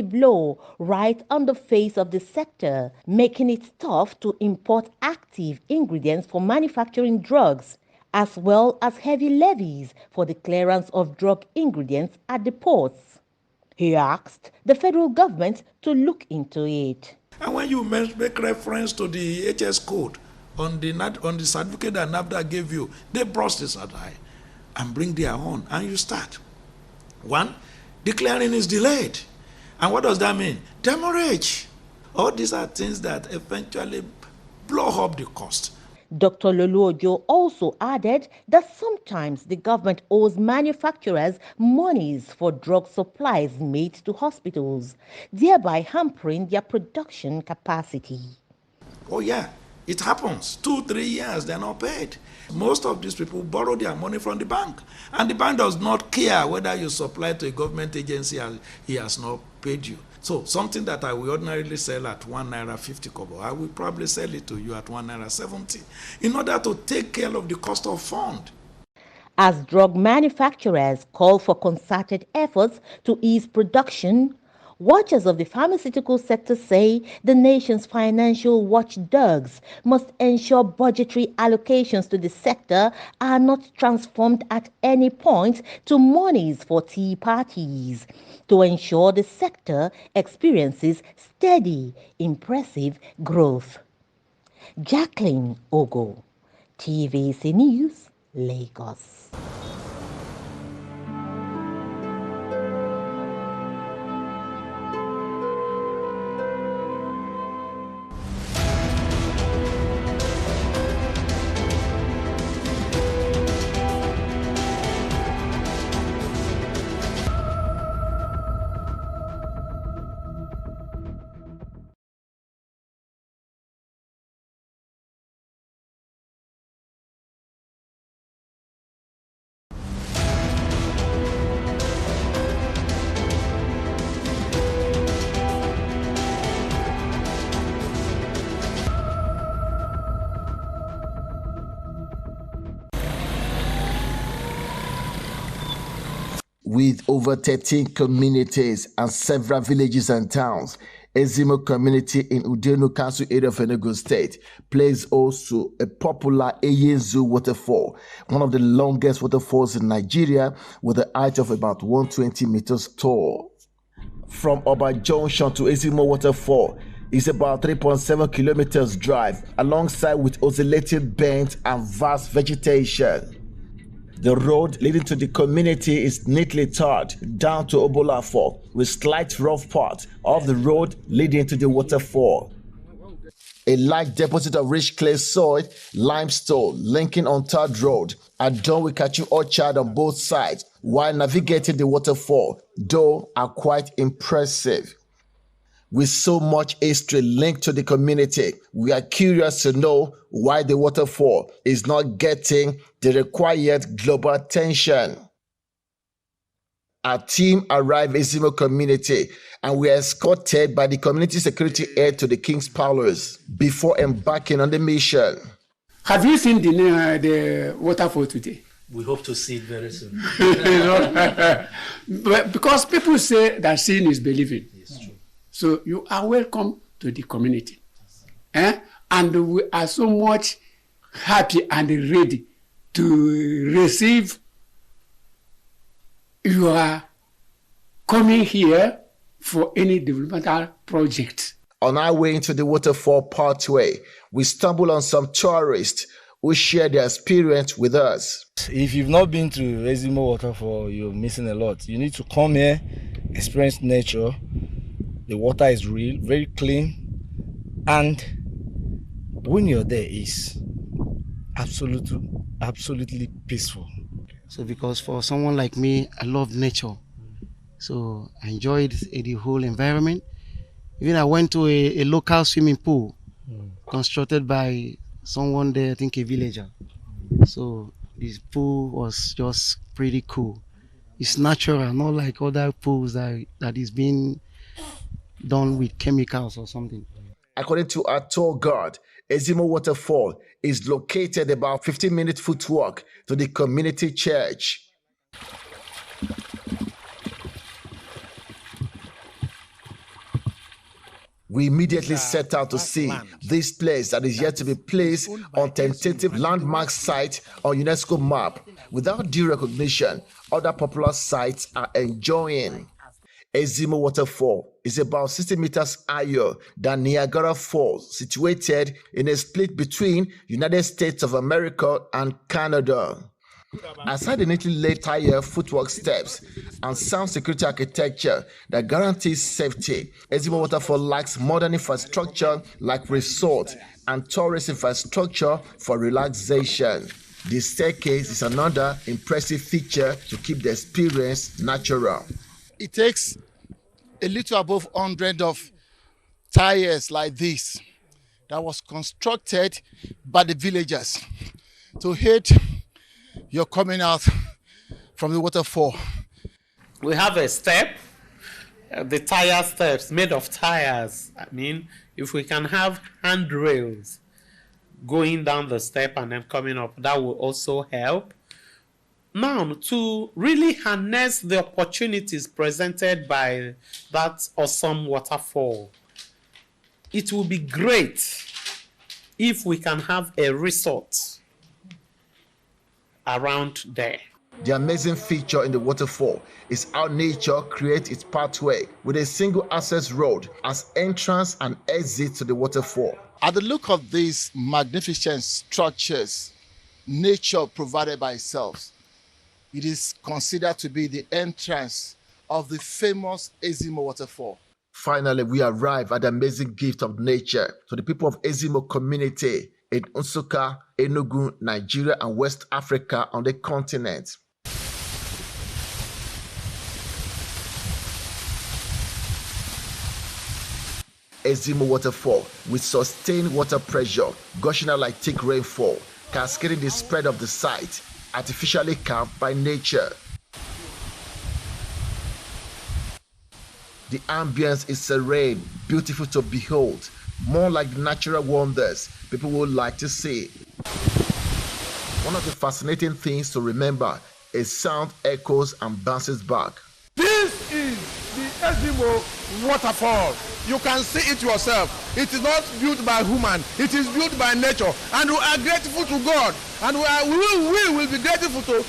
blow right on the face of the sector, making it tough to import active ingredients for manufacturing drugs, as well as heavy levies for the clearance of drug ingredients at the ports. He asked the federal government to look into it. And when you make reference to the HS code on the certificate that NAFDA gave you, they brush this aside and bring their own, and you start. One, the clearing is delayed. And what does that mean? Demurrage. All these are things that eventually blow up the cost. Dr. Loluojo also added that sometimes the government owes manufacturers monies for drug supplies made to hospitals, thereby hampering their production capacity. Oh yeah, it happens. 2-3 years, they're not paid. Most of these people borrow their money from the bank, and the bank does not care whether you supply to a government agency and he has not paid you. So something that I will ordinarily sell at 1 naira 50 kobo, I will probably sell it to you at 1 naira 70 in order to take care of the cost of fund. As drug manufacturers call for concerted efforts to ease production, watchers of the pharmaceutical sector say the nation's financial watchdogs must ensure budgetary allocations to the sector are not transformed at any point to monies for tea parties, to ensure the sector experiences steady, impressive growth. Jacqueline Ogo, TVC News, Lagos. With over 13 communities and several villages and towns, Ezimo community in Udenu Council area of Enugu State plays also a popular Eyenzu waterfall, one of the longest waterfalls in Nigeria with a height of about 120 meters tall. From Oba Junction to Ezimo waterfall is about 3.7 kilometers drive alongside with oscillating bends and vast vegetation. The road leading to the community is neatly tarred down to Obolafo with slight rough part of the road leading to the waterfall. A large deposit of rich clay soil, limestone linking on tarred road are done with cashew orchard on both sides while navigating the waterfall, though are quite impressive. With so much history linked to the community, we are curious to know why the waterfall is not getting the required global attention. Our team arrived in Ezimo community and we are escorted by the community security head to the King's Palace before embarking on the mission. Have you seen the waterfall today? We hope to see it very soon. Because people say that seeing is believing. It's true. So you are welcome to the community. And we are so much happy and ready to receive your coming here for any developmental project. On our way into the waterfall pathway, we stumble on some tourists who share their experience with us. If you've not been to Ezimo waterfall, you're missing a lot. You need to come here, experience nature. The water is real, very clean, and when you're there, it's absolutely peaceful. So because for someone like me, I love nature. So I enjoyed the whole environment. Even I went to a local swimming pool constructed by someone there, I think a villager. So this pool was just pretty cool. It's natural, not like other pools that is being done with chemicals or something. According to our tour guide, Ezimo Waterfall is located about 15-minute foot walk to the community church. We immediately set out to see this place that is yet to be placed on tentative landmark site on UNESCO map. Without due recognition, other popular sites are enjoying. Ezimo waterfall is about 60 meters higher than Niagara Falls, situated in a split between United States of America and Canada. Aside the neatly laid tire footwork steps and sound security architecture that guarantees safety, Ezimo waterfall lacks modern infrastructure like resort and tourist infrastructure for relaxation. The staircase is another impressive feature to keep the experience natural. It takes a little above 100 of tires like this that was constructed by the villagers to aid your coming out from the waterfall. We have a step, the tire steps made of tires. I mean, if we can have handrails going down the step and then coming up, that will also help. Now, to really harness the opportunities presented by that awesome waterfall, it will be great if we can have a resort around there. The amazing feature in the waterfall is how nature creates its pathway with a single access road as entrance and exit to the waterfall. At the look of these magnificent structures, nature provided by itself, it is considered to be the entrance of the famous Ezimo waterfall. Finally, we arrive at the amazing gift of nature to the people of Ezimo community in Nsukka, Enugu, Nigeria, and West Africa on the continent. Ezimo waterfall with sustained water pressure, gushing out like thick rainfall, cascading the spread of the site, artificially carved by nature. The ambience is serene, beautiful to behold, more like natural wonders people would like to see. One of the fascinating things to remember is sound echoes and bounces back. This is the Ezimo waterfall. You can see it yourself. It is not built by human. It is built by nature. And we are grateful to God. And we will be grateful to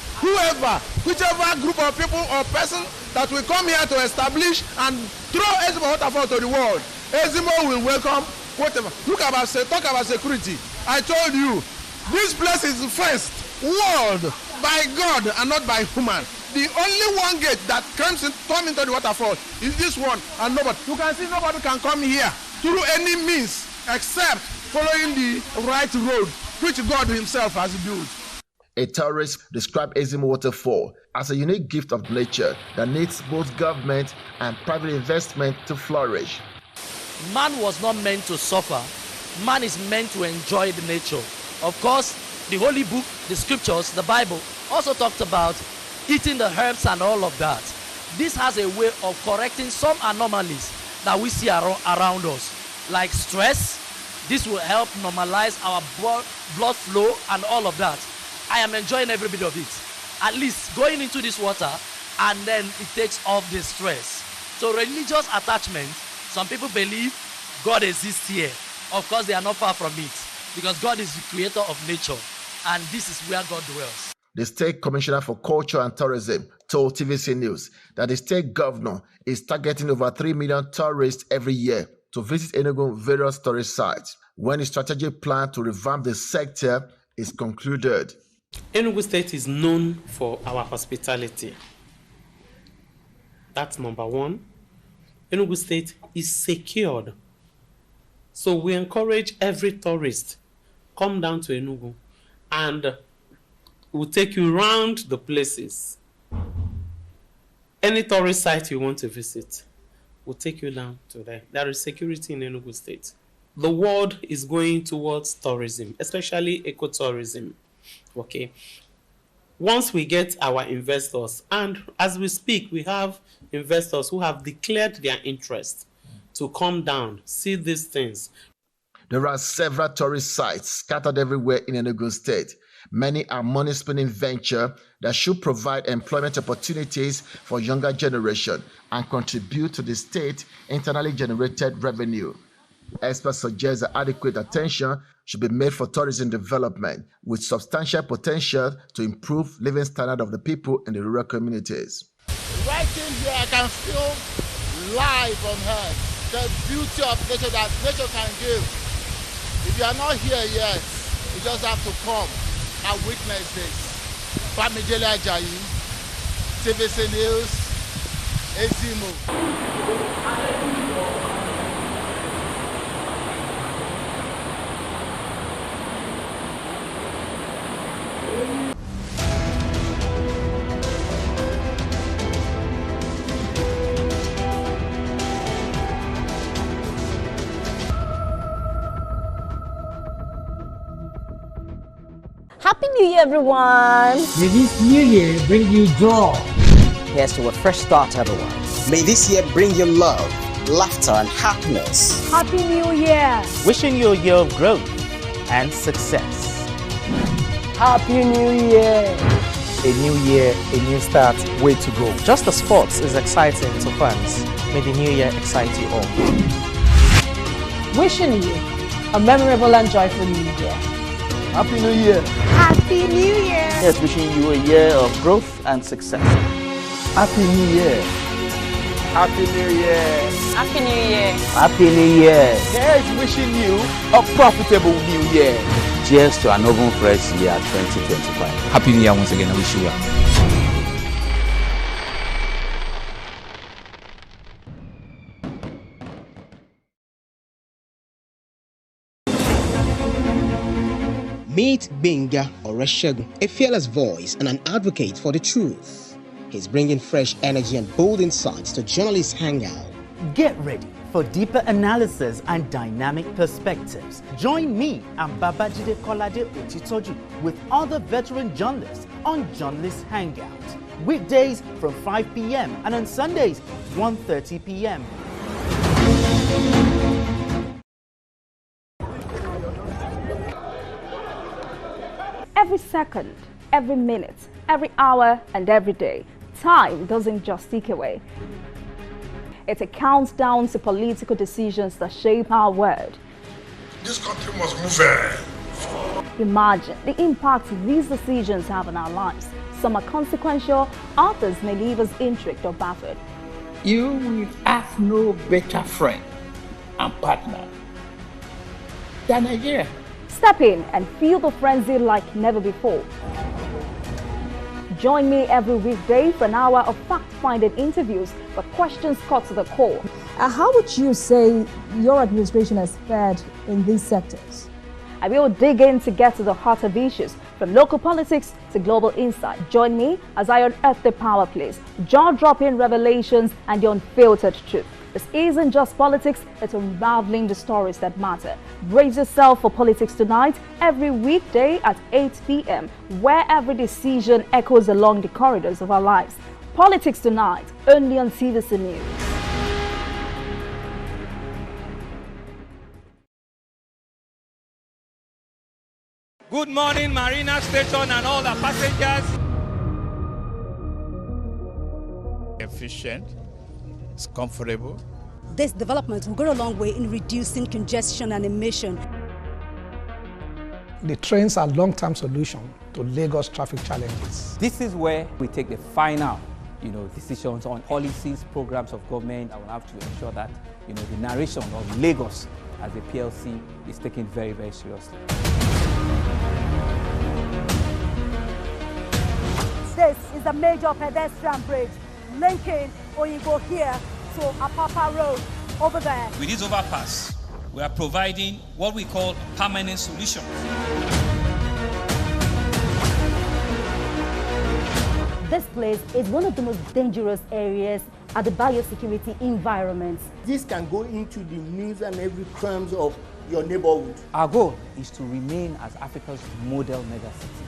whichever group of people or person that will come here to establish and throw Ezimo waterfall to the world. Ezimo will welcome whatever. Talk about security. I told you, this place is first world by God and not by human. The only one gate that come into the waterfall is this one, and nobody. You can see nobody can come here through any means except following the right road, which God Himself has built. A tourist described Ezimo waterfall as a unique gift of nature that needs both government and private investment to flourish. Man was not meant to suffer. Man is meant to enjoy the nature. Of course, the Holy Book, the Scriptures, the Bible also talked about eating the herbs and all of that. This has a way of correcting some anomalies that we see around us, like stress. This will help normalize our blood flow and all of that. I am enjoying every bit of it. At least going into this water, and then it takes off the stress. So religious attachment, some people believe God exists here. Of course, they are not far from it, because God is the creator of nature, and this is where God dwells. The State Commissioner for Culture and Tourism told TVC News that the state governor is targeting over 3 million tourists every year to visit Enugu various tourist sites when the strategic plan to revamp the sector is concluded. Enugu State is known for our hospitality. That's number one. Enugu State is secured. So we encourage every tourist, come down to Enugu and we'll take you around the places. Any tourist site you want to visit, we'll take you down to there. There is security in Enugu State. The world is going towards tourism, especially ecotourism. Okay. Once we get our investors, and as we speak, we have investors who have declared their interest to come down, see these things. There are several tourist sites scattered everywhere in Enugu State. Many are money-spinning ventures that should provide employment opportunities for younger generation and contribute to the state internally generated revenue. Experts suggest that adequate attention should be made for tourism development with substantial potential to improve living standard of the people in the rural communities. Right in here, I can feel live on her the beauty of nature that nature can give. If you are not here yet, you just have to come and witness this. Bamidele Ajayi, TVC News, Ezimo. Happy New Year, everyone! May this new year bring you joy. Here's to a fresh start, everyone. May this year bring you love, laughter, and happiness. Happy New Year! Wishing you a year of growth and success. Happy New Year! A new year, a new start, way to go. Just as sports is exciting to fans, may the new year excite you all. Wishing you a memorable and joyful New Year. Happy New Year! Happy New Year! Yes, wishing you a year of growth and success. Happy New Year! Happy New Year! Happy New Year! Happy New Year! Here's wishing you a profitable new year. Cheers to an open fresh year 2025. Happy New Year once again. I wish you well. Meet Benga Oreshegun, a fearless voice and an advocate for the truth. He's bringing fresh energy and bold insights to journalists' hangout. Get ready for deeper analysis and dynamic perspectives. Join me and Babajide Kolade Otitoju with other veteran journalists on Journalists Hangout. Weekdays from 5 p.m. and on Sundays 1:30 p.m. Every second, every minute, every hour, and every day, time doesn't just tick away. It's a countdown to political decisions that shape our world. This country must move. Imagine the impact these decisions have on our lives. Some are consequential, others may leave us intrigued or baffled. You will have no better friend and partner than Nigeria. Step in and feel the frenzy like never before. Join me every weekday for an hour of fact-finding interviews, but questions cut to the core. How would you say your administration has fared in these sectors? I will dig in to get to the heart of issues, from local politics to global insight. Join me as I unearth the power plays, jaw-dropping revelations, and the unfiltered truth. This isn't just politics, it's unraveling the stories that matter. Brace yourself for Politics Tonight every weekday at 8 p.m., where every decision echoes along the corridors of our lives. Politics Tonight, only on TVC News. Good morning, Marina Station and all the passengers. Efficient. It's comfortable. This development will go a long way in reducing congestion and emission. The trains are a long-term solution to Lagos traffic challenges. This is where we take the final, decisions on policies, programs of government. I will have to ensure that, the narration of Lagos as a PLC is taken very, very seriously. This is a major pedestrian bridge linking Oyinbo here to Apapa Road over there. With this overpass, we are providing what we call a permanent solution. This place is one of the most dangerous areas at the biosecurity environment. This can go into the news and every crumbs of your neighborhood. Our goal is to remain as Africa's model megacity,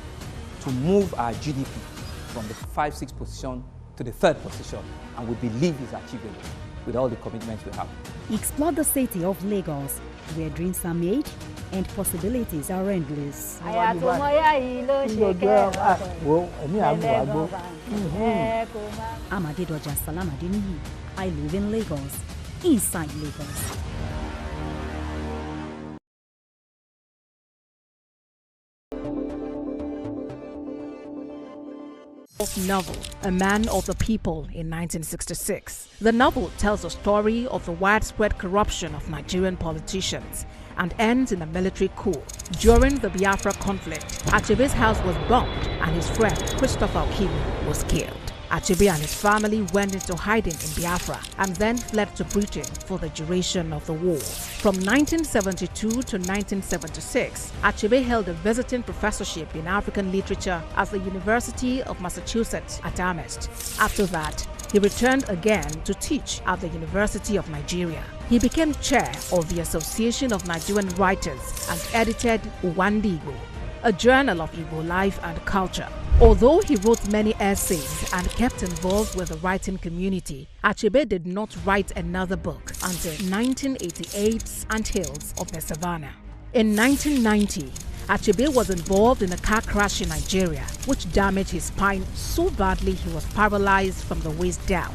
to move our GDP from the 5-6 position to the 3rd position, and we believe it's achievable with all the commitments we have. Explore the city of Lagos, where dreams are made and possibilities are endless. Amadedoja Salamadini, I live in Lagos, inside Lagos. novel, A Man of the People, in 1966. The novel tells the story of the widespread corruption of Nigerian politicians and ends in a military coup. During the Biafra conflict, Achebe's house was bombed and his friend Christopher Okim was killed. Achebe and his family went into hiding in Biafra and then fled to Britain for the duration of the war. From 1972 to 1976, Achebe held a visiting professorship in African literature at the University of Massachusetts at Amherst. After that, he returned again to teach at the University of Nigeria. He became chair of the Association of Nigerian Writers and edited Uwandi Igbo, a journal of Igbo life and culture. Although he wrote many essays and kept involved with the writing community, Achebe did not write another book until 1988's Anthills of the Savannah. In 1990, Achebe was involved in a car crash in Nigeria, which damaged his spine so badly he was paralyzed from the waist down.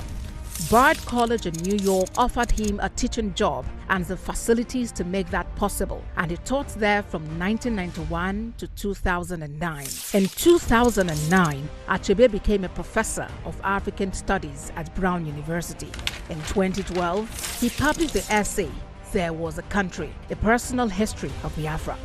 Bard College in New York offered him a teaching job and the facilities to make that possible, and he taught there from 1991 to 2009. In 2009, Achebe became a professor of African Studies at Brown University. In 2012, he published the essay, There Was a Country, a personal history of Biafra.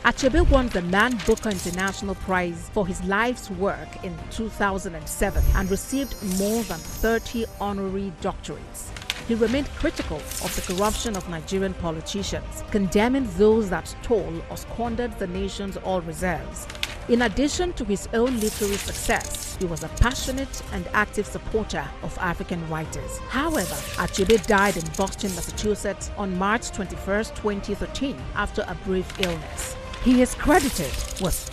Achebe won the Man Booker International Prize for his life's work in 2007 and received more than 30 honorary doctorates. He remained critical of the corruption of Nigerian politicians, condemning those that stole or squandered the nation's oil reserves. In addition to his own literary success, he was a passionate and active supporter of African writers. However, Achebe died in Boston, Massachusetts on March 21, 2013 after a brief illness. He is credited with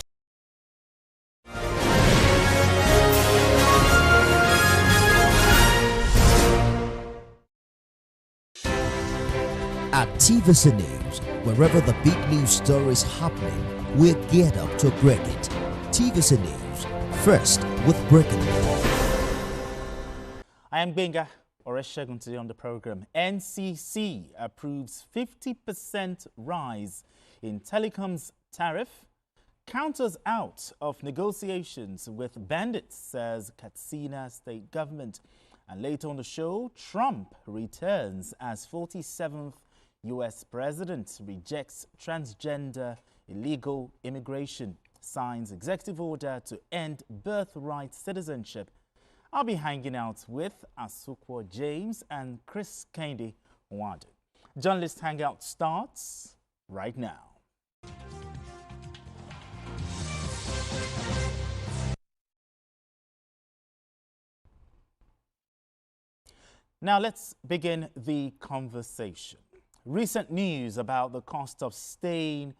At TVC News, wherever the big news story is happening, we're geared up to break it. TVC News, first with breaking news. I am Benga Oreshegun. Today on the program, NCC approves 50% rise in Telecom's tariff, counters out of negotiations with bandits, says Katsina state government. And later on the show, Trump returns as 47th U.S. president, rejects transgender illegal immigration, signs executive order to end birthright citizenship. I'll be hanging out with Asukwo James and Chris Kendi Nwadu. Journalist Hangout starts right now. Now let's begin the conversation. Recent news about the cost of staying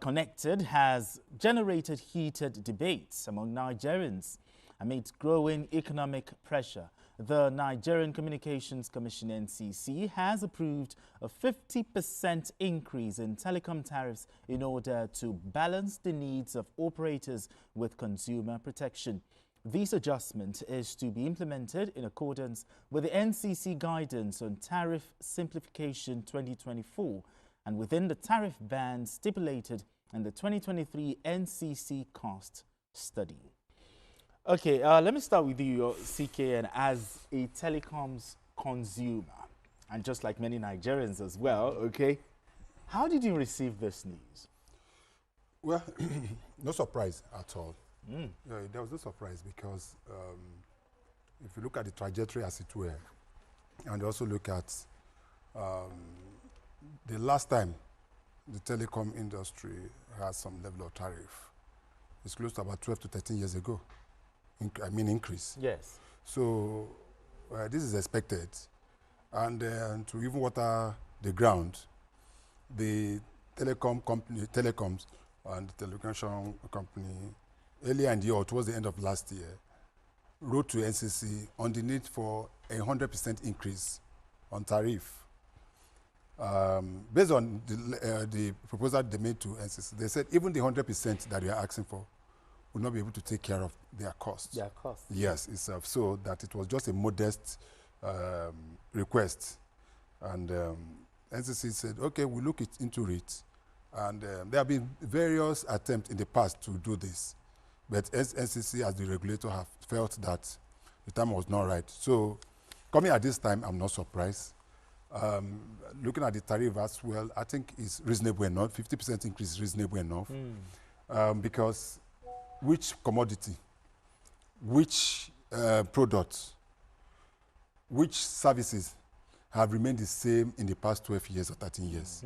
connected has generated heated debates among Nigerians. Amid growing economic pressure, the Nigerian Communications Commission (NCC) has approved a 50% increase in telecom tariffs in order to balance the needs of operators with consumer protection. This adjustment is to be implemented in accordance with the NCC guidance on Tariff Simplification 2024 and within the tariff band stipulated in the 2023 NCC cost study. Okay, let me start with you, CKN, as a telecoms consumer, and just like many Nigerians as well, okay? How did you receive this news? Well, no surprise at all. There was no surprise because if you look at the trajectory as it were, and also look at the last time the telecom industry had some level of tariff, it's close to about 12 to 13 years ago. Increase. Yes. So this is expected, and to even water the ground, the telecoms and the telecommunication company earlier in the year, or towards the end of last year, wrote to NCC on the need for a 100% increase on tariff. Based on the proposal they made to NCC, they said even the 100% that we are asking for would not be able to take care of their costs. Their costs. Yes, it's so that it was just a modest request. And NCC said, okay, we'll look into it. And there have been various attempts in the past to do this. But NCC, as the regulator, have felt that the time was not right. So coming at this time, I'm not surprised. Looking at the tariff as well, I think it's reasonable enough. 50% increase is reasonable enough. Because which commodity, which products, which services have remained the same in the past 12 years or 13 years?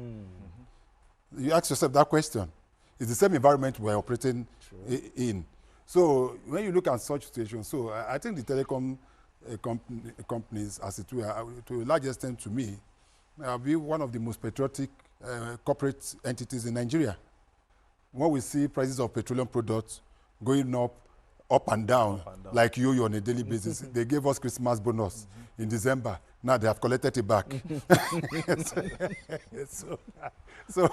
You ask yourself that question. It's the same environment we're operating in. So when you look at such situations, so I think the telecom companies, as it were, to a large extent to me, be one of the most patriotic corporate entities in Nigeria. When we see prices of petroleum products going up and down, like yo-yo on a daily basis, they gave us Christmas bonus in December. Now they have collected it back. So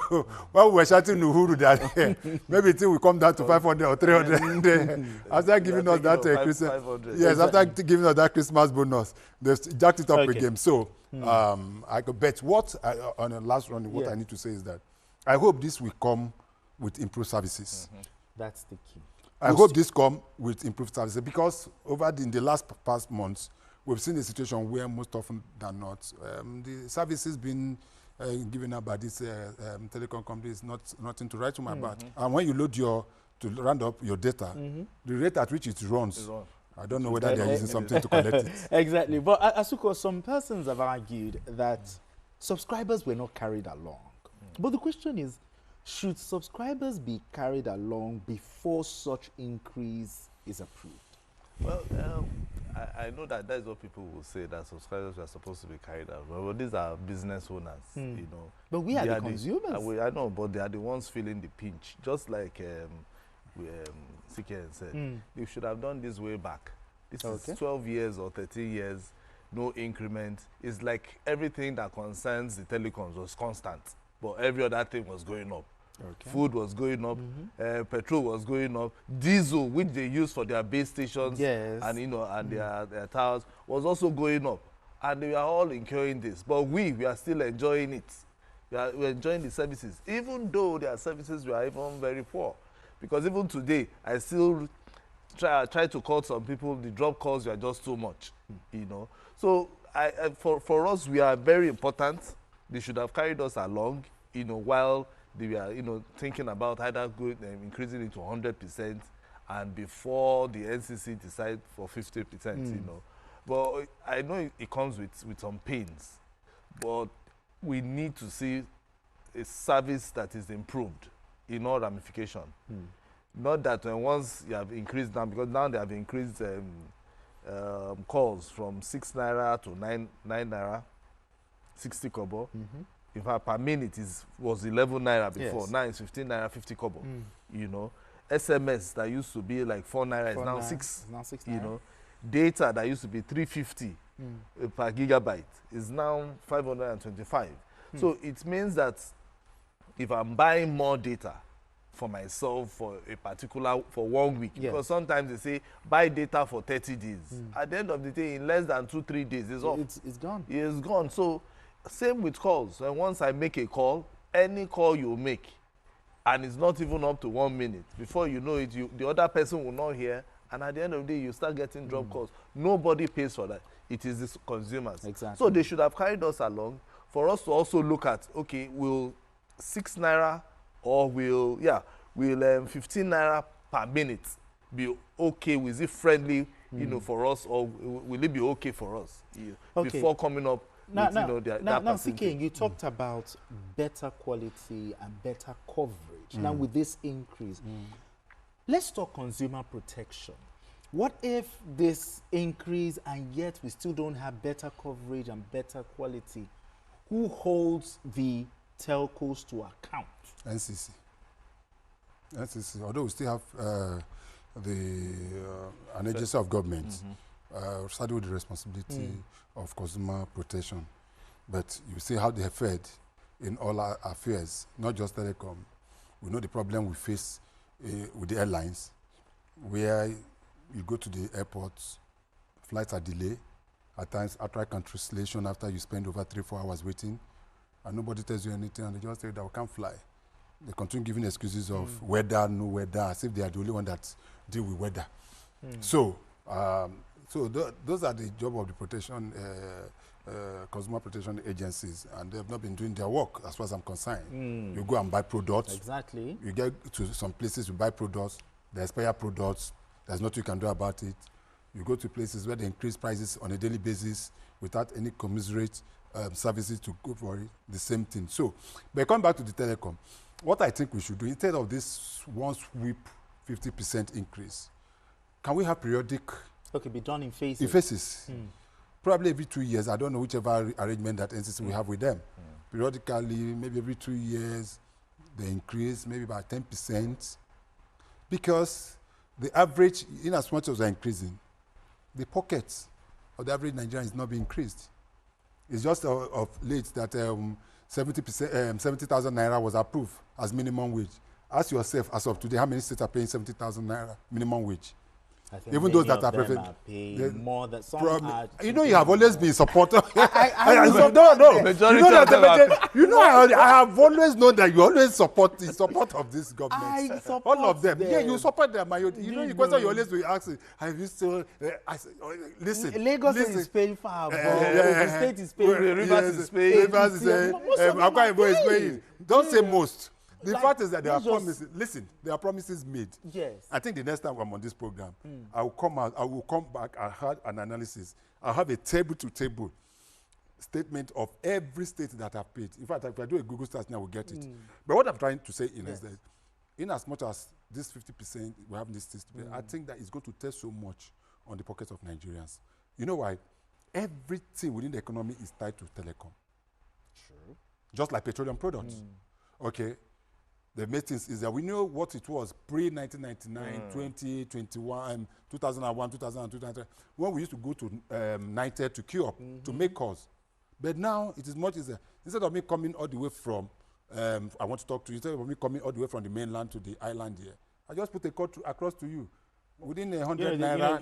while we were shouting Uhuru that maybe it will come down to 500 or 300 after giving us that Christmas, yes, after giving us that Christmas bonus, they've jacked it up again. So I could bet on the last round, what I need to say is that I hope this will come with improved services. That's the key. I hope this come with improved services because in the past months, we've seen a situation where most often than not, the services being given out by this telecom company is nothing to write home about. And when you load to round up your data, the rate at which it runs, I don't know whether they're using something to collect it. Exactly. But Asuko, some persons have argued that subscribers were not carried along. But the question is, should subscribers be carried along before such increase is approved? Well, I know that is what people will say, that subscribers are supposed to be carried out. Well, these are business owners, you know. But we are the consumers. I know, but they are the ones feeling the pinch. Just like CKN said, they should have done this way back. This is 12 years or 13 years, no increment. It's like everything that concerns the telecoms was constant, but every other thing was going up. Food was going up, petrol was going up, diesel, which they use for their base stations and and their towers, was also going up, and we are all incurring this. But we are still enjoying it. We're enjoying the services, even though their services were even very poor. Because even today, I still try to call some people. The drop calls were just too much, you know. So for us, we are very important. They should have carried us along, you know, while they were, thinking about either increasing it to 100% and before the NCC decide for 50%, you know. But I know it comes with some pains, but we need to see a service that is improved in all ramification. Not that once you have increased now, because now they have increased calls from 6 naira to 9 naira, 60 kobo. In fact, per minute was 11 naira before. Now it's 15 naira, 50 kobo. You know, SMS that used to be like 4 naira is now 6. Now 6 you know, data that used to be 350 per gigabyte is now 525. So it means that if I'm buying more data for myself for 1 week, because sometimes they say buy data for 30 days. At the end of the day, in less than 2-3 days, it's off. It's gone. It's gone. So same with calls. And once I make a call, any call you make, and it's not even up to 1 minute, before you know it, the other person will not hear, and at the end of the day, you start getting drop calls. Nobody pays for that. It is the consumers. Exactly. So they should have carried us along for us to also look at, okay, will 6 naira or will 15 naira per minute be okay? Is it friendly, for us, or will it be okay for us before coming up? Now, CK, you talked about better quality and better coverage. Now, with this increase, let's talk consumer protection. What if this increase and yet we still don't have better coverage and better quality? Who holds the telcos to account? NCC. Although we still have an agency of government saddled with the responsibility of consumer protection. But you see how they have fared in all our affairs, not just telecom. We know the problem we face with the airlines, where you go to the airports, flights are delayed, at times outright cancellation after you spend over 3-4 hours waiting, and nobody tells you anything, and they just say that we can't fly. They continue giving excuses of weather, no weather, as if they are the only one that deal with weather. So, those are the job of the protection, consumer protection agencies, and they have not been doing their work as far as I'm concerned. You go and buy products. Exactly. You get to some places, you buy products, they expire products, there's nothing you can do about it. You go to places where they increase prices on a daily basis without any commiserate services to go for it, the same thing. So, but coming back to the telecom, what I think we should do, instead of this one sweep 50% increase, can we have periodic? Okay, be done in phases. In phases. Probably every 2 years. I don't know whichever arrangement that NCC will have with them. Periodically, maybe every 2 years, they increase maybe by 10%. Because the average, in as much as they're increasing, the pockets of the average Nigerian is not being increased. It's just of late that 70,000 naira was approved as minimum wage. Ask yourself, as of today, how many states are paying 70,000 naira minimum wage? I think even those that are paying more than some are. You know, you have always been supporter. No. Majority of them you know, I have always known that you always support of this government. I support all of them. them. Yeah, you support them. You know, the question you always will ask is, have you still? Listen. Lagos is paying far. The state is paying. Rivers is paying. Rivers is paying. Akwa Ibom is paying. Don't say most. The fact is that there are promises. Listen, there are promises made. Yes. I think the next time I'm on this program, I will come back and have an analysis. I'll have a table-to-table statement of every state that I've paid. In fact, if I do a Google search now, we'll get it. But what I'm trying to say is that in as much as this 50%, we have this system, I think that it's going to test so much on the pockets of Nigerians. You know why? Everything within the economy is tied to telecom. True. Just like petroleum products. Okay. The main thing is that we know what it was pre-1999, 2021, 2001, 2002, 2003, when we used to go to United to queue up to make calls. But now it is much easier. Instead of me coming all the way from, I want to talk to you, instead of me coming all the way from the mainland to the island here, I just put a call across to you. Within 100 naira,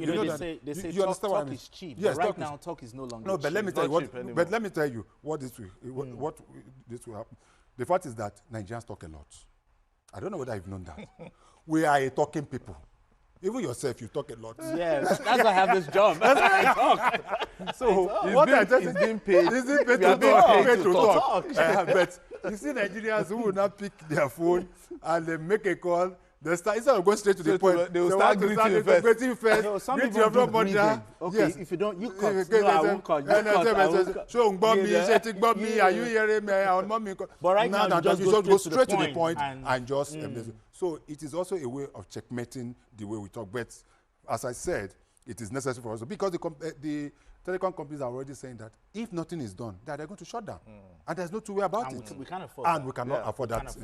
they say you understand what I mean? Talk is cheap. Yes, but right now, talk is no longer cheap. No, but let me tell you what this will happen. The fact is that Nigerians talk a lot. I don't know whether you've known that. We are a talking people. Even yourself, you talk a lot. Yeah, that's why I have this job. That's why I talk. So what I just is being paid. Is being paid to talk. But you see Nigerians who will not pick their phone and they make a call. They start, instead of going straight to the point, they will start greeting you first. No, some people do greeting. Okay, yes. If you don't, you cut. No, I won't cut. Are you hearing me? But right now, you just go straight to the point and just. So it is also a way of checkmating the way we talk. But as I said, it is necessary for us because the telecom companies are already saying that if nothing is done, that they're going to shut down. And there's no two way about it. We can't afford and we cannot afford that.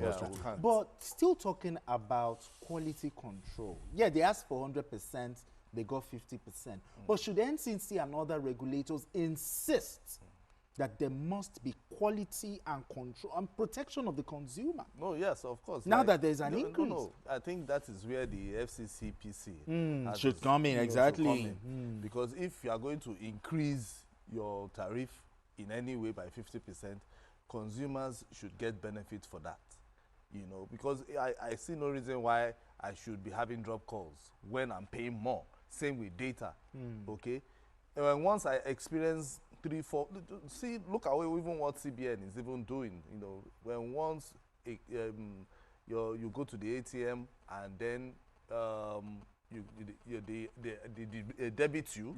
But still talking about quality control. Yeah, they asked for 100%, they got 50%. But should NCC and other regulators insist that there must be quality and control and protection of the consumer? No, yes, of course. Now that there's an increase. No. I think that is where the FCCPC should come in, exactly. Because if you are going to increase your tariff in any way by 50%, consumers should get benefit for that. You know, because I see no reason why I should be having drop calls when I'm paying more. Same with data, okay? And once I experience 3, 4, see, look at even what CBN is even doing. You know, when once you go to the ATM and then they debit you,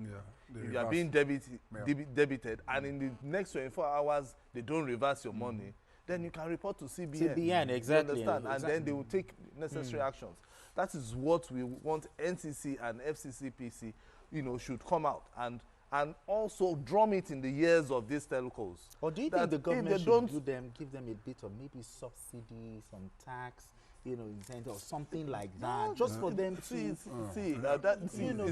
you are being debited, and in the next 24 hours they don't reverse your money, then you can report to CBN. CBN, exactly. You understand? And then they will take necessary actions. That is what we want NCC and FCCPC, you know, should come out and also drum it in the ears of these telcos. Or do you think the government should give them a bit of maybe subsidy, some tax, you know, incentive or something like that, just for them to is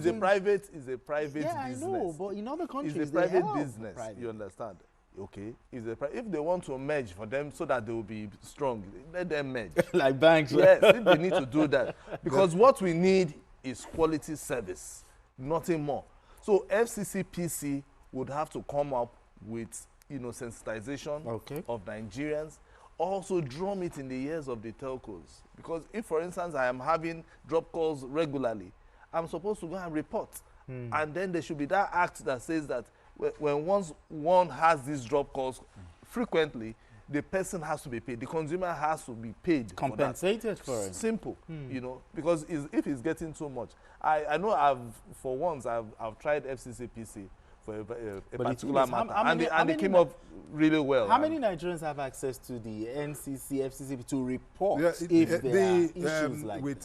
a private business. Yeah, I know, but in other countries it's a private business. You understand? Okay, if they want to merge for them so that they will be strong, let them merge. Like banks. Yes, if they need to do that, because what we need is quality service, nothing more. So FCCPC would have to come up with, you know, sensitization of Nigerians also drum it in the ears of the telcos. Because if, for instance, I am having drop calls regularly, I'm supposed to go and report. And then there should be that act that says that when once one has these drop calls frequently, the person has to be paid. The consumer has to be paid. Compensated for it. Simple, you know, because if it's getting too much. I know I've tried FCCPC for a particular matter, and they came up really well. How many Nigerians have access to the NCC, FCCP to report if there are issues like with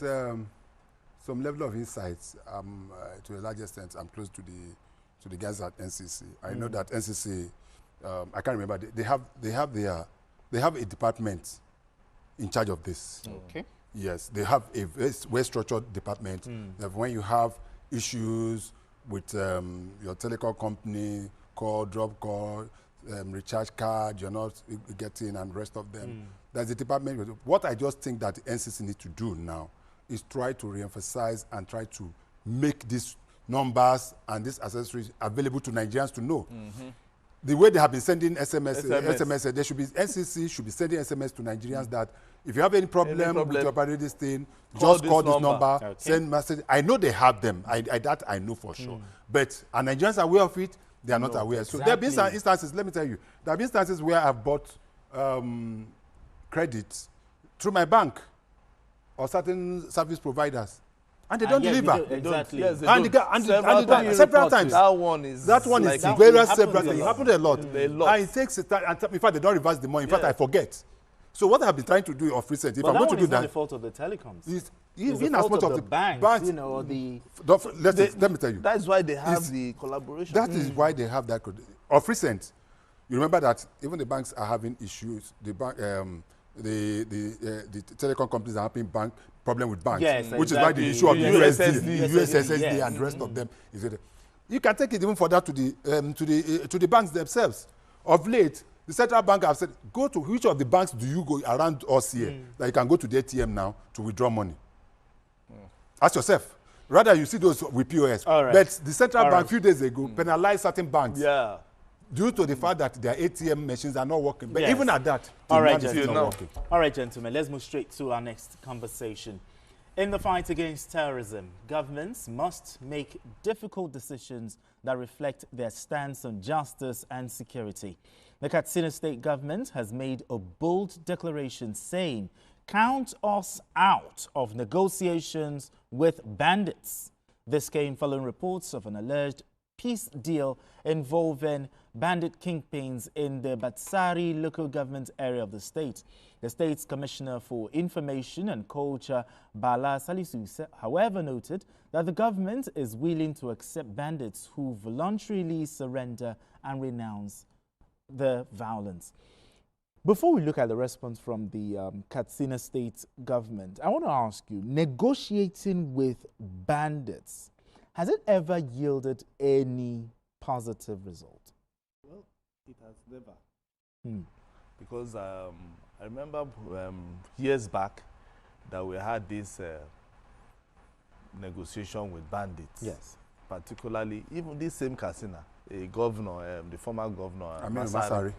some level of insights, to a large extent, I'm close to the guys at NCC. I know that NCC, I can't remember. They have a department in charge of this. Okay. Yes, they have a very structured department. That when you have issues with your telecom company, drop call, recharge card, you're not getting, and the rest of them. There's a department. What I just think that the NCC needs to do now is try to re-emphasize and try to make these numbers and these accessories available to Nigerians to know. The way they have been sending SMS, they should be, NCC should be sending SMS to Nigerians that if you have any problem with your this thing, just call this number, send message. I know they have them. That I know for sure. But are Nigerians aware of it? They are not aware. So there have been some instances, let me tell you, there have been instances where I've bought credit through my bank or certain service providers, and they don't deliver. Exactly. Yes, several times. That one is several times. It happened a lot. And it takes a time. In fact, they don't reverse the money. In fact, I forget. So what I've been trying to do of recent, if I'm going to do that, the fault of the telecoms. It's the fault of the banks, you know, or the. Let me tell you. That's why they have the collaboration. That is why they have that. Of recent, you remember that even the banks are having issues. The bank, the telecom companies are having problem with banks, which is why the issue of the USSD and the rest of them is. You can take it even further to the banks themselves. Of late, the central bank have said, go to which of the banks do you go around us here that you can go to the ATM now to withdraw money. Ask yourself. Rather, you see those with POS. But the central bank a few days ago penalized certain banks. Due to the fact that their ATM machines are not working. But even at that, all right, gentlemen, let's move straight to our next conversation. In the fight against terrorism, governments must make difficult decisions that reflect their stance on justice and security. The Katsina state government has made a bold declaration saying, "Count us out of negotiations with bandits." This came following reports of an alleged peace deal involving bandit kingpins in the Batsari local government area of the state. The state's Commissioner for Information and Culture, Bala Salisu, however, noted that the government is willing to accept bandits who voluntarily surrender and renounce the violence. Before we look at the response from the Katsina state government, I want to ask you, negotiating with bandits, has it ever yielded any positive result? Well, it has never. Because I remember years back that we had this negotiation with bandits. Yes. Particularly, even this same Katsina, a governor, the former governor, Masari,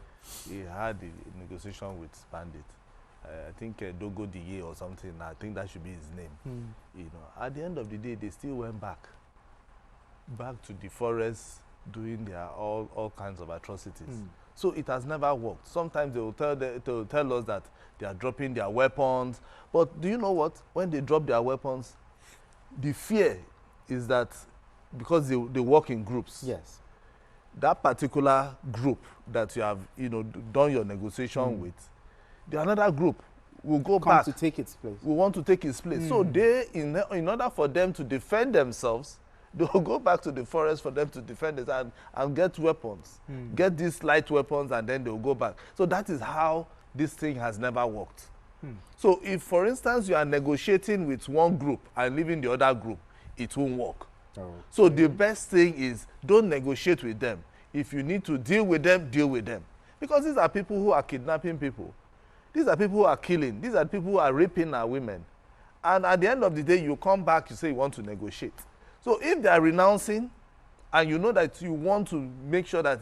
he had a negotiation with bandits. I think Dogo Diye or something. I think that should be his name. You know, at the end of the day, they still went back to the forest, doing their all kinds of atrocities. So it has never worked. Sometimes they will tell us that they are dropping their weapons. But do you know what? When they drop their weapons, the fear is that because they work in groups. Yes. That particular group that you have, done your negotiation with, the another group will go back to take its place. We want to take its place. So they, in order for them to defend themselves, they will go back to the forest for them to defend it and get weapons, get these light weapons, and then they will go back. So that is how this thing has never worked. So if, for instance, you are negotiating with one group and leaving the other group, it won't work. So the best thing is don't negotiate with them. If you need to deal with them, deal with them. Because these are people who are kidnapping people. These are people who are killing. These are people who are raping our women. And at the end of the day, you come back, you say you want to negotiate. So if they are renouncing, and you know that you want to make sure that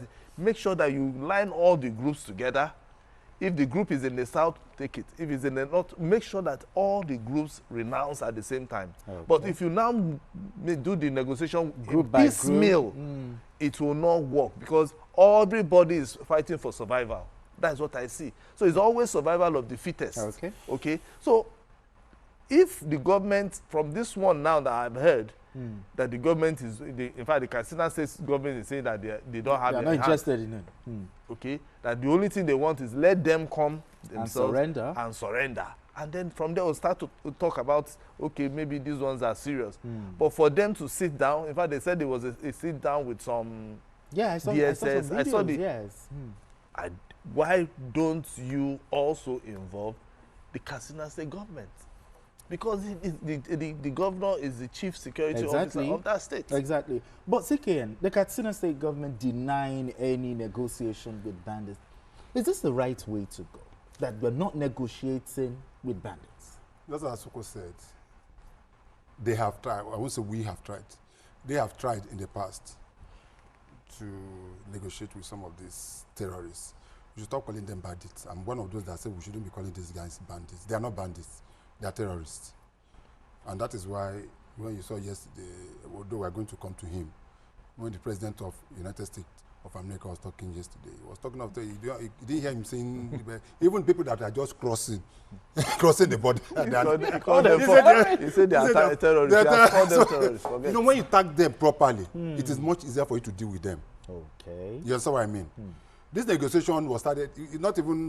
you line all the groups together, If the group is in the south, take it. If it's in the north, make sure that all the groups renounce at the same time. Okay. But if you now do the negotiation group by piecemeal, it will not work because everybody is fighting for survival. That's what I see. So it's always survival of the fittest. Okay. Okay. So if the government, from this one now that I've heard, that the government is, in fact, the Katsina State government is saying that they don't have. They are not interested in it. Okay, that the only thing they want is let them come themselves and surrender, and then from there we'll start to talk about, okay, maybe these ones are serious. But for them to sit down, in fact, they said there was a sit down with some DSS. I saw the. Yes. Why don't you also involve the Katsina State government? Because the governor is the chief security officer of that state. Exactly. But CKN, the Katsina State government denying any negotiation with bandits. Is this the right way to go? That we're not negotiating with bandits? That's what Asuko said. They have tried. I won't say we have tried. They have tried in the past to negotiate with some of these terrorists. We should stop calling them bandits. I'm one of those that say we shouldn't be calling these guys bandits. They are not bandits. They are terrorists. And that is why when you saw yesterday, although we are going to come to him, when the president of United States of America was talking yesterday, he was talking after, you didn't hear him saying, even people that are just crossing the border. He said they are terrorists. You know, when you tag them properly, it is much easier for you to deal with them. Okay. You understand what I mean? This negotiation was started, not even,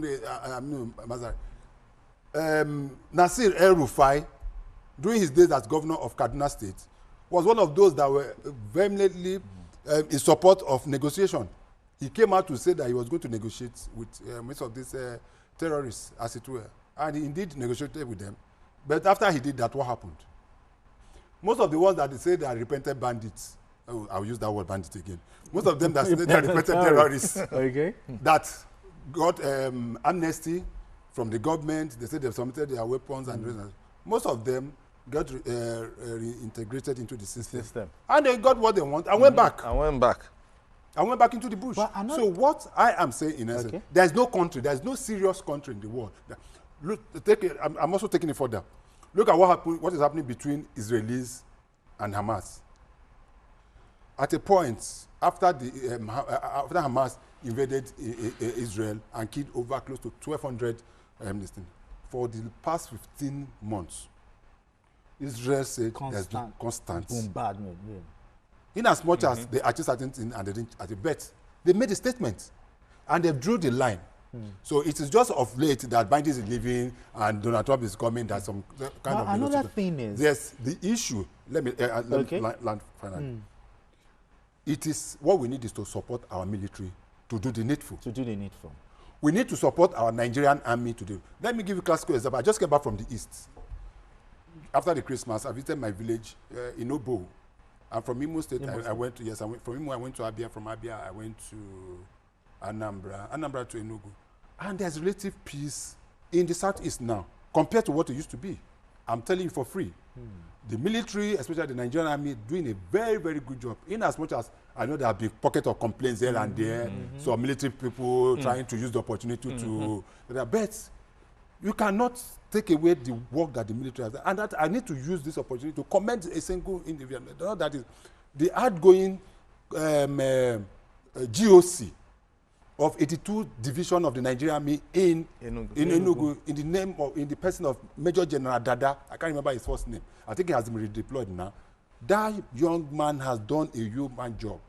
Nasir El-Rufai, during his days as governor of Kaduna State, was one of those that were vehemently in support of negotiation. He came out to say that he was going to negotiate with most of these terrorists, as it were. And he indeed negotiated with them. But after he did that, what happened? Most of the ones that they say they are repentant bandits, I'll use that word bandit again. Most of them that say they are repentant terrorists, okay, that got amnesty from the government. They said they've submitted their weapons and most of them got reintegrated into the system. And they got what they want and went back. I went back into the bush. So what I am saying in essence, there is no country, there is no serious country in the world. Look, I'm also taking it further. Look at what is happening between Israelis and Hamas. At a point, after Hamas invaded Israel and killed over close to 1,200 for the past 15 months, Israel said there's been constant bombardment. In as much as they achieved certain things and they didn't at the bet, they made a statement and they drew the line. So it is just of late that bandits is leaving and Donald Trump is coming. That some kind of another thing is yes, the issue. Let me land finally. It is what we need is to support our military to do the needful. We need to support our Nigerian army to do. Let me give you a classical example. I just came back from the east. After the Christmas, I visited my village in Obo. And from Imo State, I went to, from Imo I went to Abia. From Abia, I went to Anambra to Enugu. And there's relative peace in the southeast now, compared to what it used to be. I'm telling you for free. The military, especially the Nigerian army, doing a very, very good job. In as much as I know there have been pockets of complaints here and there, so military people trying to use the opportunity to, but you cannot take away the work that the military has done. And that I need to use this opportunity to commend a single individual. That is the outgoing GOC of 82 Division of the Nigerian Army in Enugu, in the name of, in the person of Major General Dada. I can't remember his first name. I think he has been redeployed now. That young man has done a human job.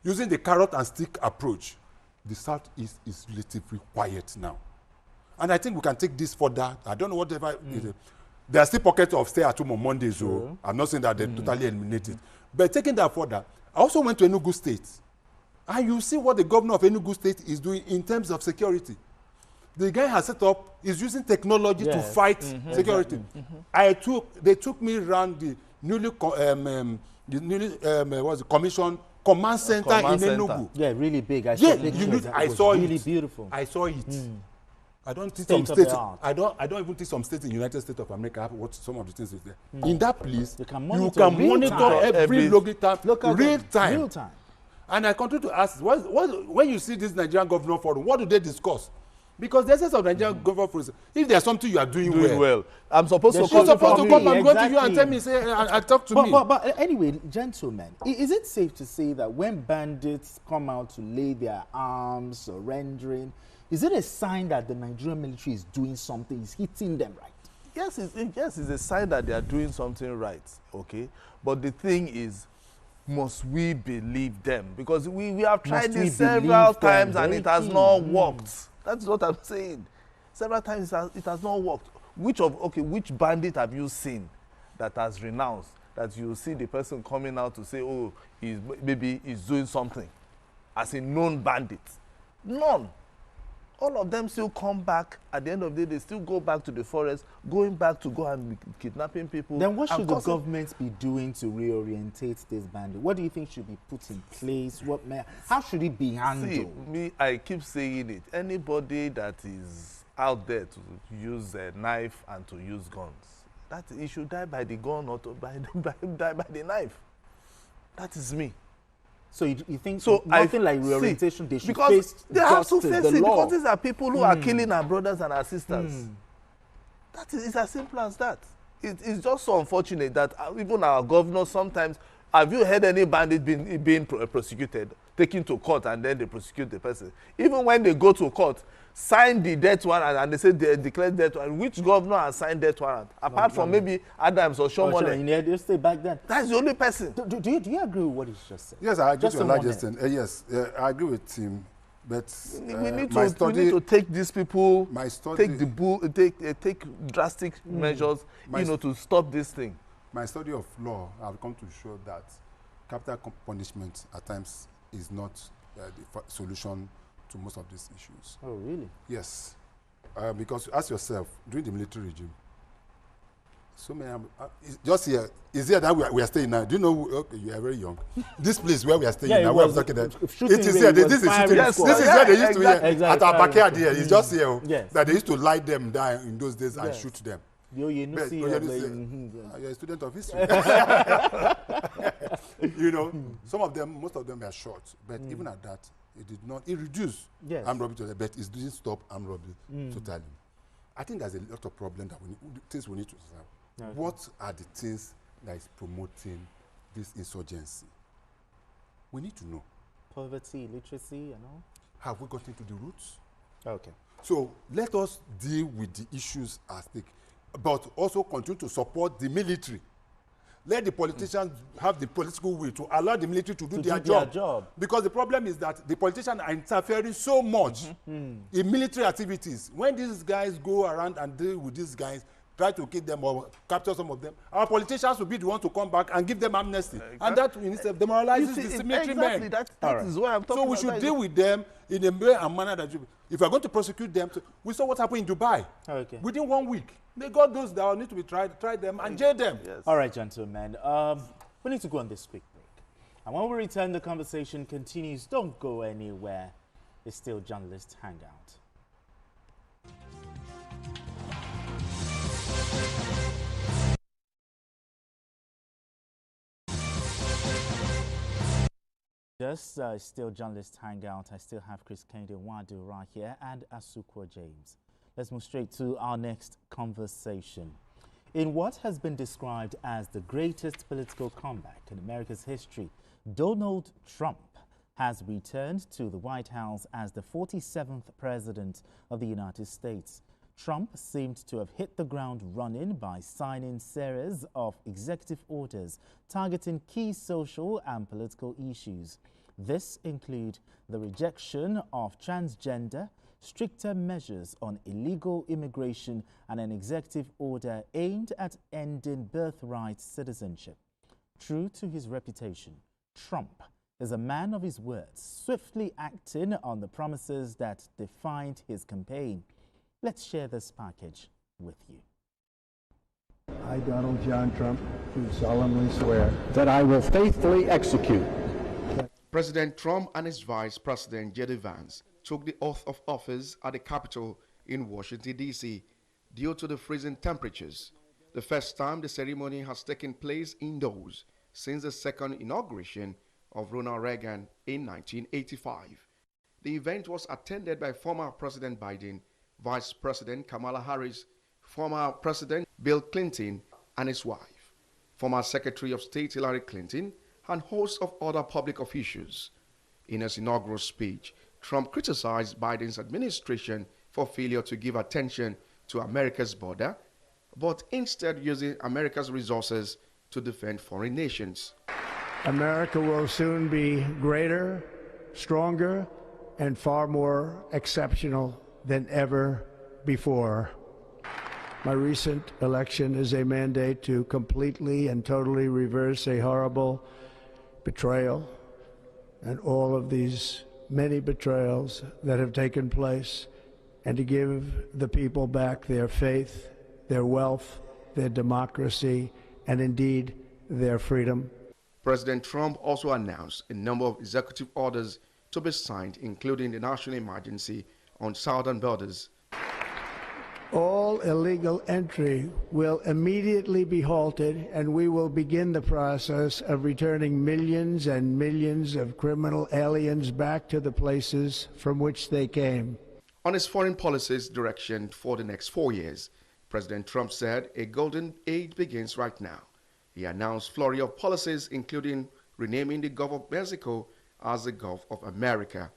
Using the carrot and stick approach, the Southeast is relatively quiet now. And I think we can take this further. I don't know whatever. There are still pockets of stay at home on Mondays, so I'm not saying that they're totally eliminated. But taking that further, I also went to Enugu State. And you see what the governor of Enugu State is doing in terms of security. The guy has set up, is using technology to fight security. They took me around the newly commissioned command center in Enugu. Yeah, really big. I saw it. Really beautiful. I saw it. I don't think some states. I don't even think some states in the United States of America have what some of the things is there. In that place, you can monitor every real time. And I continue to ask, when you see this Nigerian governor forum, what do they discuss? Because the essence of Nigerian government policy, if there's something you are doing well, I'm supposed to come and exactly. go to you and tell me, say, talk to me. But anyway, gentlemen, is it safe to say that when bandits come out to lay their arms, surrendering, is it a sign that the Nigerian military is doing something, is hitting them right? Yes, it's a sign that they are doing something right, okay? But the thing is, must we believe them? Because we have tried this several times and it has not worked. That's what I'm saying. Several times it has not worked. Which bandit have you seen that has renounced, that you see the person coming out to say, oh, maybe he's doing something as a known bandit? None. All of them still come back. At the end of the day, they still go back to the forest, going back to go and be kidnapping people. Then what should the government be doing to reorientate this bandit? What do you think should be put in place? How should it be handled? See, I keep saying it. Anybody that is out there to use a knife and to use guns, that he should die by the gun or die by the knife. That is me. So you think nothing like reorientation, they should face they have to justice, face the it, law. because these are people who are killing our brothers and our sisters. That is, it's as simple as that. It's just so unfortunate that even our governors sometimes, have you heard any bandit being prosecuted, taken to court, and then they prosecute the person? Even when they go to court, sign the death warrant and they say they declare death warrant. Which governor has signed death warrant? Apart from maybe Adams or Shomole. You stay back then. That's the only person. Do you agree with what he's just said? Yes, I agree to a large extent. Yes, I agree with him. But we need to take these people, take drastic measures, to stop this thing. My study of law have come to show that capital punishment at times is not the solution to most of these issues. Oh, really? Yes. Because ask yourself, during the military regime, so many, just here, is here that we are staying now? Do you know, okay, you are very young. This place where we are staying now, where I'm talking about, it is here, this is shooting. Yes, this is where they used to, at our backyard here, it's just here, that they used to light them down in those days and shoot them. You're a student of history. Some of them, most of them were short, but even at that, it did not, it reduced armed robbery, but it didn't stop armed robbery totally. I think there's a lot of problems that things we need to solve. Okay. What are the things that is promoting this insurgency? We need to know. Poverty, illiteracy, and all. Have we got into the roots? Okay. So let us deal with the issues at stake, but also continue to support the military. Let the politicians have the political will to allow the military to do their job. Because the problem is that the politicians are interfering so much in military activities. When these guys go around and deal with these guys, try to kill them or capture some of them, our politicians will be the ones to come back and give them amnesty. And that in itself demoralizes the military men. That is what I'm talking about. So we should deal with them in a way and manner that if we are going to prosecute them, we saw what happened in Dubai. Okay. Within 1 week. May God those that need to be tried, try them and jail them. Yes. All right, gentlemen. We need to go on this quick break. And when we return, the conversation continues. Don't go anywhere. It's still Journalist Hangout. Just still Journalist Hangout. I still have Chris Kennedy Wadu right here and Asukwa James. Let's move straight to our next conversation. In what has been described as the greatest political comeback in America's history, Donald Trump has returned to the White House as the 47th President of the United States. Trump seemed to have hit the ground running by signing series of executive orders targeting key social and political issues. This include the rejection of transgender, stricter measures on illegal immigration, and an executive order aimed at ending birthright citizenship. True to his reputation, Trump is a man of his words, swiftly acting on the promises that defined his campaign. Let's share this package with you. I, Donald John Trump, do solemnly swear that I will faithfully execute. President Trump and his Vice President J.D. Vance took the oath of office at the Capitol in Washington, D.C. due to the freezing temperatures. The first time the ceremony has taken place indoors since the second inauguration of Ronald Reagan in 1985. The event was attended by former President Biden Vice President Kamala Harris, former President Bill Clinton and his wife, former Secretary of State Hillary Clinton, and hosts of other public officials. In his inaugural speech, Trump criticized Biden's administration for failure to give attention to America's border, but instead using America's resources to defend foreign nations. America will soon be greater, stronger, and far more exceptional than ever before. My recent election is a mandate to completely and totally reverse a horrible betrayal and all of these many betrayals that have taken place, and to give the people back their faith, their wealth, their democracy, and indeed their freedom. President Trump also announced a number of executive orders to be signed, including the national emergency on southern borders. All illegal entry will immediately be halted, and we will begin the process of returning millions and millions of criminal aliens back to the places from which they came. On his foreign policy's direction for the next 4 years, President Trump said a golden age begins right now. He announced a flurry of policies, including renaming the Gulf of Mexico as the Gulf of America.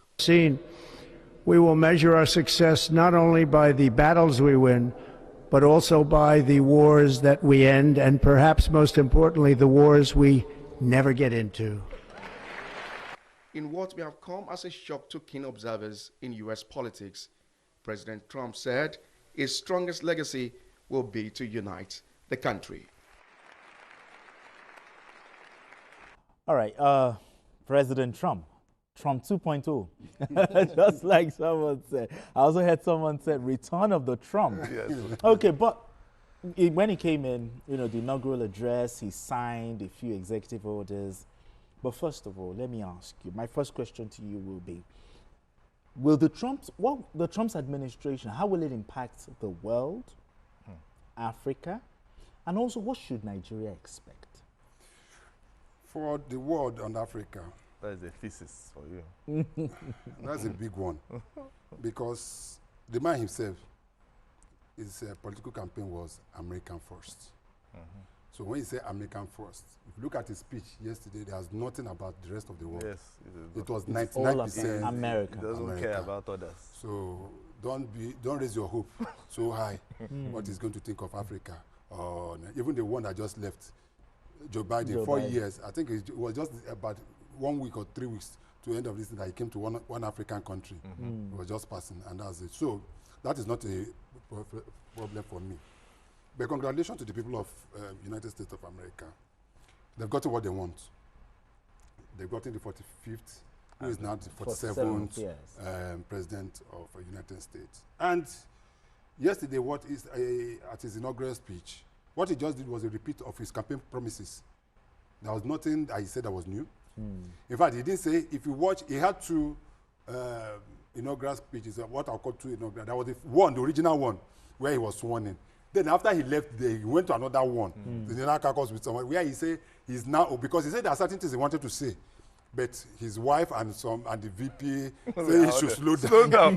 We will measure our success not only by the battles we win, but also by the wars that we end, and perhaps most importantly, the wars we never get into. In what may have come as a shock to keen observers in U.S. politics, President Trump said his strongest legacy will be to unite the country. All right, President Trump 2.0, just like someone said. I also heard someone said, return of the Trump. Yes. Okay, but when he came in, the inaugural address, he signed a few executive orders. But first of all, let me ask you, my first question to you will be, will the Trump's administration, how will it impact the world, Africa, and also what should Nigeria expect? For the world and Africa, that is a thesis for you. That's a big one. Because the man himself, his political campaign was American first. So when you say American first, if you look at his speech yesterday, there's nothing about the rest of the world. Yes. It was 99% America. He doesn't care about others. So don't raise your hope so high what he's going to think of Africa. Or even the one that just left, Joe Biden, 4 years. I think it was just about 1 week or 3 weeks to the end of this that he came to one African country. It was just passing, and that's it. So that is not a problem for me. But congratulations to the people of United States of America. They've gotten what they want. They've gotten the 45th, who is now the 47th president of the United States. And yesterday, at his inaugural speech, what he just did was a repeat of his campaign promises. There was nothing that he said that was new. In fact, he didn't say, if you watch, he had two inaugural speeches, what I'll call two inaugural. That was the original one, where he was sworn in. Then after he left there, he went to another one, the inaugural caucus with someone, where he said he's now, because he said there are certain things he wanted to say, but his wife and the VP said he should slow down.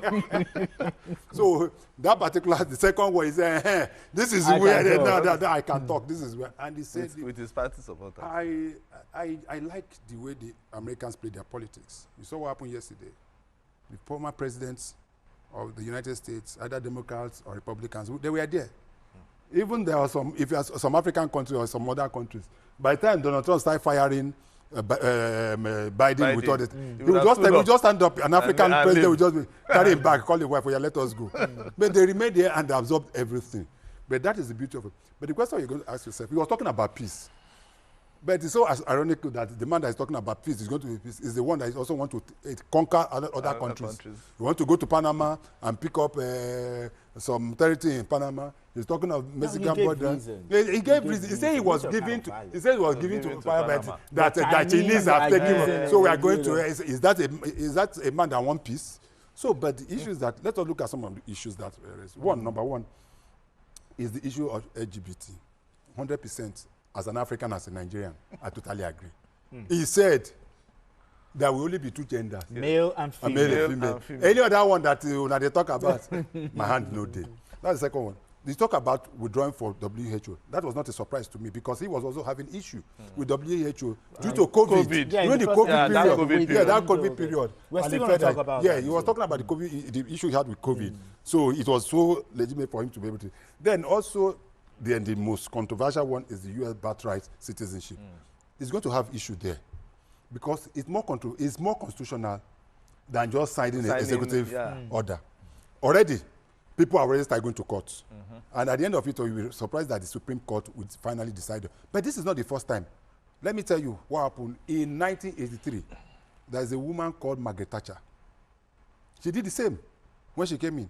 So that particular, the second one, he said, hey, this is where I can talk. This is where, and he said with his party supporters. I like the way the Americans play their politics. You saw what happened yesterday. The former presidents of the United States, either Democrats or Republicans, they were there. Even there are some African countries or some other countries. By the time Donald Trump started firing Biden with all this, he would just stand up, an African president would just carry him back, call his wife, let us go. But they remained there and they absorbed everything. But that is the beauty of it. But the question you're going to ask yourself, he was talking about peace. But it's so ironic that the man that is talking about peace is going to be peace is the one that also want to conquer other countries. You want to go to Panama and pick up some territory in Panama. He's talking of Mexican border. He gave reason. He said he was giving to. He said he was giving to Panama that Chinese have taken. So we are going to. Is that a man that wants peace? So, but the issues that let us look at some of the issues that number one is the issue of LGBT. 100%. As an African, as a Nigerian, I totally agree. He said, there will only be 2 genders. Male and female. Male and female. Any other one that they talk about, my hand no day. That's the second one. They talk about withdrawing for WHO. That was not a surprise to me because he was also having issue with WHO due to COVID. Yeah, during the COVID period. Yeah, that COVID period. We're still going to talk about that. Yeah, he was talking about the COVID, the issue he had with COVID. So it was so legitimate for him to be able to. Then also, the most controversial one is the U.S. birthright citizenship. It's going to have issue there because it's more constitutional than just signing an executive order. Already, people are already starting going to court. And at the end of it, you'll be surprised that the Supreme Court would finally decide. But this is not the first time. Let me tell you what happened. In 1983, there's a woman called Margaret Thatcher. She did the same when she came in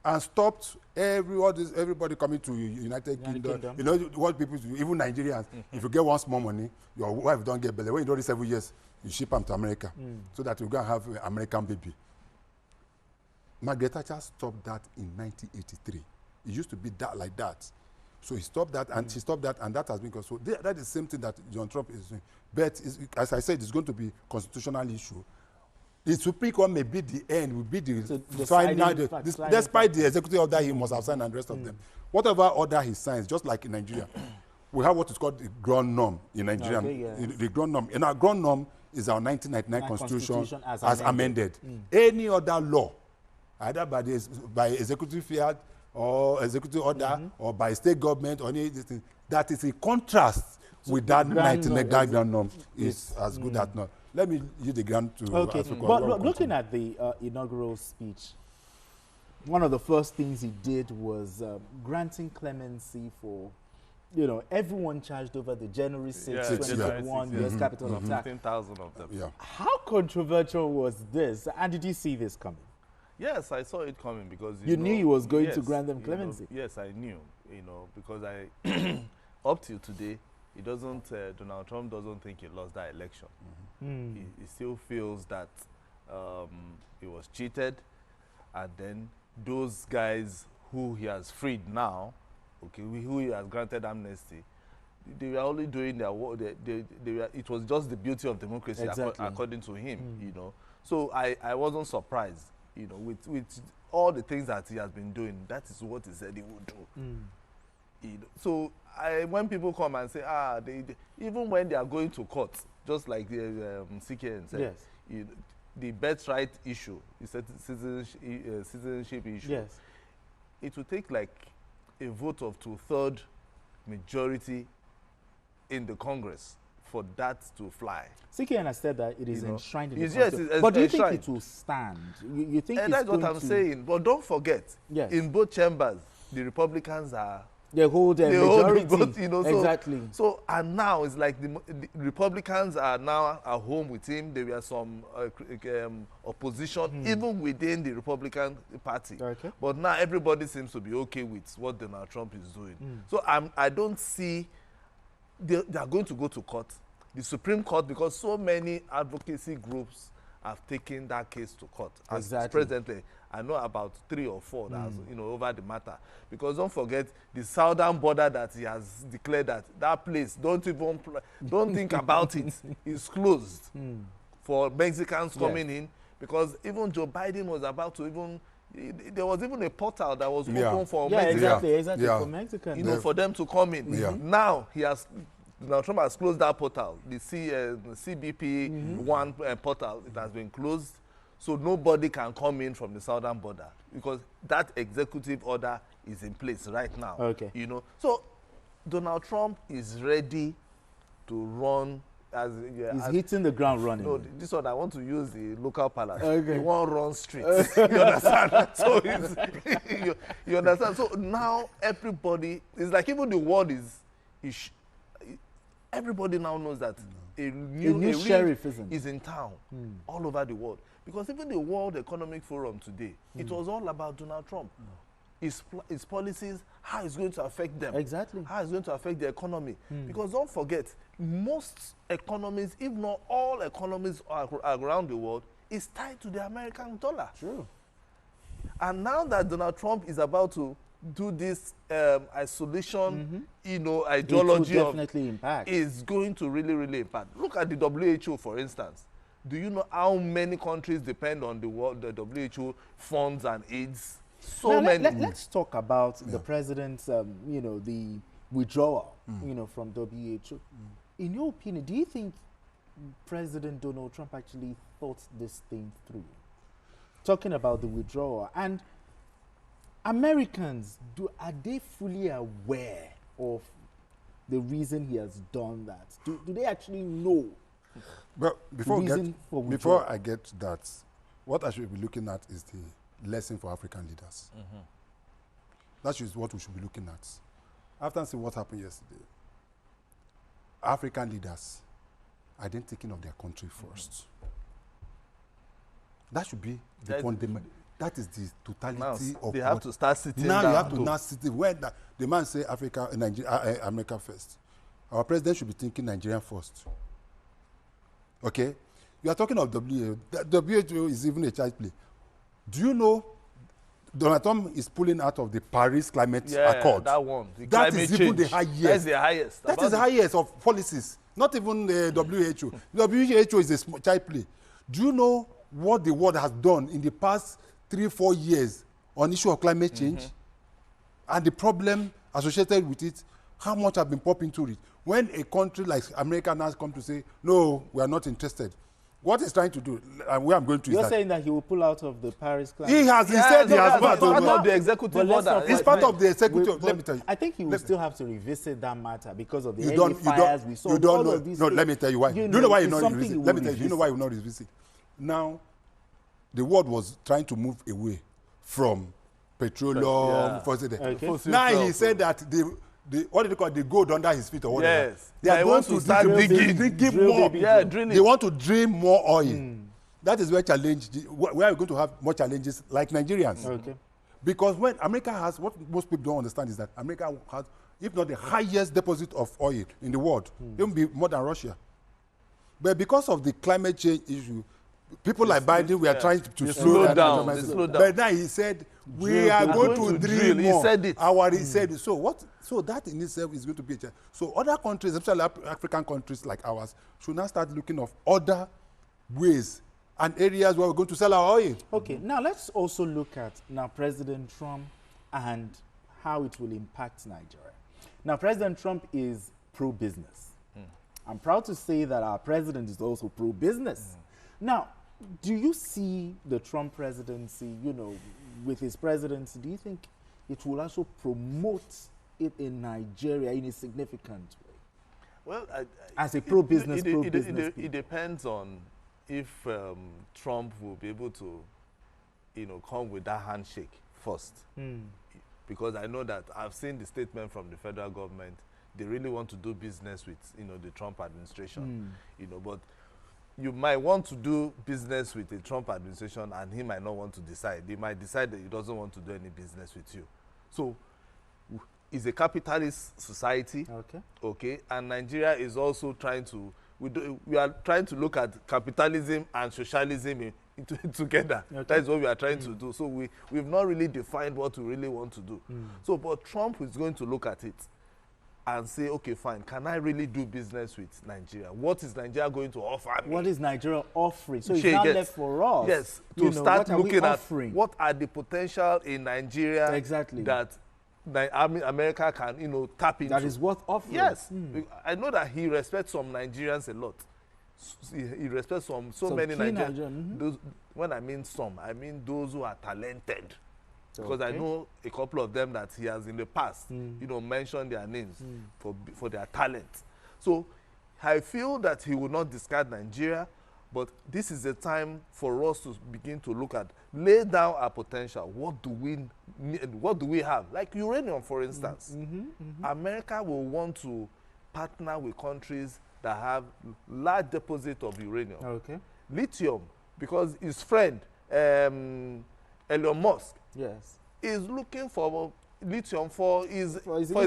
and stopped everybody coming to United Kingdom. You know what people do, even Nigerians, if you get one small money, your wife don't get belly. When you do this every year, you ship them to America so that you can have an American baby. Margaret Thatcher stopped that in 1983. It used to be that like that. So he stopped that, and she stopped that, and that has been so. That is the same thing that John Trump is doing. But as I said, it's going to be constitutional issue. The Supreme Court may be the end, will be the final. Despite the executive order he must have signed and the rest of them, whatever order he signs, just like in Nigeria, we have what is called the ground norm in Nigeria. The ground norm. In our ground norm is our 1999 Constitution as amended. Any other law, either by executive fiat or executive order or by state government or anything that is in contrast with that 1999 ground norm is as good as not. Let me use the ground to. Okay, but looking at the inaugural speech, one of the first things he did was granting clemency for, everyone charged over the January 6, 2021 U.S. capital attack. 15,000 of them. Yeah. How controversial was this? And did you see this coming? Yes, I saw it coming because you knew he was going to grant them clemency. Yes, I knew. Because I up till today, he doesn't. Donald Trump doesn't think he lost that election. He still feels that he was cheated, and then those guys who he has freed now, who he has granted amnesty, they were only doing their work. It was just the beauty of democracy, according to him. So I wasn't surprised. With all the things that he has been doing, that is what he said he would do. So when people come and say, even when they are going to court, just like the CKN said, the birthright issue, citizenship issue, it will take like a vote of 2/3 majority in the Congress for that to fly. CKN has said that it is enshrined in the Constitution. But do you think it will stand? You think and that's what I'm saying. But don't forget, in both chambers, the Republicans are... They hold a majority. Both, exactly. So, and now it's like the Republicans are now at home with him. There were some opposition, even within the Republican Party. But now everybody seems to be okay with what Donald Trump is doing. So I don't see... They are going to go to court, the Supreme Court, because so many advocacy groups have taken that case to court. Presently, I know about 3 or 4 that over the matter. Because don't forget the southern border that he has declared that place, don't think about it. It's closed for Mexicans coming in, because even Joe Biden was about to there was even a portal that was open for Mexicans. Exactly, for Mexicans. For them to come in. Now Donald Trump has closed that portal. The CBP one portal, it has been closed, so nobody can come in from the southern border because that executive order is in place right now. So Donald Trump is ready to run. He's hitting the ground running. No, this one I want to use the local palace. He won't run streets. You understand? So you understand? So now everybody, it's like even the world everybody now knows that a new sheriff is in town all over the world. Because even the World Economic Forum today, it was all about Donald Trump. His policies, how it's going to affect them. How it's going to affect the economy. Because don't forget, most economies, if not all economies around the world, is tied to the American dollar. True. And now that Donald Trump is about to do this isolation, ideology, definitely impact. Is going to really, really impact. Look at the WHO, for instance. Do you know how many countries depend on the WHO funds and aids? So now, many. Let's talk about the president's, you know, the withdrawal, you know, from WHO. In your opinion, do you think President Donald Trump actually thought this thing through? Talking about the withdrawal, and Americans, are they fully aware of the reason he has done that? Do they actually know? But before I get that, what I should be looking at is the lesson for African leaders. That is what we should be looking at. After seeing what happened yesterday, African leaders are then thinking of their country first. That should be the fundamental. That is the totality of. They have to start sitting now down. You have to now sit. When the man say Africa, Nigeria, America first, our president should be thinking Nigeria first. Okay, you are talking of WHO. WHO is even a child play. Do you know Donald Trump is pulling out of the Paris Climate Accord? That one. That is even the highest. That's the highest. That is the highest of policies. Not even the WHO. WHO is a child play. Do you know what the world has done in the past 3-4 years on issue of climate change and the problem associated with it? How much have been popping into it? When a country like America now come to say, no, we are not interested, what he's trying to do, and where I'm going to You're is saying that he will pull out of the Paris Climate. He has, he said he has part of the executive order. It's part of the executive. Let me tell you. I think he will still have to revisit that matter because of the early fires we saw. You don't know. All of these No, let me tell you why. You Do you know why you it's not something revisit? you Let will me tell you. You know why you not revisit? Now, the world was trying to move away from petroleum. Now he said that what do they call it? The gold under his feet or whatever. Yes. They are going to start digging more. Drilling. They want to drill more oil. That is where we are going to have more challenges like Nigerians. Okay. Because when America has, what most people don't understand is that America has, if not the highest deposit of oil in the world, even be more than Russia. But because of the climate change issue, people like Biden, we are trying to slow down. But now he said, we are going to drill more. He said it. He said it. So that in itself is going to be a challenge. So other countries, especially African countries like ours, should now start looking of other ways and areas where we're going to sell our oil. Okay, now let's also look at President Trump and how it will impact Nigeria. Now, President Trump is pro-business. I'm proud to say that our president is also pro-business. Now, do you see the Trump presidency, you know, with his presidency, do you think it will also promote it in Nigeria in a significant way? Well, as a pro-business, it depends on if Trump will be able to, you know, come with that handshake first. Because I know that I've seen the statement from the federal government. They really want to do business with, you know, the Trump administration. You know, but you might want to do business with the Trump administration and he might not want to decide. He might decide that he doesn't want to do any business with you. So it's a capitalist society. Okay. And Nigeria is also trying to, we are trying to look at capitalism and socialism together. That is what we are trying to do. So we've not really defined what we really want to do. So, but Trump is going to look at it and say, okay, fine, can I really do business with Nigeria? What is Nigeria going to offer me? What is Nigeria offering? So it's not left for us. Yes, to start looking at what are the potential in Nigeria that America can, you know, tap into. That is worth offering. Yes. I know that he respects some Nigerians a lot. He respects so many Nigerians. When I mean some, I mean those who are talented. Because I know a couple of them that he has in the past, you know, mentioned their names for their talent. So I feel that he will not discard Nigeria, but this is a time for us to begin to look at, lay down our potential. What do we need? What do we have? Like uranium, for instance. America will want to partner with countries that have large deposit of uranium. Lithium, because his friend, Elon Musk, is looking for lithium for his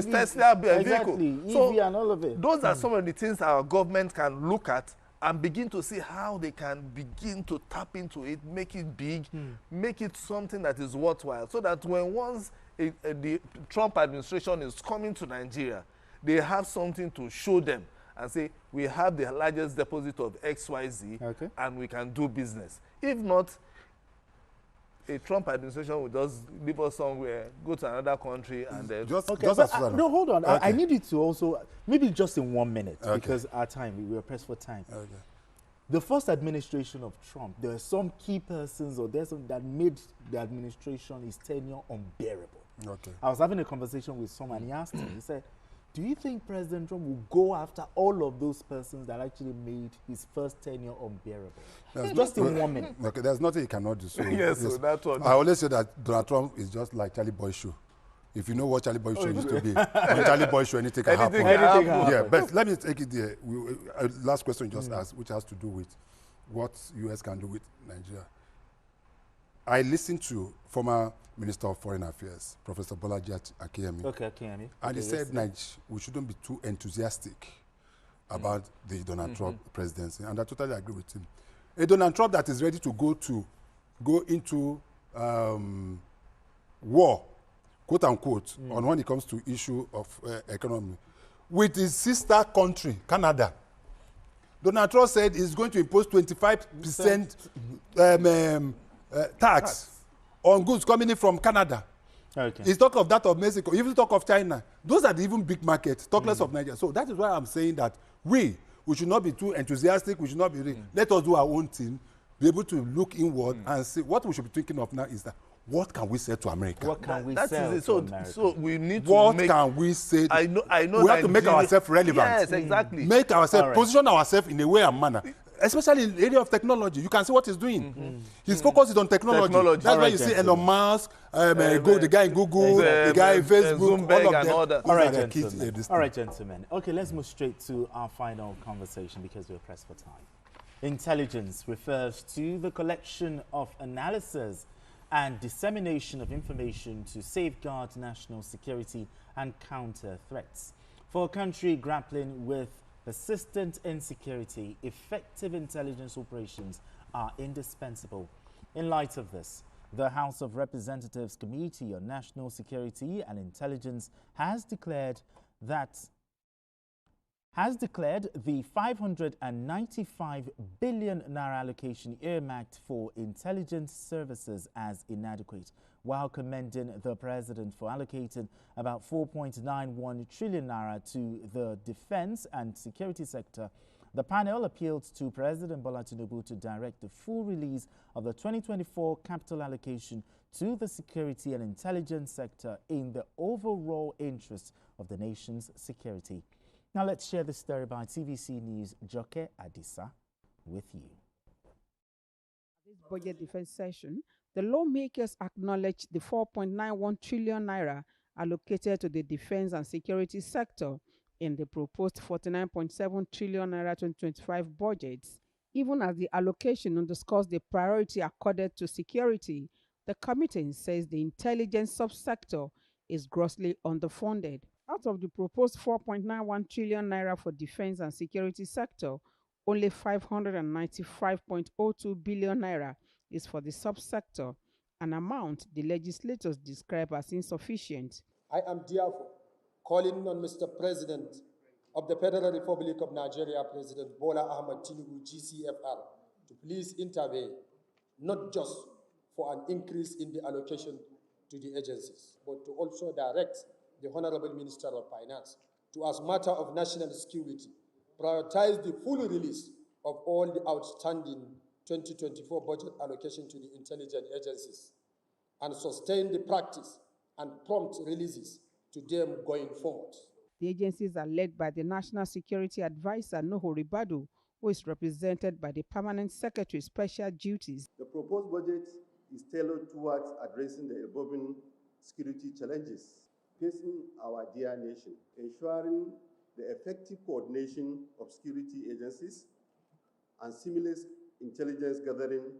Tesla vehicle. So EV and all of it. Those are some of the things our government can look at and begin to see how they can begin to tap into it, make it big, make it something that is worthwhile, so that when once the Trump administration is coming to Nigeria, they have something to show them and say, we have the largest deposit of XYZ, and we can do business. If not, a Trump administration will just leave us somewhere, go to another country, and then... No, hold on. I need you to also, maybe just in 1 minute, because our time, we are pressed for time. The first administration of Trump, there are some key persons or there's some that made the administration, his tenure, unbearable. I was having a conversation with someone, he asked me, he said, do you think President Trump will go after all of those persons that actually made his first tenure unbearable? Just in 1 minute. Okay, there's nothing he cannot do. So yes, so that's what... I always say that Donald Trump is just like Charlie Boy Show. If you know what Charlie Boy Show used to be, on Charlie Boy Show, anything can happen. Yeah, but let me take it there. Last question you just asked, which has to do with what US can do with Nigeria. I listened to former Minister of Foreign Affairs, Professor Bolaji Akeyemi. And he said we shouldn't be too enthusiastic about the Donald Trump presidency. And I totally agree with him. A Donald Trump that is ready to go into war, quote unquote, on when it comes to issue of economy, with his sister country, Canada. Donald Trump said he's going to impose 25% tax on goods coming in from Canada. He's talk of that of Mexico, even talk of China. Those are the even big markets, talk less of Nigeria. So that is why I'm saying that we should not be too enthusiastic, we should not be, let us do our own thing, be able to look inward and see what we should be thinking of now is that what can we say to America? What can we say to America? So we need to what can we say? I know we have to make ourselves relevant. Yes, exactly. Make ourselves, position ourselves in a way and manner. Especially in the area of technology. You can see what he's doing. His focus is on technology. That's why you see Elon Musk, the guy in Google, the guy in Facebook, all of them. All right, gentlemen. Okay, let's move straight to our final conversation because we're pressed for time. Intelligence refers to the collection of analysis and dissemination of information to safeguard national security and counter threats. For a country grappling with persistent insecurity, effective intelligence operations are indispensable. In light of this, the House of Representatives Committee on National Security and Intelligence has declared the 595 billion naira allocation earmarked for intelligence services as inadequate, while commending the president for allocating about 4.91 trillion naira to the defense and security sector. The panel appealed to President Bola Tinubu to direct the full release of the 2024 capital allocation to the security and intelligence sector in the overall interest of the nation's security. Now let's share the story by TVC News' Joke Adisa with you. This budget defense session, the lawmakers acknowledged the 4.91 trillion naira allocated to the defense and security sector in the proposed 49.7 trillion naira 2025 budget. Even as the allocation underscores the priority accorded to security, the committee says the intelligence subsector is grossly underfunded. Out of the proposed 4.91 trillion naira for defense and security sector, only 595.02 billion naira is for the subsector, an amount the legislators describe as insufficient. I am therefore calling on Mr. President of the Federal Republic of Nigeria, President Bola Ahmed Tinubu, GCFR, to please intervene, not just for an increase in the allocation to the agencies, but to also direct the Honorable Minister of Finance to, as matter of national security, prioritize the full release of all the outstanding 2024 budget allocation to the intelligence agencies and sustain the practice and prompt releases to them going forward. The agencies are led by the National Security Advisor, Nuhu Ribadu, who is represented by the Permanent Secretary Special Duties. The proposed budget is tailored towards addressing the evolving security challenges facing our dear nation, ensuring the effective coordination of security agencies and seamless intelligence gathering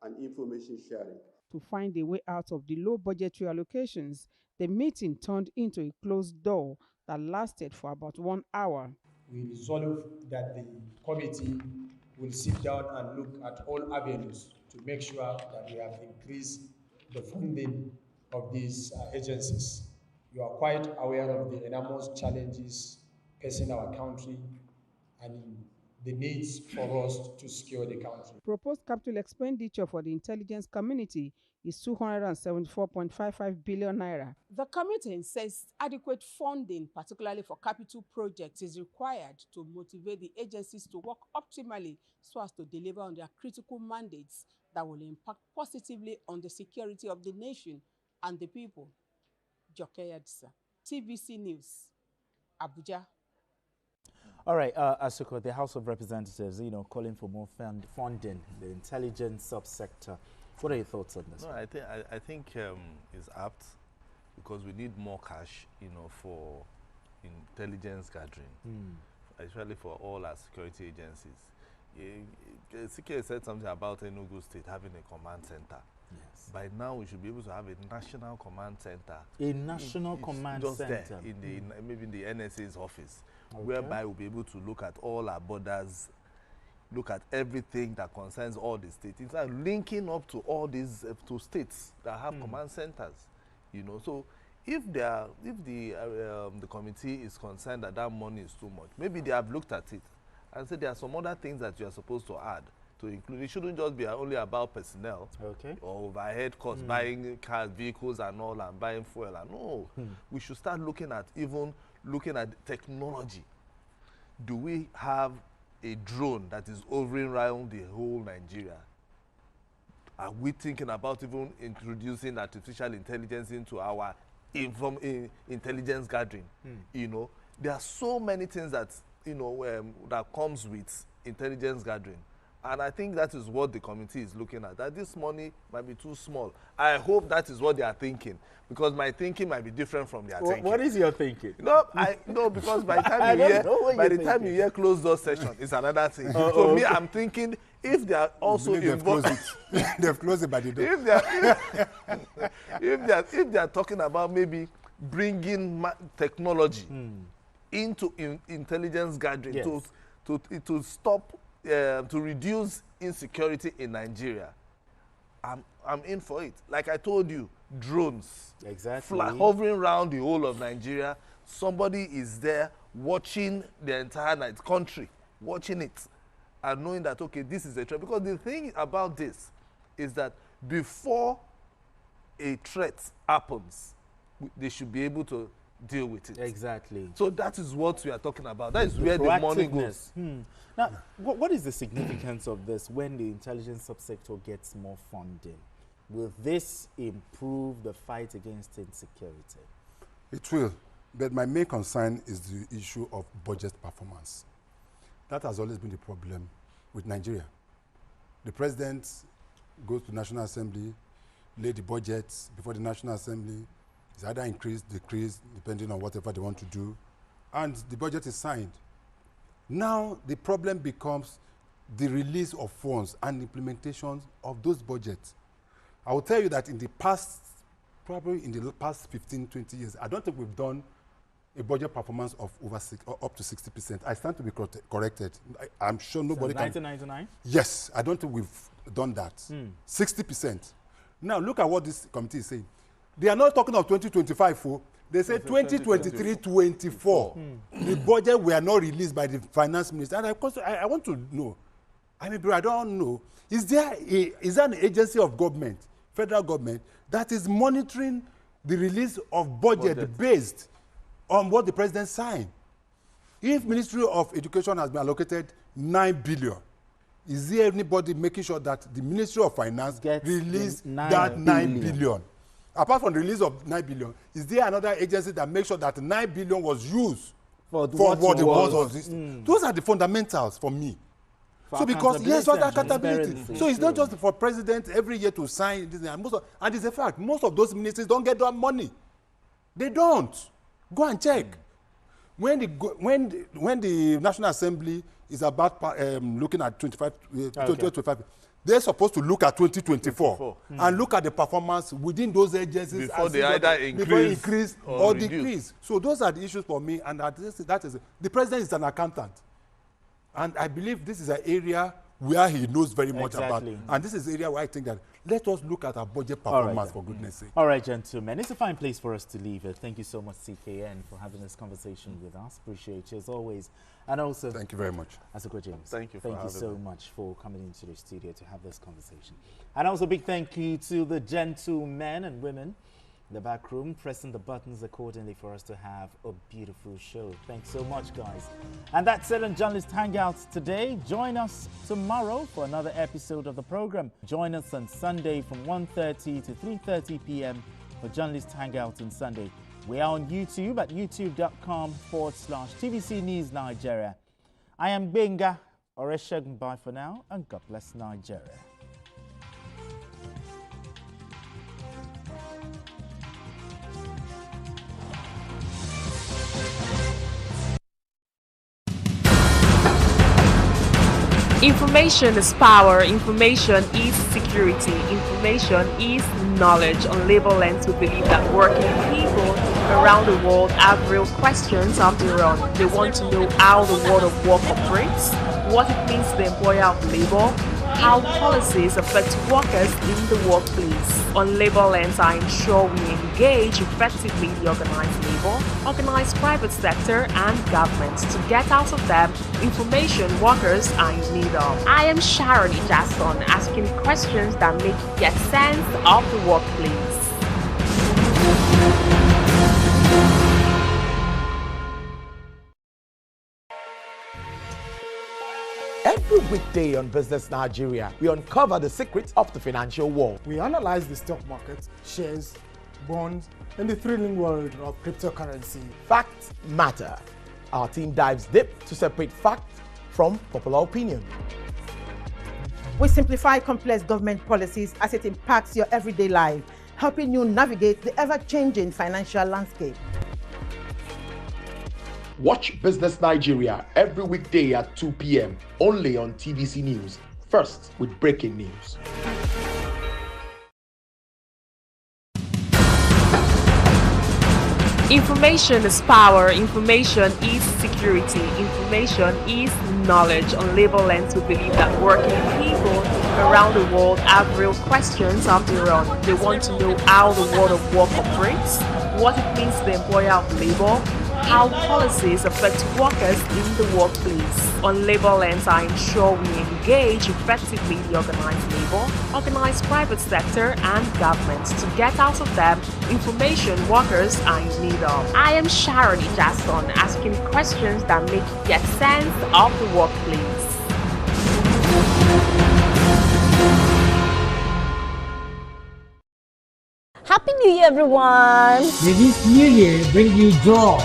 and information sharing. To find a way out of the low budgetary allocations, the meeting turned into a closed door that lasted for about 1 hour. We resolved that the committee will sit down and look at all avenues to make sure that we have increased the funding of these agencies. You are quite aware of the enormous challenges facing our country and the needs for us to secure the country. Proposed capital expenditure for the intelligence community is 274.55 billion naira. The committee says adequate funding, particularly for capital projects, is required to motivate the agencies to work optimally so as to deliver on their critical mandates that will impact positively on the security of the nation and the people. Joke Yadisa, TVC News, Abuja. All right, Asuko, the House of Representatives, calling for more funding, the intelligence subsector. What are your thoughts on this? No, I think it's apt because we need more cash, for intelligence gathering, especially for all our security agencies. CK said something about Enugu State having a command center. Yes. By now, we should be able to have a national command center. A national command just center? There, maybe in the NSA's office, whereby we'll be able to look at all our borders, look at everything that concerns all the states. It's like linking up to all these to states that have command centers. So if the committee is concerned that that money is too much, maybe they have looked at it and said there are some other things that you are supposed to add to include. It shouldn't just be only about personnel or overhead costs, buying cars, vehicles and all, and buying fuel. No, we should start looking at technology. Do we have a drone that is hovering around the whole Nigeria? Are we thinking about even introducing artificial intelligence into our intelligence gathering? There are so many things that that comes with intelligence gathering, and I think that is what the committee is looking at. That this money might be too small. I hope that is what they are thinking, because my thinking might be different from their thinking. What is your thinking? No, because by the time you hear closed door session, it's another thing. So me, I'm thinking if they are also involved, they've closed it by the door. If they are talking about maybe bringing technology into intelligence gathering to stop to reduce insecurity in Nigeria, I'm in for it. Like I told you, drones hovering around the whole of Nigeria. Somebody is there watching the entire country, watching it, and knowing that, okay, this is a threat. Because the thing about this is that before a threat happens, they should be able to deal with it. Exactly. So that is what we are talking about. That is where the money goes. Now, what is the significance of this when the intelligence subsector gets more funding? Will this improve the fight against insecurity? It will. But my main concern is the issue of budget performance. That has always been the problem with Nigeria. The president goes to the National Assembly, lay the budget before the National Assembly. It's either increase, decrease, depending on whatever they want to do, and the budget is signed. Now the problem becomes the release of funds and implementation of those budgets. I will tell you that in the past, probably in the past 15, 20 years, I don't think we've done a budget performance of up to 60%. I stand to be corrected. I'm sure nobody can. 1999? Yes, I don't think we've done that. 60%. Now look at what this committee is saying. They are not talking of 2025, they say 2023-24. The budget were not released by the finance minister. And I want to know, bro, I don't know. Is there an agency of government, federal government, that is monitoring the release of budget based on what the president signed? If Ministry of Education has been allocated 9 billion, is there anybody making sure that the Ministry of Finance release that 9 billion? Apart from the release of 9 billion, is there another agency that makes sure that 9 billion was used for what it was? Those are the fundamentals for me. So because accountability. So it's not just for president every year to sign this, and it's a fact. Most of those ministers don't get that money. They don't. Go and check. When the National Assembly is about looking at 2025. They're supposed to look at 2024 and look at the performance within those agencies before they either increase or decrease. So those are the issues for me, and that is the president is an accountant, and I believe this is an area where he knows very much Exactly. about. And this is the area where I think that let us look at our budget performance, for goodness sake. All right, gentlemen. It's a fine place for us to leave it. Thank you so much, CKN, for having this conversation with us. Appreciate you as always. And also, thank you very much. Asako James. Thank you so much for coming into the studio to have this conversation. And also, big thank you to the gentlemen and women in the back room, pressing the buttons accordingly for us to have a beautiful show. Thanks so much, guys. And that's it on Journalist Hangouts today. Join us tomorrow for another episode of the program. Join us on Sunday from 1:30 to 3:30 p.m. for Journalist Hangouts on Sunday. We are on YouTube at youtube.com/TVC News Nigeria. I am Benga Oreshegun. Bye for now, and God bless Nigeria. Information is power, information is security, information is knowledge. On Labor Lens, we believe that working people around the world have real questions of their own. They want to know how the world of work operates, what it means to the employer of labor, how policies affect workers in the workplace. On Labor Lens, I ensure we engage effectively the organized labor, organized private sector, and government to get out of them information workers are in need of. I am Sharon Ijason, asking questions that make you get sense of the workplace. Every weekday on Business Nigeria, we uncover the secrets of the financial world. We analyze the stock market, shares, bonds, and the thrilling world of cryptocurrency. Facts matter. Our team dives deep to separate fact from popular opinion. We simplify complex government policies as it impacts your everyday life, helping you navigate the ever-changing financial landscape. Watch Business Nigeria every weekday at 2 p.m. only on TVC News. First with breaking news. Information is power, information is security, information is knowledge. On Labor Lens, we believe that working people around the world have real questions of their own. They want to know how the world of work operates, what it means to the employer of labor, how policies affect workers in the workplace. On Labor Lens, I ensure we engage effectively the organized labor, organized private sector, and government to get out of them information workers are in need of. I am Sharon Ijason, asking questions that make you get sense of the workplace. Happy New Year, everyone! May this new year bring you joy.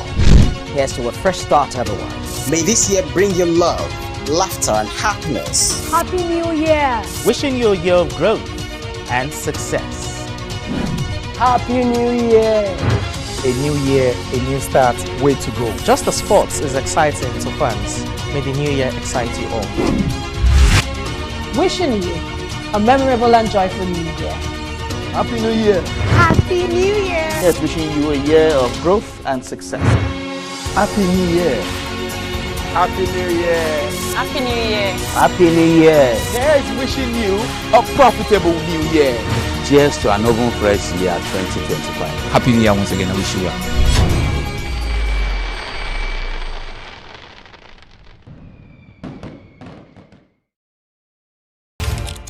Here's to a fresh start, everyone. May this year bring you love, laughter, and happiness. Happy New Year! Wishing you a year of growth and success. Happy New Year! A new year, a new start, way to go. Just as sports is exciting to fans, may the new year excite you all. Wishing you a memorable and joyful new year. Happy New Year! Happy New Year! Yes, wishing you a year of growth and success. Happy New Year! Happy New Year! Happy New Year! Happy New Year! Here's wishing you a profitable new year. Cheers to an open fresh year 2025. Happy New Year once again. I wish you well.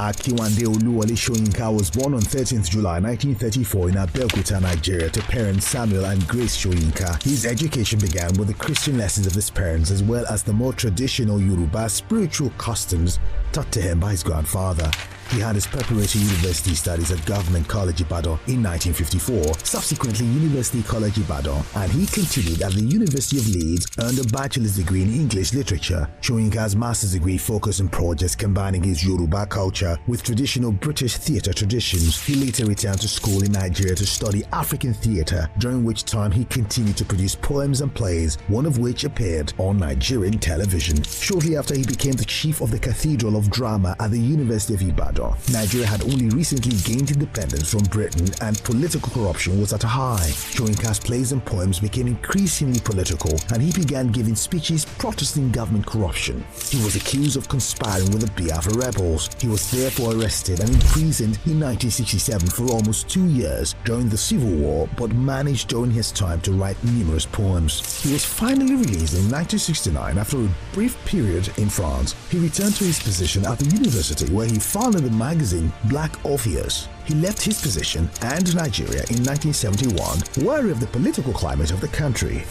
Akiwande Wole Soyinka was born on 13th July 1934 in Abeokuta, Nigeria to parents Samuel and Grace Soyinka. His education began with the Christian lessons of his parents as well as the more traditional Yoruba spiritual customs taught to him by his grandfather. He had his preparatory university studies at Government College Ibadan in 1954, subsequently University College Ibadan, and he continued at the University of Leeds, earned a bachelor's degree in English literature. Soyinka's master's degree focused on projects combining his Yoruba culture with traditional British theatre traditions. He later returned to school in Nigeria to study African theatre, during which time he continued to produce poems and plays, one of which appeared on Nigerian television. Shortly after, he became the chief of the Cathedral of Drama at the University of Ibadan. London. Nigeria had only recently gained independence from Britain and political corruption was at a high. Soyinka's plays and poems became increasingly political and he began giving speeches protesting government corruption. He was accused of conspiring with the Biafra rebels. He was therefore arrested and imprisoned in 1967 for almost 2 years during the Civil War, but managed during his time to write numerous poems. He was finally released in 1969 after a brief period in France. He returned to his position at the university where he founded the magazine Black Orpheus. He left his position and Nigeria in 1971, wary of the political climate of the country.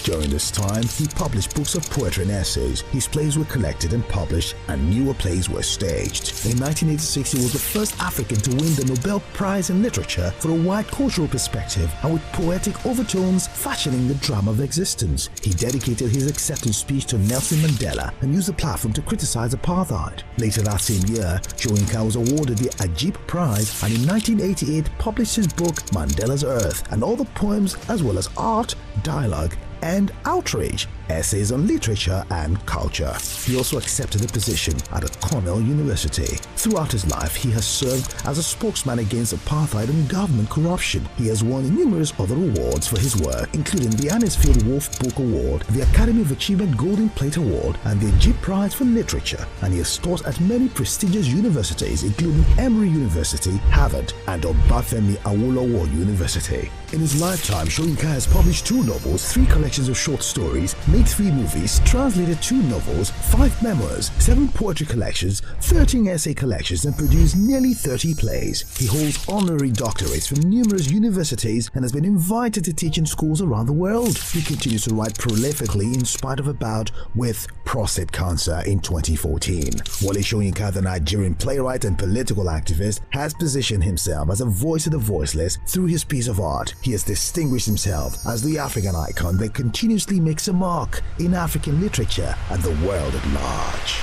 During this time, he published books of poetry and essays. His plays were collected and published, and newer plays were staged. In 1986, he was the first African to win the Nobel Prize in Literature for a wide cultural perspective and with poetic overtones fashioning the drama of existence. He dedicated his acceptance speech to Nelson Mandela and used the platform to criticize apartheid. Later that same year, Soyinka was awarded the Achebe Prize and in 1988 published his book Mandela's Earth and other poems as well as art, dialogue, and outrage, essays on literature and culture. He also accepted a position at Cornell University. Throughout his life, he has served as a spokesman against apartheid and government corruption. He has won numerous other awards for his work, including the Anisfield Wolf Book Award, the Academy of Achievement Golden Plate Award, and the Achebe Prize for Literature. And he has taught at many prestigious universities, including Emory University, Harvard, and Obafemi Awolowo University. In his lifetime, Soyinka has published 2 novels, 3 collections of short stories, made 3 movies, translated 2 novels, 5 memoirs, 7 poetry collections, 13 essay collections, and produced nearly 30 plays. He holds honorary doctorates from numerous universities and has been invited to teach in schools around the world. He continues to write prolifically in spite of a bout with prostate cancer in 2014. Wole Soyinka, the Nigerian playwright and political activist, has positioned himself as a voice of the voiceless through his piece of art. He has distinguished himself as the African icon that continuously makes a mark in African literature and the world at large.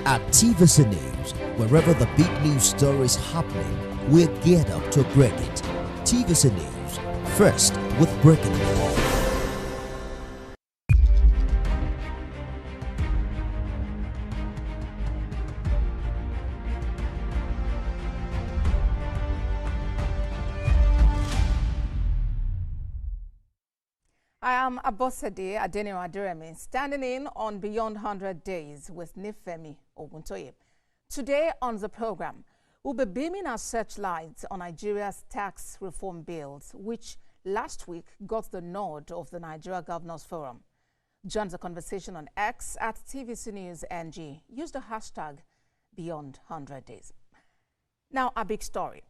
At TVC News, wherever the big news story is happening, we're geared up to break it. TVC News, first with breaking news. I am Abosede Adeniro Aderemi, standing in on Beyond 100 Days with Nifemi Oguntoye. Today on the program, we'll be beaming our searchlights on Nigeria's tax reform bills, which last week got the nod of the Nigeria Governors Forum. Join the conversation on X at TVC News NG. Use the hashtag Beyond 100 Days. Now, a big story.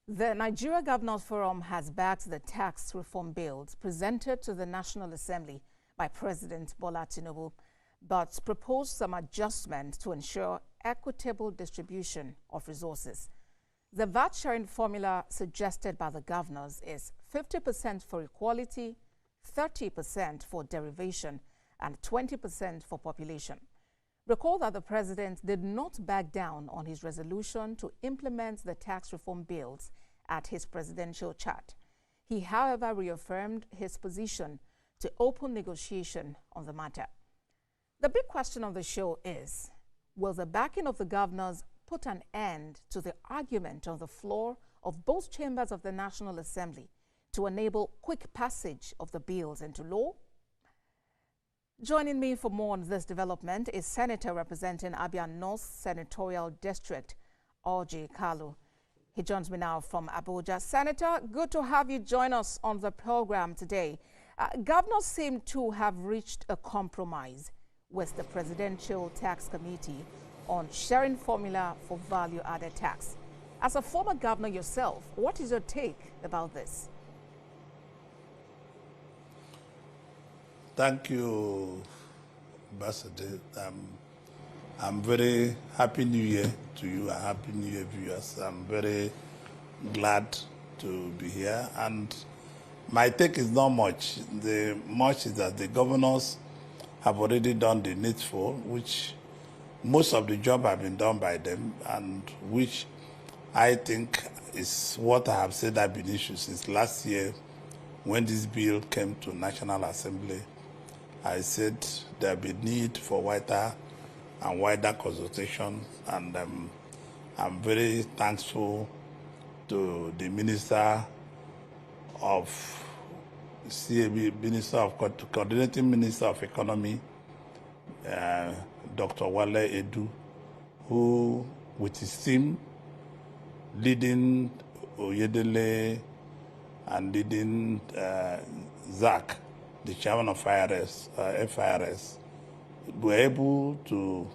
The Nigeria Governors Forum has backed the tax reform bills presented to the National Assembly by President Bola Tinubu, but proposed some adjustments to ensure equitable distribution of resources. The VAT sharing formula suggested by the governors is 50% for equality, 30% for derivation, and 20% for population. Recall that the president did not back down on his resolution to implement the tax reform bills at his presidential chat. He, however, reaffirmed his position to open negotiation on the matter. The big question on the show is, will the backing of the governors put an end to the argument on the floor of both chambers of the National Assembly to enable quick passage of the bills into law? Joining me for more on this development is Senator representing Abia North Senatorial District, Orji Kalu. He joins me now from Abuja. Senator, good to have you join us on the program today. Governors seem to have reached a compromise with the Presidential Tax Committee on sharing formula for value-added tax. As a former governor yourself, what is your take about this? Thank you, Ambassador. I'm very happy New Year to you and happy New Year viewers. I'm very glad to be here. And my take is not much. The much is that the governors have already done the needful, which most of the job have been done by them, and which I think is what I have said have been issues since last year when this bill came to National Assembly. I said there be need for wider and wider consultation, and I'm very thankful to the Minister of CAB, Coordinating Minister of Economy, Dr. Wole Edu, who, with his team, leading Oyedele and leading Zach, the chairman of FIRS, were able to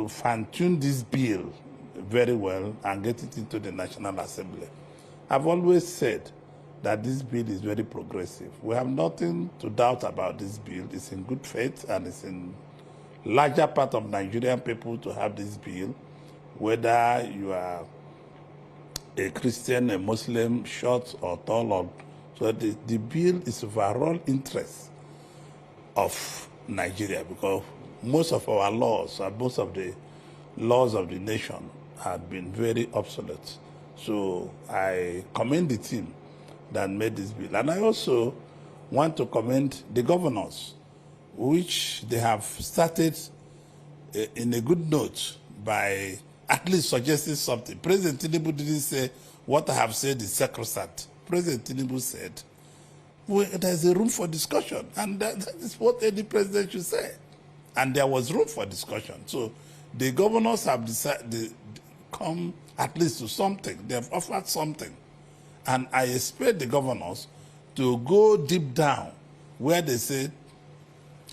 fine-tune this bill very well and get it into the National Assembly. I've always said that this bill is very progressive. We have nothing to doubt about this bill. It's in good faith, and it's in larger part of Nigerian people to have this bill, whether you are a Christian, a Muslim, short or tall. Or, so the bill is overall interest of Nigeria, because most of our laws and most of the laws of the nation have been very obsolete. So I commend the team that made this bill. And I also want to commend the governors, which they have started in a good note by at least suggesting something. President Tinubu didn't say what I have said is sacrosanct. President Tinubu said, well, there's a room for discussion, and that is what any president should say. And there was room for discussion. So the governors have decided to come at least to something. They have offered something. And I expect the governors to go deep down where they say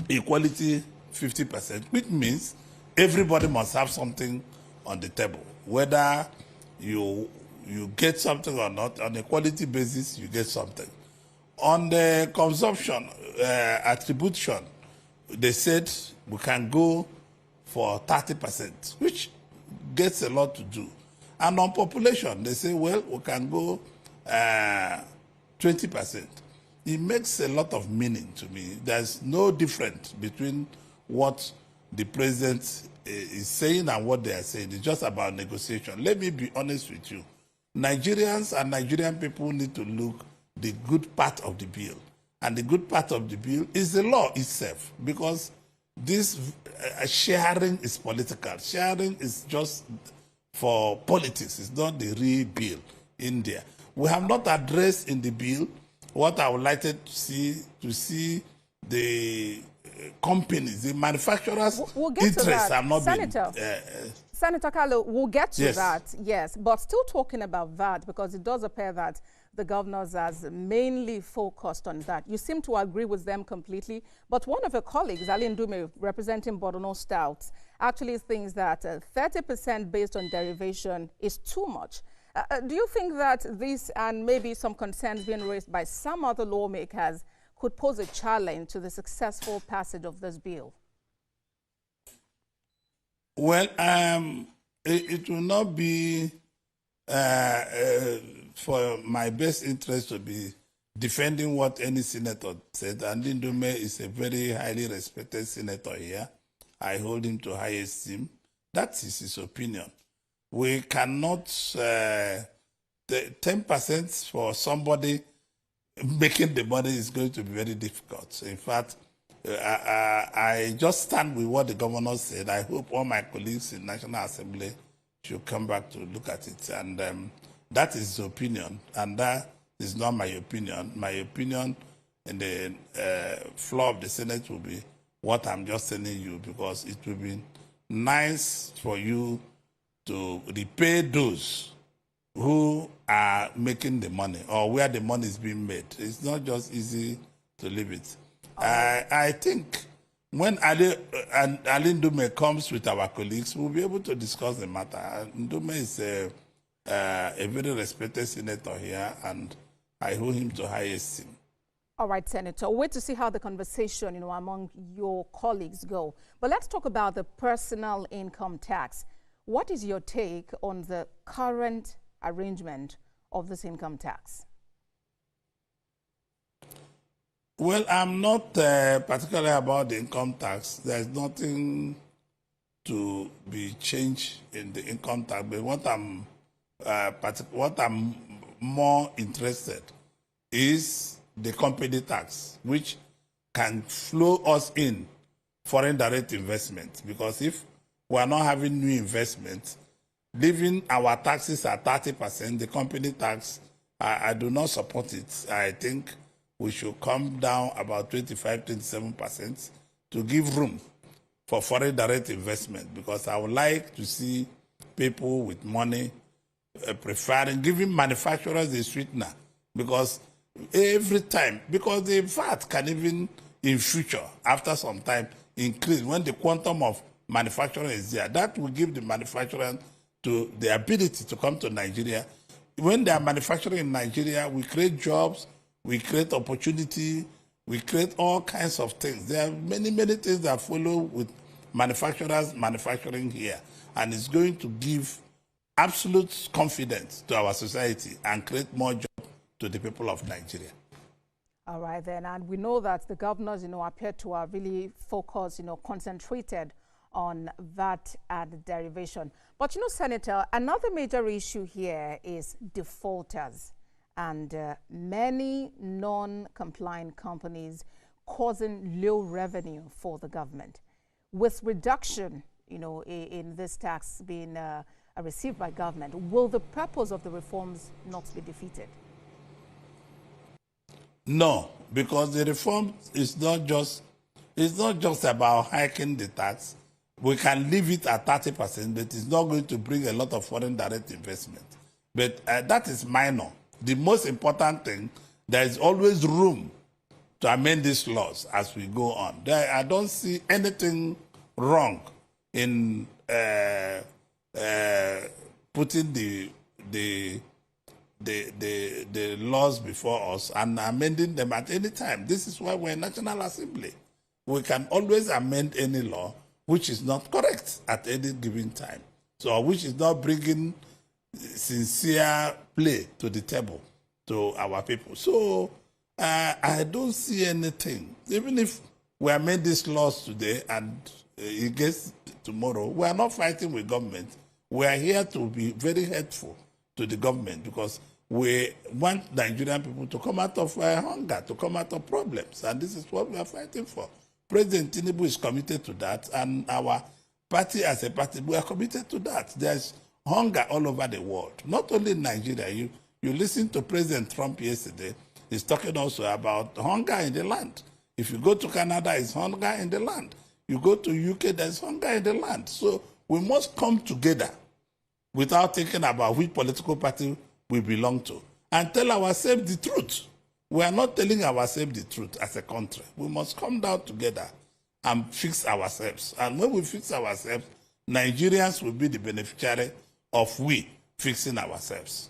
equality 50%, which means everybody must have something on the table. Whether you get something or not, on a quality basis, you get something. On the consumption attribution, they said we can go for 30%, which gets a lot to do. And on population, they say, well, we can go 20%. It makes a lot of meaning to me. There's no difference between what the president is saying and what they are saying. It's just about negotiation. Let me be honest with you. Nigerians and Nigerian people need to look the good part of the bill. And the good part of the bill is the law itself, because this sharing is political. Sharing is just for politics. It's not the real bill in there. We have not addressed in the bill what I would like to see the companies, the manufacturers' interests have not Senator. been... Senator Carlo, we'll get to Yes. that, yes. But still talking about that, because it does appear that the governors has mainly focused on that. You seem to agree with them completely. But one of your colleagues, Alin Dume, representing Borno Stouts, actually thinks that 30% based on derivation is too much. Do you think that this and maybe some concerns being raised by some other lawmakers could pose a challenge to the successful passage of this bill? Well, it will not be for my best interest to be defending what any senator said. And Lindume is a very highly respected senator here. I hold him to high esteem. That is his opinion. We cannot, 10% for somebody making the money is going to be very difficult. In fact, I just stand with what the governor said. I hope all my colleagues in National Assembly should come back to look at it. And that is his opinion. And that is not my opinion. My opinion in the floor of the Senate will be what I'm just telling you, because it will be nice for you to repay those who are making the money or where the money is being made. It's not just easy to leave it. I think when Ali Ndume comes with our colleagues, we'll be able to discuss the matter. Ndume is a very respected senator here, and I hold him to high esteem. All right, Senator. Wait to see how the conversation, among your colleagues go. But let's talk about the personal income tax. What is your take on the current arrangement of this income tax? Well, I'm not particularly about the income tax. There's nothing to be changed in the income tax. But what I'm what I'm more interested is the company tax, which can flow us in foreign direct investment. Because if we are not having new investment, leaving our taxes at 30%, the company tax, I do not support it. I think we should come down about 25, 27% to give room for foreign direct investment, because I would like to see people with money preferring giving manufacturers a sweetener, because every time, because the VAT can even in future, after some time, increase when the quantum of manufacturing is there. That will give the manufacturer to the ability to come to Nigeria. When they are manufacturing in Nigeria, we create jobs, we create opportunity, we create all kinds of things. There are many, many things that follow with manufacturers manufacturing here, and it's going to give absolute confidence to our society and create more jobs to the people of Nigeria. All right, then. And we know that the governors, appear to have really focused, concentrated on VAT and derivation. But, Senator, another major issue here is defaulters and many non-compliant companies causing low revenue for the government. With reduction, in this tax being received by government, will the purpose of the reforms not be defeated? No, because the reform is not just about hiking the tax. We can leave it at 30%, but it's not going to bring a lot of foreign direct investment. But that is minor. The most important thing, there is always room to amend these laws as we go on. I don't see anything wrong in putting the laws before us and amending them at any time. This is why we're a National Assembly. We can always amend any law which is not correct at any given time, so which is not bringing sincere play to the table to our people. So I don't see anything. Even if we amend these laws today and it gets tomorrow, we are not fighting with government. We are here to be very helpful to the government, because we want Nigerian people to come out of hunger, to come out of problems, and this is what we are fighting for. President Tinubu is committed to that, and our party as a party, we are committed to that. There's hunger all over the world, not only in Nigeria. You listen to President Trump yesterday, he's talking also about hunger in the land. If you go to Canada, it's hunger in the land. You go to UK, there's hunger in the land. So we must come together without thinking about which political party we belong to, and tell ourselves the truth. We are not telling ourselves the truth as a country. We must come down together and fix ourselves. And when we fix ourselves, Nigerians will be the beneficiary of we fixing ourselves.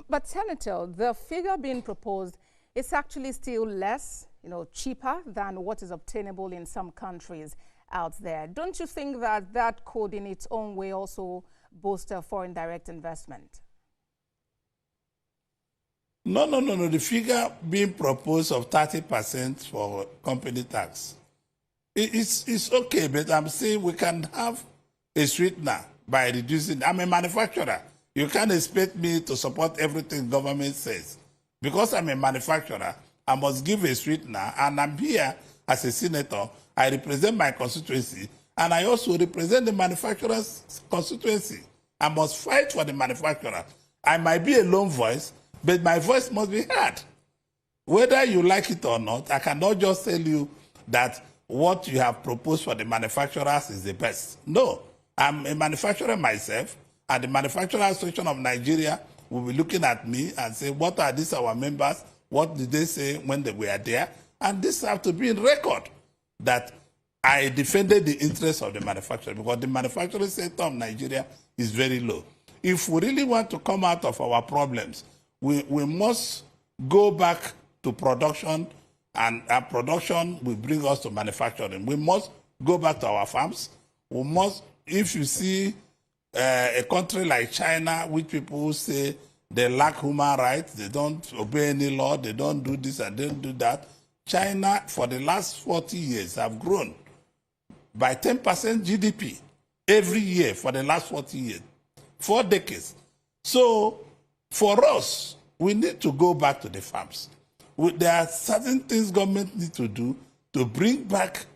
But Senator, the figure being proposed is actually still less, cheaper than what is obtainable in some countries out there. Don't you think that that could in its own way also boost foreign direct investment? No. The figure being proposed of 30% for company tax, it's okay, but I'm saying we can have a sweetener by reducing. I'm a manufacturer. You can't expect me to support everything government says. Because I'm a manufacturer, I must give a sweetener, and I'm here as a senator. I represent my constituency, and I also represent the manufacturer's constituency. I must fight for the manufacturer. I might be a lone voice, but my voice must be heard. Whether you like it or not, I cannot just tell you that what you have proposed for the manufacturers is the best. No, I'm a manufacturer myself, and the Manufacturer Association of Nigeria will be looking at me and say, what are these our members? What did they say when they were there? And this has to be in record that I defended the interests of the manufacturer, because the manufacturing sector of Nigeria is very low. If we really want to come out of our problems, we must go back to production, and our production will bring us to manufacturing. We must go back to our farms. We must, if you see a country like China, which people say they lack human rights, they don't obey any law, they don't do this and they don't do that. China, for the last 40 years, have grown by 10% GDP every year for the last 40 years, 4 decades. So for us, we need to go back to the farms. There are certain things government need to do to bring back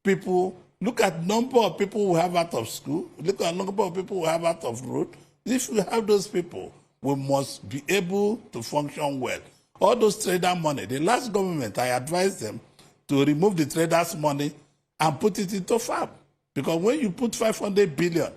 people. Look at number of people we have out of school. Look at number of people we have out of road. If we have those people, we must be able to function well. All those trader money, the last government, I advised them to remove the traders' money and put it into farm. Because when you put 500 billion,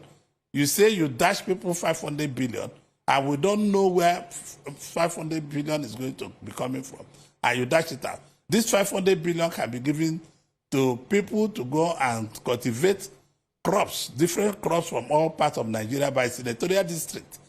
you say you dash people 500 billion, and we don't know where 500 billion is going to be coming from, and you dash it out. This 500 billion can be given to people to go and cultivate crops, different crops from all parts of Nigeria by senatorial district.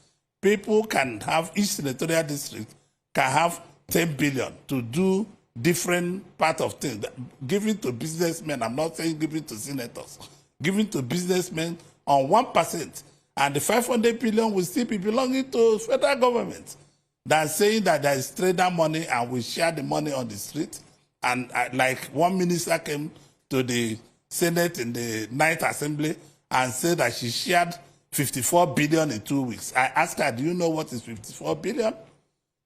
People can have, each senatorial district can have 10 billion to do different part of things. Giving to businessmen, I'm not saying giving to senators, giving to businessmen on 1%, and the 500 billion will still be belonging to federal government. Than saying that there is trader money and we share the money on the street. And like one minister came to the Senate in the 9th Assembly and said that she shared 54 billion in 2 weeks. I asked her, do you know what is 54 billion?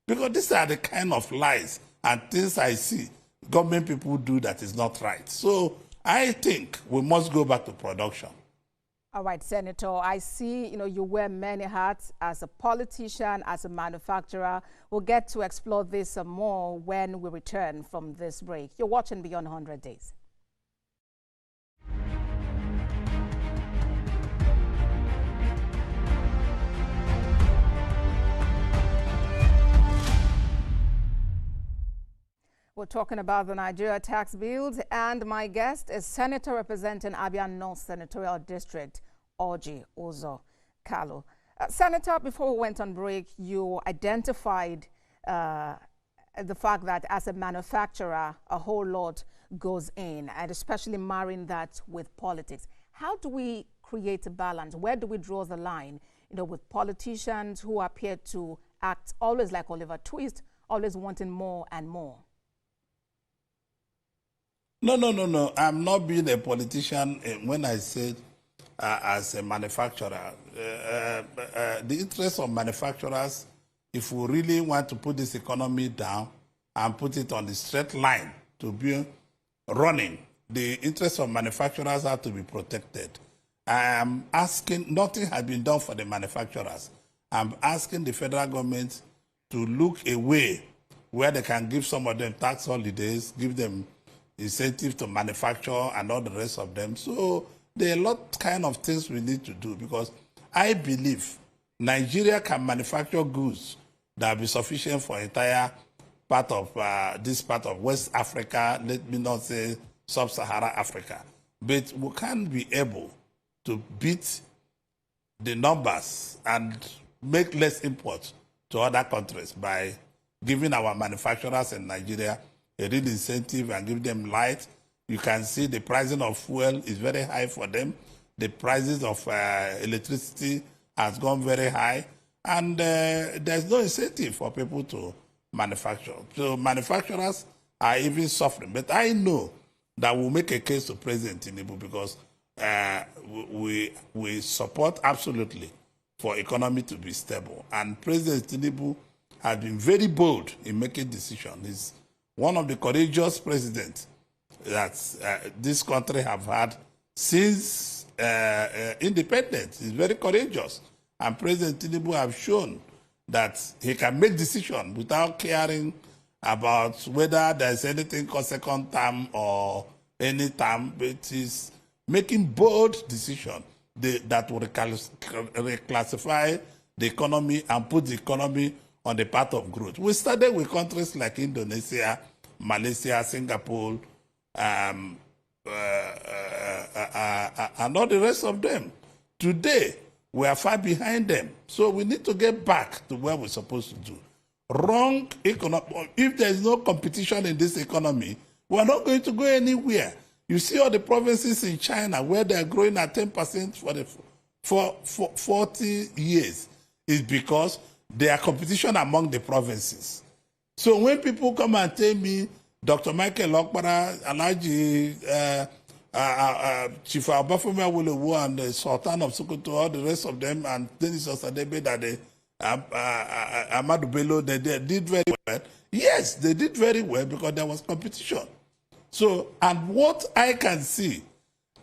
Because these are the kind of lies and things I see government people do that is not right. So I think we must go back to production. All right, Senator, I see, you wear many hats as a politician, as a manufacturer. We'll get to explore this some more when we return from this break. You're watching Beyond 100 Days. We're talking about the Nigeria tax bills, and my guest is Senator representing Abia North Senatorial District, Orji Uzo Kalu. Senator, before we went on break, you identified the fact that as a manufacturer, a whole lot goes in, and especially marrying that with politics. How do we create a balance? Where do we draw the line, with politicians who appear to act always like Oliver Twist, always wanting more and more? No. I'm not being a politician when I said as a manufacturer. The interest of manufacturers, if we really want to put this economy down and put it on the straight line to be running, the interests of manufacturers have to be protected. I am asking, nothing has been done for the manufacturers. I'm asking the federal government to look away where they can give some of them tax holidays, give them incentive to manufacture and all the rest of them. So there are a lot kind of things we need to do, because I believe Nigeria can manufacture goods that will be sufficient for entire part of this part of West Africa, let me not say Sub-Saharan Africa. But we can't be able to beat the numbers and make less imports to other countries by giving our manufacturers in Nigeria a real incentive and give them light. You can see the pricing of fuel is very high for them. The prices of electricity has gone very high, and there's no incentive for people to manufacture. So manufacturers are even suffering. But I know that we'll make a case to President Tinubu, because we support absolutely for economy to be stable. And President Tinubu has been very bold in making decisions. He's one of the courageous presidents that this country have had since independence. He's very courageous. And President Tinubu have shown that he can make decisions without caring about whether there's anything called second term or any term, but he's making bold decisions that will reclassify the economy and put the economy on the path of growth. We started with countries like Indonesia, Malaysia, Singapore, and all the rest of them. Today, we are far behind them. So we need to get back to where we're supposed to do. Wrong economy. If there is no competition in this economy, we're not going to go anywhere. You see all the provinces in China where they're growing at 10% for 40 years. Is because there are competition among the provinces. So when people come and tell me, Dr. Michael Okpara, Alaji, Chief Abafumi Awolowo, and the Sultan of Sokoto, all the rest of them, and Dennis Osadebe, that Ahmadu Bello, they did very well. Yes, they did very well because there was competition. So, and what I can see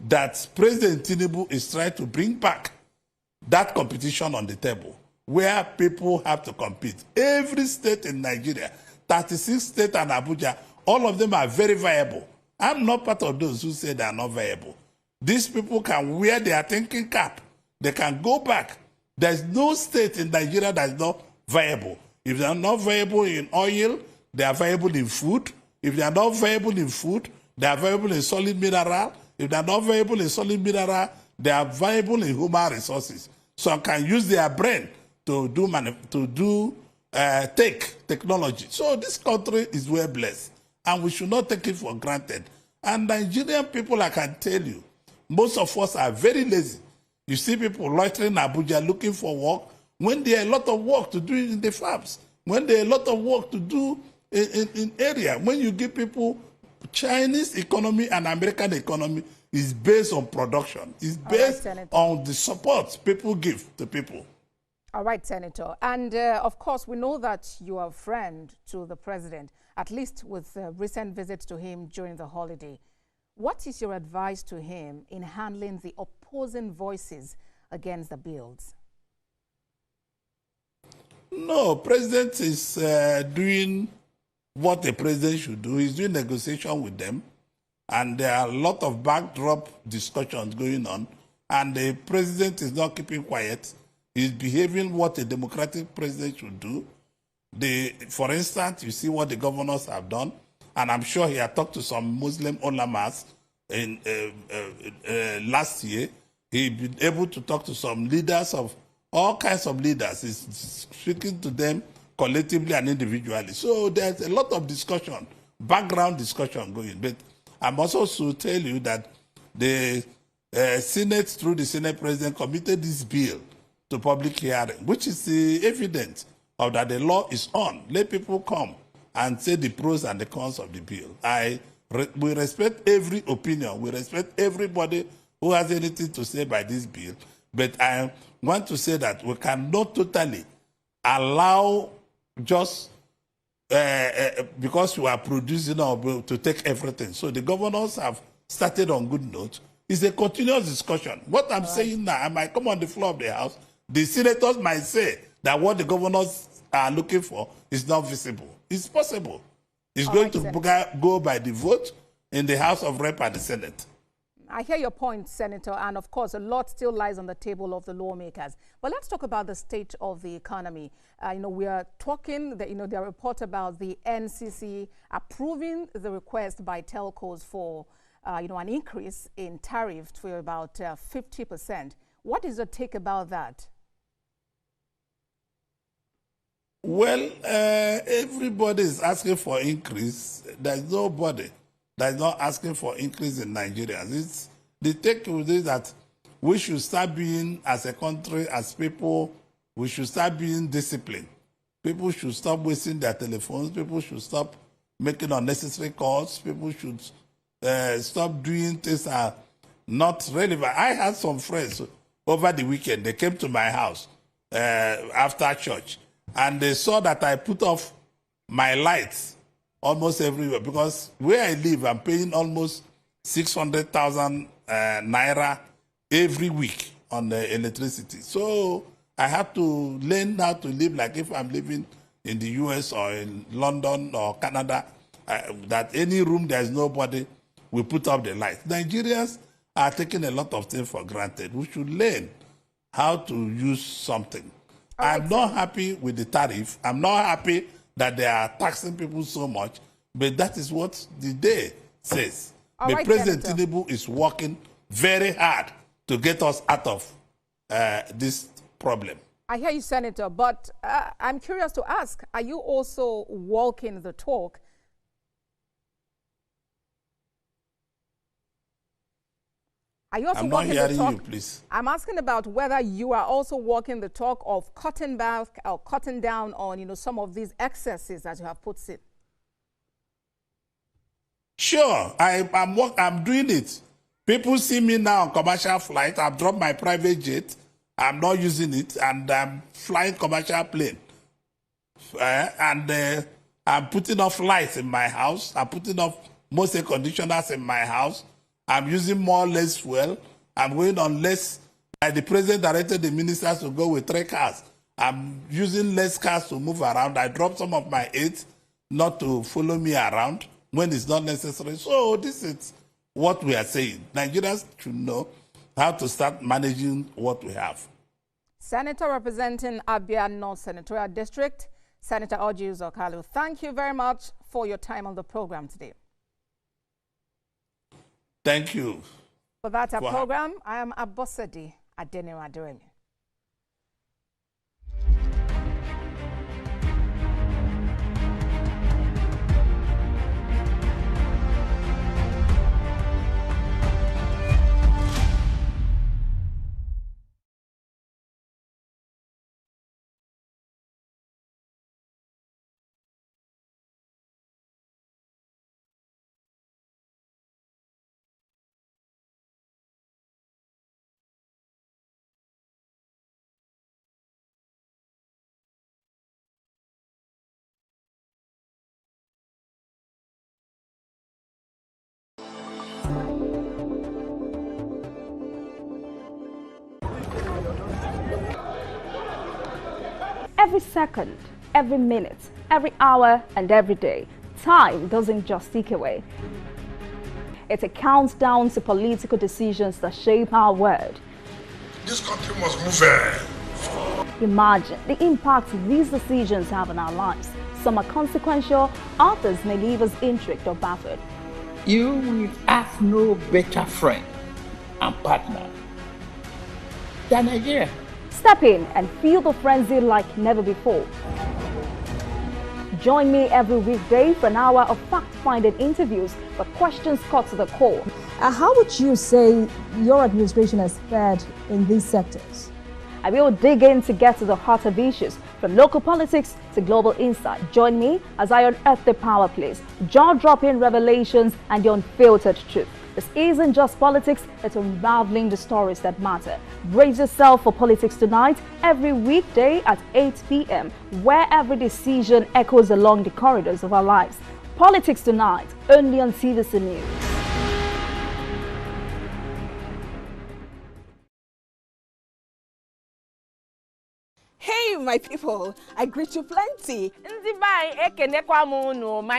that President Tinubu is trying to bring back that competition on the table where people have to compete. Every state in Nigeria, 36 states and Abuja, all of them are very viable. I'm not part of those who say they are not viable. These people can wear their thinking cap. They can go back. There's no state in Nigeria that is not viable. If they are not viable in oil, they are viable in food. If they are not viable in food, they are viable in solid mineral. If they are not viable in solid mineral, they are viable in human resources. So can use their brain to take technology. So this country is well blessed, and we should not take it for granted. And Nigerian people, I can tell you, most of us are very lazy. You see people loitering in Abuja looking for work when there are a lot of work to do in the farms, when there are a lot of work to do in area. When you give people, Chinese economy and American economy is based on production. It's based on the support people give to people. All right, Senator. And of course, we know that you are a friend to the president, at least with recent visits to him during the holiday. What is your advice to him in handling the opposing voices against the bills? No, president is doing what the president should do. He's doing negotiation with them. And there are a lot of backdrop discussions going on. And the president is not keeping quiet. He's behaving what a democratic president should do. For instance, you see what the governors have done. And I'm sure he had talked to some Muslim ulamas in last year. He's been able to talk to some leaders of all kinds of leaders. He's speaking to them collectively and individually. So there's a lot of discussion, background discussion going. But I'm also to tell you that the Senate, through the Senate President, committed this bill to public hearing, which is the evidence of that the law is on. Let people come and say the pros and the cons of the bill. We respect every opinion. We respect everybody who has anything to say by this bill. But I want to say that we cannot totally allow just because we are producing our bill to take everything. So the governors have started on good notes. It's a continuous discussion. What I'm saying now, I might come on the floor of the House. The senators might say that what the governors are looking for is not visible. It's possible. It's going to go by the vote in the House of Rep and the Senate. I hear your point, Senator, and of course, a lot still lies on the table of the lawmakers. But let's talk about the state of the economy. We are talking, there are reports about the NCC approving the request by telcos for, an increase in tariff to about 50%. What is your take about that? Well, everybody is asking for increase. There's nobody that is not asking for increase in Nigeria. The take is that we should start being, as a country, as people, we should start being disciplined. People should stop wasting their telephones. People should stop making unnecessary calls. People should stop doing things that are not relevant. I had some friends over the weekend. They came to my house after church. And they saw that I put off my lights almost everywhere because where I live, I'm paying almost 600,000 naira every week on the electricity. So I have to learn how to live like if I'm living in the US or in London or Canada, that any room there's nobody, we put up the lights. Nigerians are taking a lot of things for granted. We should learn how to use something. I'm not happy with the tariff. I'm not happy that they are taxing people so much, but that is what the day says. But President Tinubu is working very hard to get us out of this problem. I hear you, Senator, but I'm curious to ask, are you also walking the talk? Are you also I'm not hearing you, please. I'm asking about whether you are also walking the talk of cutting back or cutting down on, some of these excesses that you have put in. Sure, I'm doing it. People see me now on commercial flight. I've dropped my private jet. I'm not using it, and I'm flying commercial plane. And I'm putting off lights in my house. I'm putting off most air conditioners in my house. I'm using more or less fuel. I'm going on less. Like the president directed the ministers to go with 3 cars. I'm using less cars to move around. I dropped some of my aides not to follow me around when it's not necessary. So this is what we are saying. Nigerians should know how to start managing what we have. Senator representing Abia North Senatorial District, Senator Orji Uzor Kalu, thank you very much for your time on the program today. Thank you. For that program, I am Abosede Adeniran. Every second, every minute, every hour, and every day, time doesn't just tick away. It's a countdown to political decisions that shape our world. This country must move. Imagine the impact these decisions have on our lives. Some are consequential, others may leave us intrigued or baffled. You will have no better friend and partner than Nigeria. Step in and feel the frenzy like never before. Join me every weekday for an hour of fact-finding interviews with questions cut to the core. How would you say your administration has fared in these sectors? I will dig in to get to the heart of issues, from local politics to global insight. Join me as I unearth the power plays, jaw-dropping revelations, and the unfiltered truth. This isn't just politics, it's unraveling the stories that matter. Brace yourself for Politics Tonight every weekday at 8 p.m, where every decision echoes along the corridors of our lives. Politics Tonight, only on TVC News. Hey, my people, I greet you plenty. My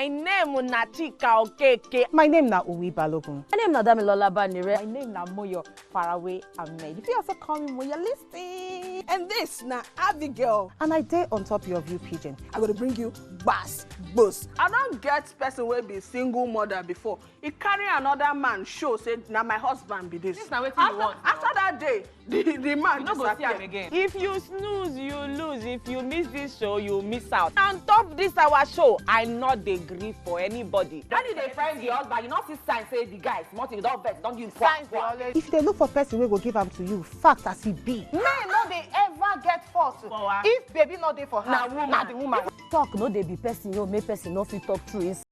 name is Nachika Okeke. My name na Uwi Balogun. My name is Damilola Banire. My name na Moyo Faraway Ahmed. If you also call me Moyo, listen. And this na Abigail. And I dare on top of you, pigeon. I'm going to bring you bass, boost. I don't get person will be single mother before. He carry another man show, say, now my husband be this. This na what you want. After that day, the man you no go see him again. If you snooze, you lose. If you miss this show, you miss out. On top this our show, I not dey gree for anybody. When you dey find the husband, you not see sign say the guy is nothing, you don't vex, don't use signs. If they look for person, we will give them to you. Fact as it be. Men no dey ever get fault. If baby not dey for her, na the woman. Talk no dey be person, you make person no fit talk through his.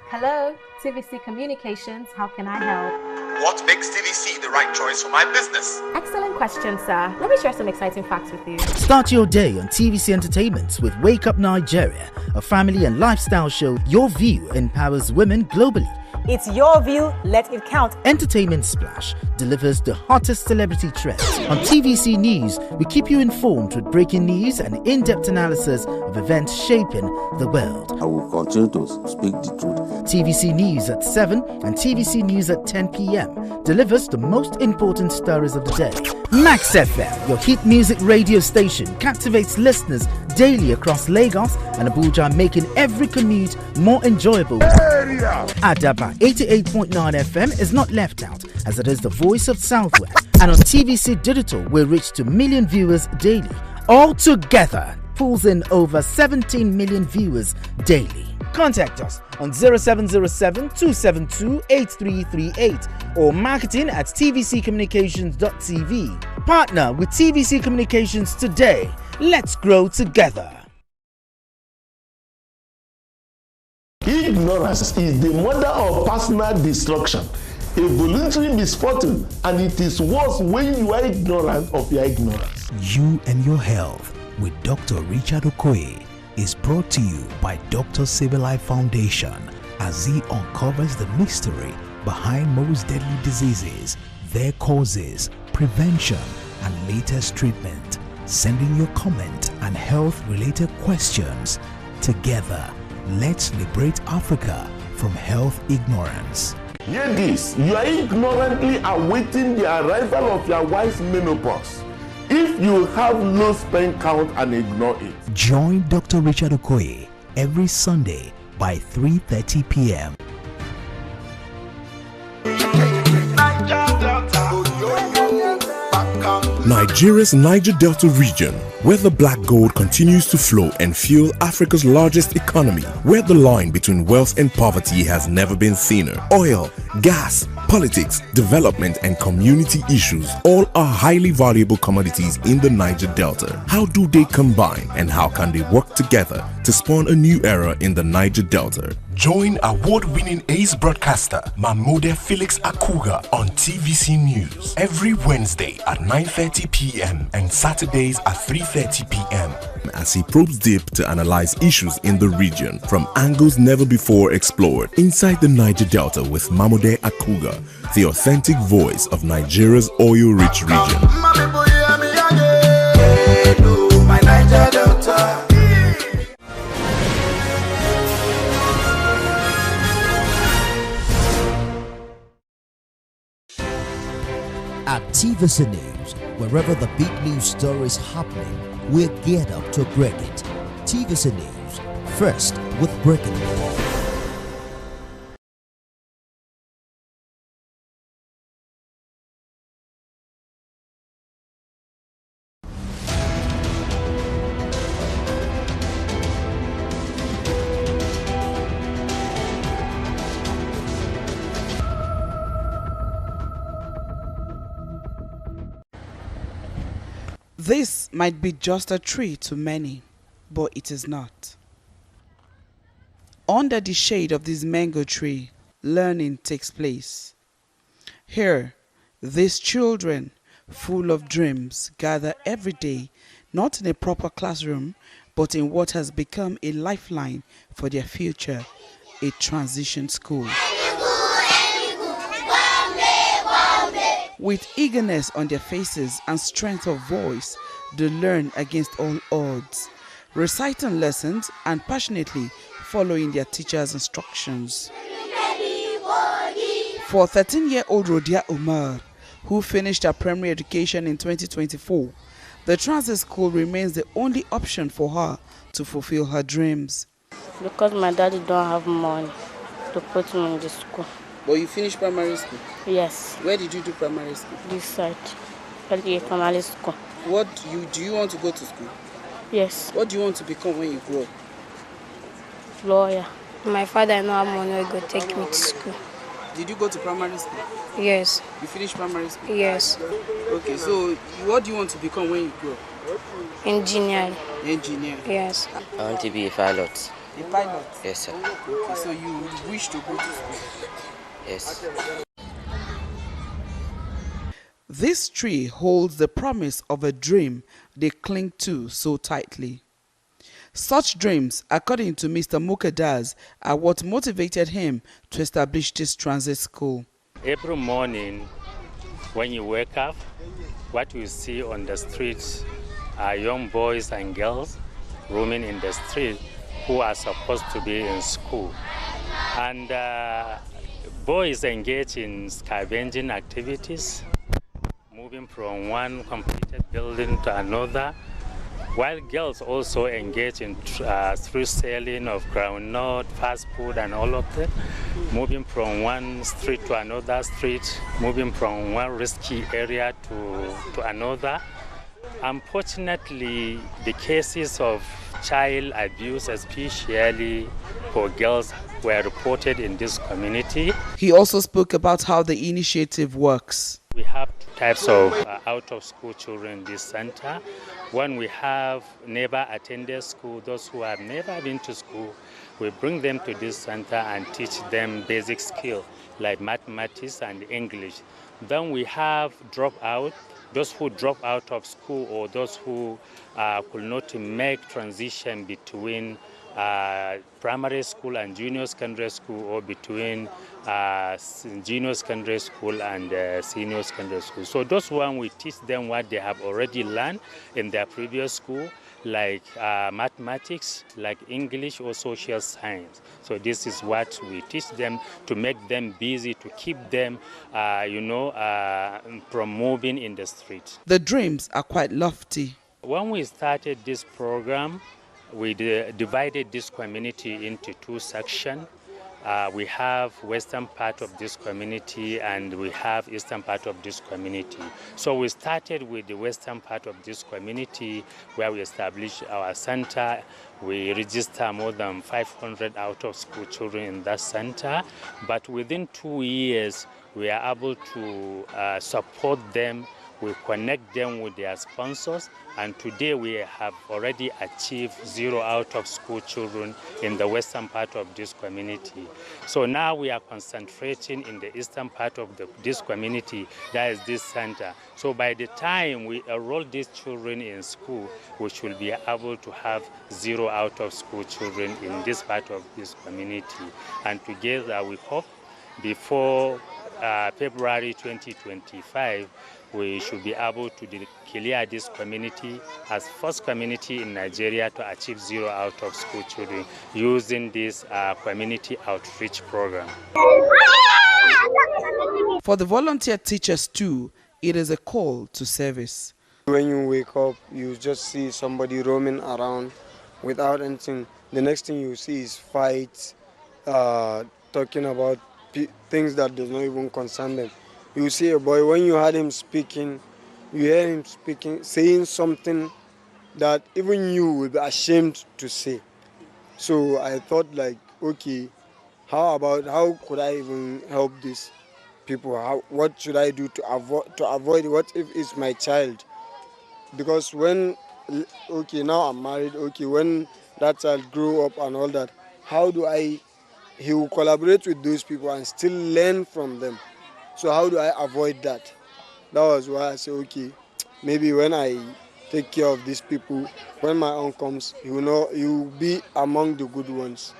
Hello, TVC Communications. How can I help? What makes TVC the right choice for my business? Excellent question, sir. Let me share some exciting facts with you. Start your day on TVC Entertainment with Wake Up Nigeria, a family and lifestyle show. Your view empowers women globally. It's your view, let it count. Entertainment Splash delivers the hottest celebrity trends. On TVC News, we keep you informed with breaking news and in-depth analysis of events shaping the world. I will continue to speak the truth. TVC News at 7 and TVC News at 10 p.m. delivers the most important stories of the day. Max FM, your hit music radio station, captivates listeners daily across Lagos and Abuja, making every commute more enjoyable. Adaba 88.9 FM is not left out, as it is the voice of Southwest. And on TVC Digital, we reach to million viewers daily. All together, pulls in over 17 million viewers daily. Contact us on 0707 272 8338 or marketing at tvccommunications.tv. Partner with TVC Communications today. Let's grow together. Ignorance is the mother of personal destruction. a voluntary misfortune, and it is worse when you are ignorant of your ignorance. You and Your Health with Dr. Richard Okoye is brought to you by Dr. Sibylai Foundation as he uncovers the mystery behind most deadly diseases, their causes, prevention, and latest treatment. Send in your comment and health-related questions. Together, let's liberate Africa from health ignorance. Hear this, you are ignorantly awaiting the arrival of your wife's menopause. If you have low sperm count and ignore it. Join Dr. Richard Okoye every Sunday by 3:30 p.m. Nigeria's Niger Delta region, where the black gold continues to flow and fuel Africa's largest economy, where the line between wealth and poverty has never been thinner. Oil, gas, politics, development, and community issues all are highly valuable commodities in the Niger Delta. How do they combine, and how can they work together to spawn a new era in the Niger Delta? Join award-winning ace broadcaster Mahmoud Felix Akuga on TVC News every Wednesday at 9:30 p.m. and Saturdays at 3:30 p.m. as he probes deep to analyze issues in the region from angles never before explored. Inside the Niger Delta with Mahmoud Akuga, the authentic voice of Nigeria's oil-rich region. My Niger Delta. At TVC News, wherever the big news story is happening, we're geared up to break it. TVC News, first with breaking news. This might be just a tree to many, but it is not. Under the shade of this mango tree, learning takes place. Here, these children, full of dreams, gather every day, not in a proper classroom, but in what has become a lifeline for their future, a transition school. With eagerness on their faces and strength of voice, they learn against all odds, reciting lessons and passionately following their teachers' instructions. For 13-year-old Rodia Umar, who finished her primary education in 2024, the transit school remains the only option for her to fulfill her dreams. Because my daddy don't have money to put me in the school. But you finished primary school? Yes. Where did you do primary school? This side. Primary school. What do you want to go to school? Yes. What do you want to become when you grow up? Lawyer. My father and I have money to go take me to school. Did you go to primary school? Yes. You finished primary school? Yes. Okay, so what do you want to become when you grow up? Engineer. Engineer? Yes. I want to be a pilot. A pilot? Yes, sir. Okay, so you wish to go to school? Yes. This tree holds the promise of a dream they cling to so tightly. Such dreams, according to Mr. Mukadaz, are what motivated him to establish this transit school. Every morning when you wake up, what you see on the streets are young boys and girls roaming in the street who are supposed to be in school. And boys engage in scavenging activities, moving from one completed building to another, while girls also engage in through selling of groundnut, fast food, and all of that, moving from one street to another street, moving from one risky area to another. Unfortunately, the cases of child abuse, especially for girls, were reported in this community. He also spoke about how the initiative works. We have two types of out-of-school children in this center. One, we have never attended school, those who have never been to school. We bring them to this center and teach them basic skill like mathematics and English. Then we have dropout, those who drop out of school or those who could not make transition between primary school and junior secondary school, or between junior secondary school and senior secondary school. So those one, we teach them what they have already learned in their previous school, like mathematics, like English or social science. So this is what we teach them to make them busy, to keep them, from moving in the street. The dreams are quite lofty. When we started this program, we divided this community into two sections. We have western part of this community and we have eastern part of this community. So we started with the western part of this community, where we established our center. We register more than 500 out-of-school children in that center. But within 2 years, we are able to support them. We connect them with their sponsors, and today we have already achieved 0 out-of-school children in the western part of this community. So now we are concentrating in the eastern part of this community, that is this center. So by the time we enroll these children in school, we should be able to have 0 out-of-school children in this part of this community. And together we hope before February 2025, we should be able to declare this community as first community in Nigeria to achieve 0 out-of-school children using this community outreach program. For the volunteer teachers too, it is a call to service. When you wake up, you just see somebody roaming around without anything. The next thing you see is fights, talking about things that does not even concern them. You see a boy, when you heard him speaking, you hear him speaking, saying something that even you would be ashamed to say. So I thought, like, okay, how could I even help these people? What should I do to avoid what if it's my child? Because when, okay, now I'm married, okay, when that child grew up and all that, how do he will collaborate with those people and still learn from them. So how do I avoid that? That was why I said, okay, maybe when I take care of these people, when my own comes, he will be among the good ones,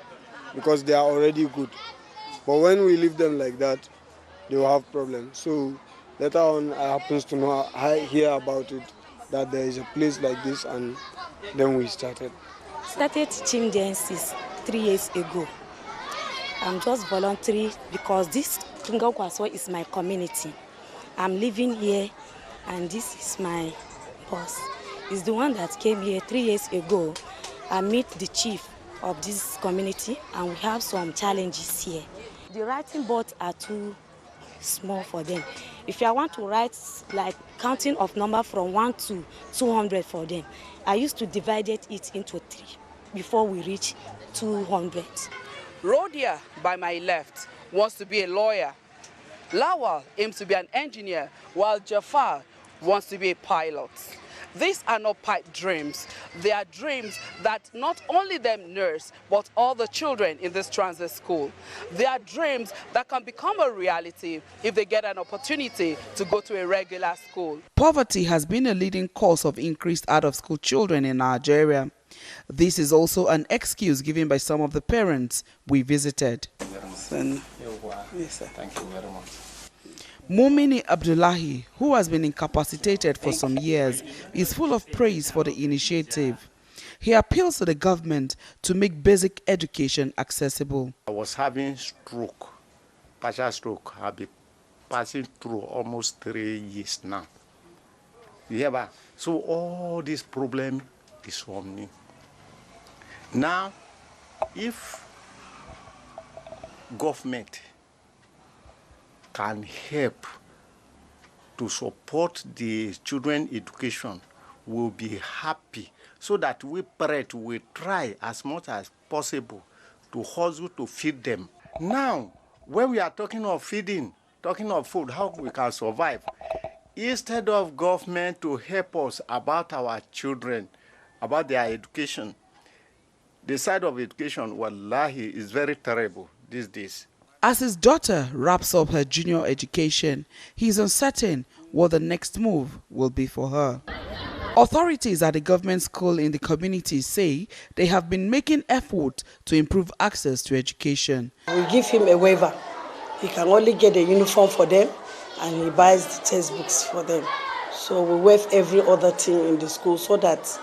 because they are already good. But when we leave them like that, they will have problems. So later on, I happens to know, I hear about it, that there is a place like this, and then we started. Started teaching dances 3 years ago. I'm just voluntary because this Kungakwaso is my community. I'm living here, and this is my boss. He's the one that came here 3 years ago. I met the chief of this community, and we have some challenges here. The writing boards are too small for them. If I want to write like counting of number from 1 to 200 for them, I used to divide it into 3 before we reach 200. Rhodia, by my left, wants to be a lawyer. Lawal aims to be an engineer, while Jafar wants to be a pilot. These are not pipe dreams. They are dreams that not only them nurse, but all the children in this transit school. They are dreams that can become a reality if they get an opportunity to go to a regular school. Poverty has been a leading cause of increased out-of-school children in Nigeria. This is also an excuse given by some of the parents we visited. Yes, sir. Thank you very much. Mumini Abdullahi, who has been incapacitated for some years, is full of praise for the initiative. He appeals to the government to make basic education accessible. I was having stroke, partial stroke. I've been passing through almost 3 years now. Yeah, so all this problem is on me. Now, if government can help to support the children education, we'll be happy, so that we parents will try as much as possible to hustle to feed them. Now, when we are talking of feeding, talking of food, how we can survive, instead of government to help us about our children, about their education, the side of education, wallahi, is very terrible these days. As his daughter wraps up her junior education, he is uncertain what the next move will be for her. Authorities at the government school in the community say they have been making effort to improve access to education. We give him a waiver. He can only get a uniform for them and he buys the textbooks for them. So we waive every other thing in the school so that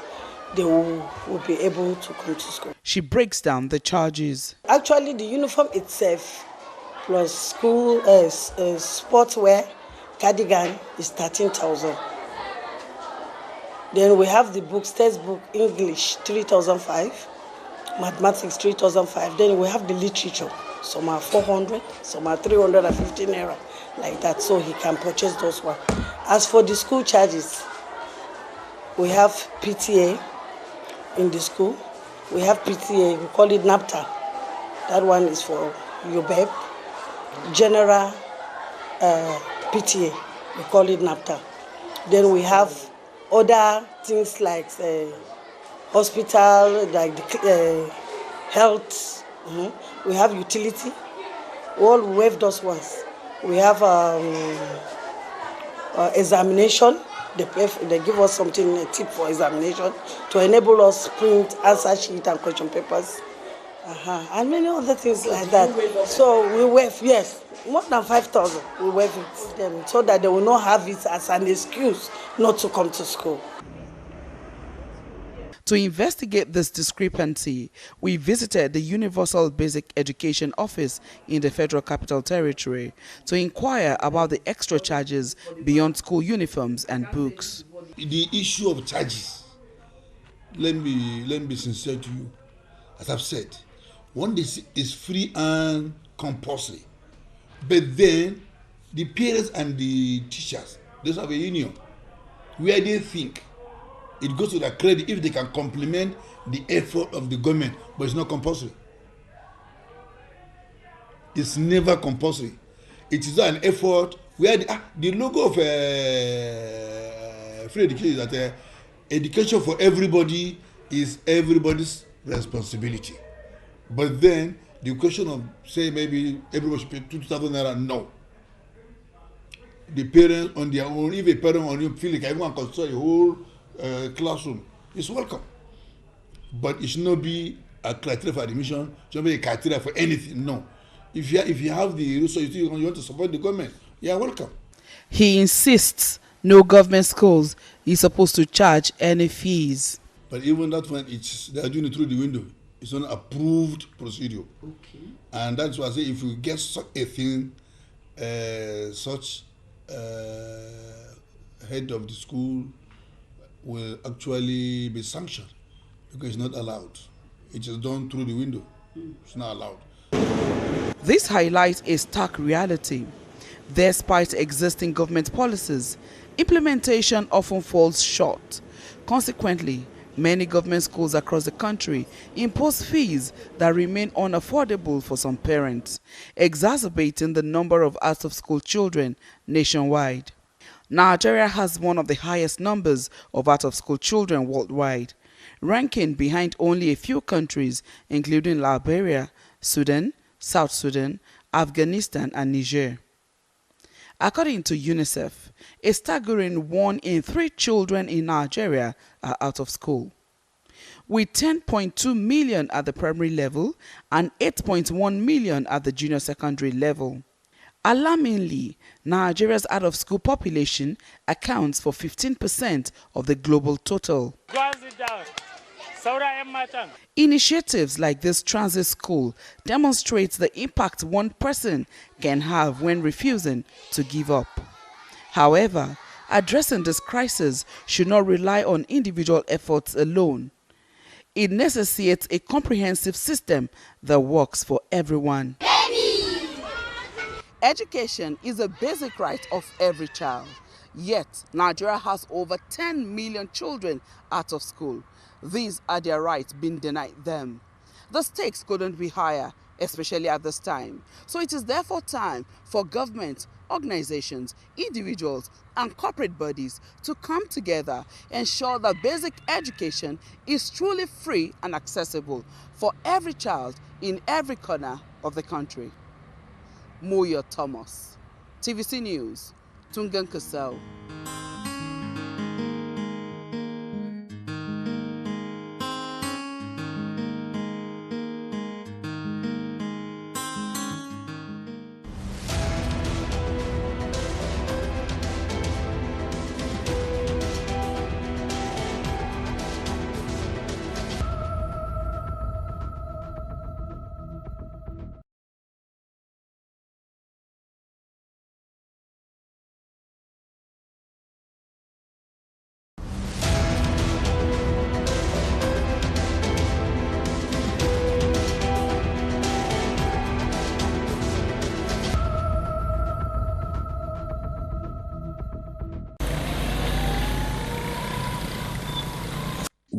they will be able to come to school. She breaks down the charges. Actually, the uniform itself plus school sportswear, cardigan is 13,000. Then we have the books, textbook, English 3,005, mathematics 3,005. Then we have the literature. Some are 400, some are 350 naira, like that, so he can purchase those ones. As for the school charges, we have PTA in the school. We have PTA, we call it NAPTA. That one is for UBEP. General PTA, we call it NAPTA. Then we have other things like hospital, like the health. We have utility. All we waive those ones. We have examination. They give us something, a tip for examination to enable us print answer sheet and question papers. And many other things like that. So we waive, yes, more than 5,000. We waive it them so that they will not have it as an excuse not to come to school. To investigate this discrepancy, we visited the Universal Basic Education Office in the Federal Capital Territory to inquire about the extra charges beyond school uniforms and books. The issue of charges, let me be sincere to you. As I've said, one is free and compulsory. But then the parents and the teachers, those have a union where they think it goes to their credit if they can complement the effort of the government, but it's not compulsory. It's never compulsory. It is an effort where the logo of free education is that education for everybody is everybody's responsibility. But then the question of say maybe everybody should pay 2,000 naira, no. The parents on their own, if a parent on you feel like everyone can construct a whole classroom, it's welcome. But it should not be a criteria for admission, it should not be a criteria for anything, no. If you have the resources, you want to support the government, you are welcome. He insists no government schools is supposed to charge any fees. But even that one, they are doing it through the window. It's an approved procedure. Okay. And that's why I say if we get such a thing, such head of the school will actually be sanctioned because it's not allowed. It is done through the window. It's not allowed. This highlights a stark reality. Despite existing government policies, implementation often falls short. Consequently, many government schools across the country impose fees that remain unaffordable for some parents, exacerbating the number of out-of-school children nationwide. Nigeria has one of the highest numbers of out-of-school children worldwide, ranking behind only a few countries including Liberia, Sudan, South Sudan, Afghanistan and Niger. According to UNICEF, a staggering 1 in 3 children in Nigeria are out of school, with 10.2 million at the primary level and 8.1 million at the junior secondary level. Alarmingly, Nigeria's out-of-school population accounts for 15% of the global total. Initiatives like this transit school demonstrate the impact one person can have when refusing to give up. However, addressing this crisis should not rely on individual efforts alone. It necessitates a comprehensive system that works for everyone. Education is a basic right of every child. Yet, Nigeria has over 10 million children out of school. These are their rights being denied them. The stakes couldn't be higher, especially at this time. So it is therefore time for government, organizations, individuals, and corporate bodies to come together and ensure that basic education is truly free and accessible for every child in every corner of the country. Moya Thomas. TVC News, Tungan Kasau.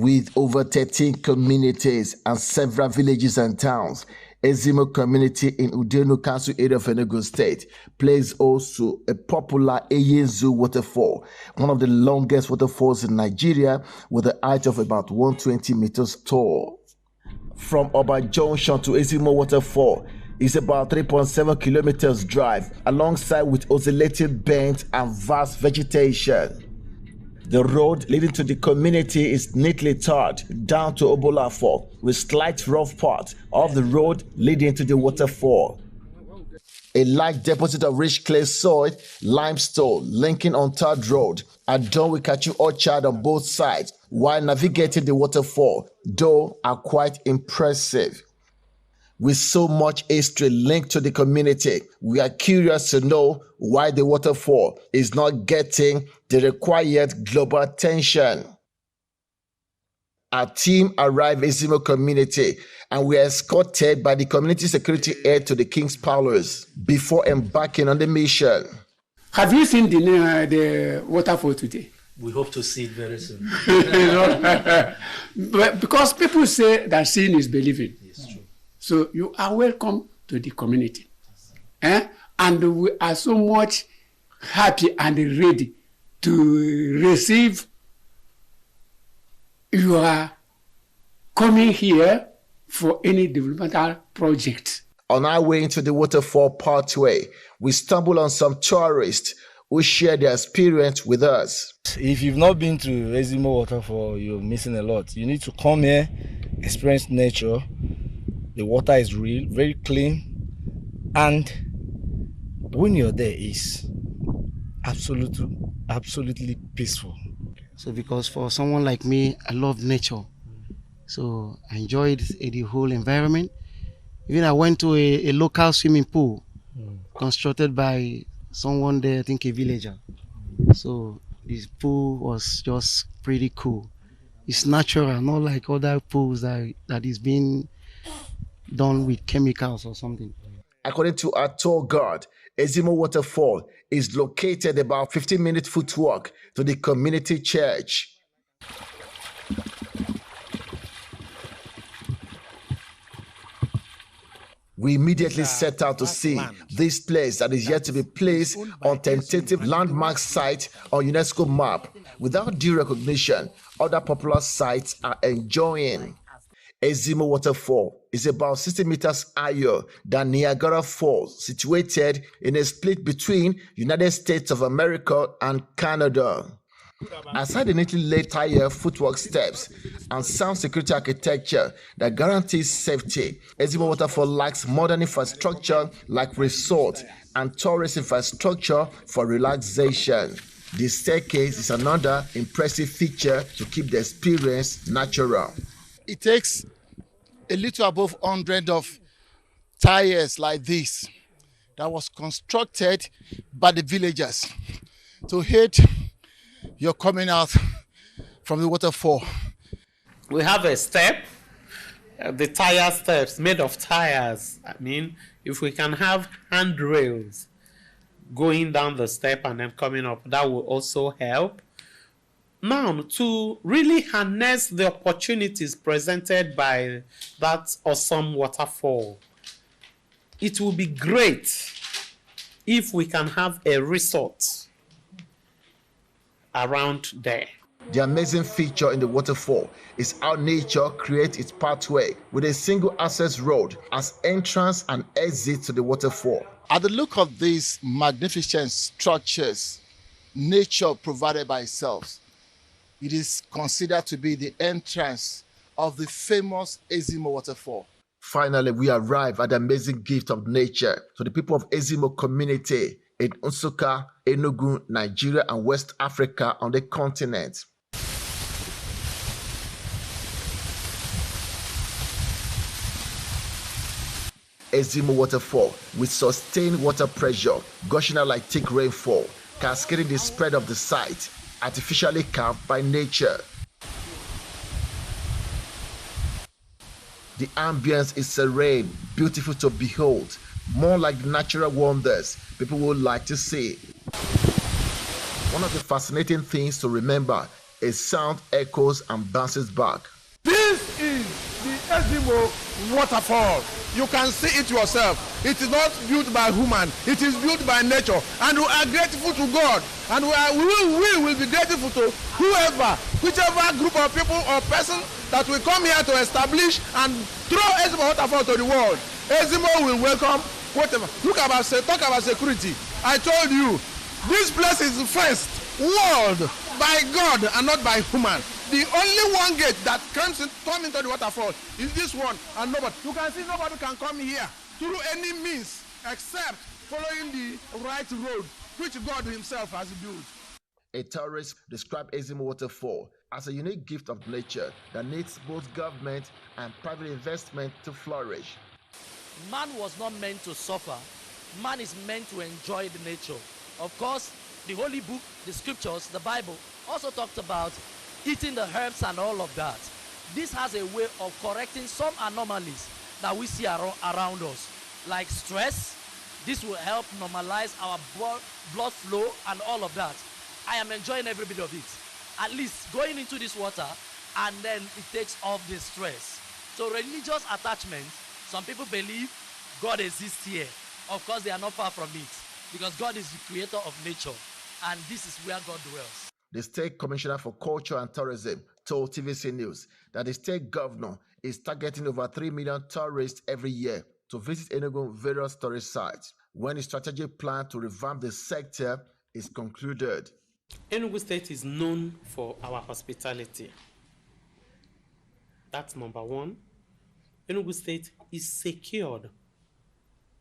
With over 13 communities and several villages and towns, Ezimo community in Udenu Council area of Enugu State plays also a popular Eyenzu waterfall, one of the longest waterfalls in Nigeria with a height of about 120 meters tall. From Oba Junction to Ezimo waterfall is about 3.7 kilometers drive alongside with oscillating bends and vast vegetation. The road leading to the community is neatly tarred down to Obolafo with slight rough part of the road leading to the waterfall. A large deposit of rich clay soil, limestone linking on tarred road are done with cashew orchard on both sides while navigating the waterfall, though are quite impressive. With so much history linked to the community, we are curious to know why the waterfall is not getting the required global attention. Our team arrived in Ezimo community and we are escorted by the community security head to the King's Palace before embarking on the mission. Have you seen the waterfall today? We hope to see it very soon. But because people say that seeing is believing. So you are welcome to the community. And we are so much happy and ready to receive your coming here for any developmental project. On our way into the waterfall pathway, we stumble on some tourists who share their experience with us. If you've not been to Ezimo waterfall, you're missing a lot. You need to come here, experience nature. The water is real, very clean, and when you're there, it's absolutely peaceful. So because for someone like me, I love nature, so I enjoyed the whole environment. Even I went to a local swimming pool constructed by someone there, I think a villager. So this pool was just pretty cool. It's natural, not like other pools that is being done with chemicals or something. According to our tour guide, Ezimo Waterfall is located about 15-minute footwalk to the community church. We immediately set out to see this place that is yet to be placed on tentative landmark site on UNESCO map. Without due recognition, other popular sites are enjoying. Ezimo Waterfall is about 60 meters higher than Niagara Falls, situated in a split between United States of America and Canada. Aside the neatly laid tire footwork steps and sound security architecture that guarantees safety, Ezimo Waterfall lacks modern infrastructure like resort and tourist infrastructure for relaxation. The staircase is another impressive feature to keep the experience natural. It takes a little above 100 of tires like this that was constructed by the villagers to aid your coming out from the waterfall. We have a step, the tire steps made of tires. I mean, if we can have handrails going down the step and then coming up, that will also help. Now, to really harness the opportunities presented by that awesome waterfall, it will be great if we can have a resort around there. The amazing feature in the waterfall is how nature creates its pathway with a single access road as entrance and exit to the waterfall. At the look of these magnificent structures, nature provided by itself, it is considered to be the entrance of the famous Ezimo waterfall. Finally, we arrive at the amazing gift of nature to the people of Ezimo community in Nsukka, Enugu, Nigeria, and West Africa on the continent. Ezimo waterfall with sustained water pressure, gushing out like thick rainfall, cascading the spread of the site, artificially carved by nature. The ambience is serene, beautiful to behold, more like the natural wonders people would like to see. One of the fascinating things to remember is sound echoes and bounces back. This is the Ezimo waterfall. You can see it yourself. It is not built by human. It is built by nature. And we are grateful to God. And we will be grateful to whichever group of people or person that will come here to establish and throw Ezimo waterfall to the world. Ezimo will welcome whatever. Talk about security. I told you, this place is first world by God and not by human. The only one gate that come into the waterfall is this one, and nobody. You can see nobody can come here through any means except following the right road, which God Himself has built. A tourist described Ezimo waterfall as a unique gift of nature that needs both government and private investment to flourish. Man was not meant to suffer. Man is meant to enjoy the nature. Of course, the Holy Book, the Scriptures, the Bible also talked about eating the herbs and all of that. This has a way of correcting some anomalies that we see around us, like stress. This will help normalize our blood flow and all of that. I am enjoying every bit of it. At least going into this water, and then it takes off the stress. So religious attachment, some people believe God exists here. Of course, they are not far from it, because God is the creator of nature, and this is where God dwells. The State Commissioner for Culture and Tourism told TVC News that the state governor is targeting over 3 million tourists every year to visit Enugu various tourist sites when his strategic plan to revamp the sector is concluded. Enugu State is known for our hospitality. That's number one. Enugu State is secured.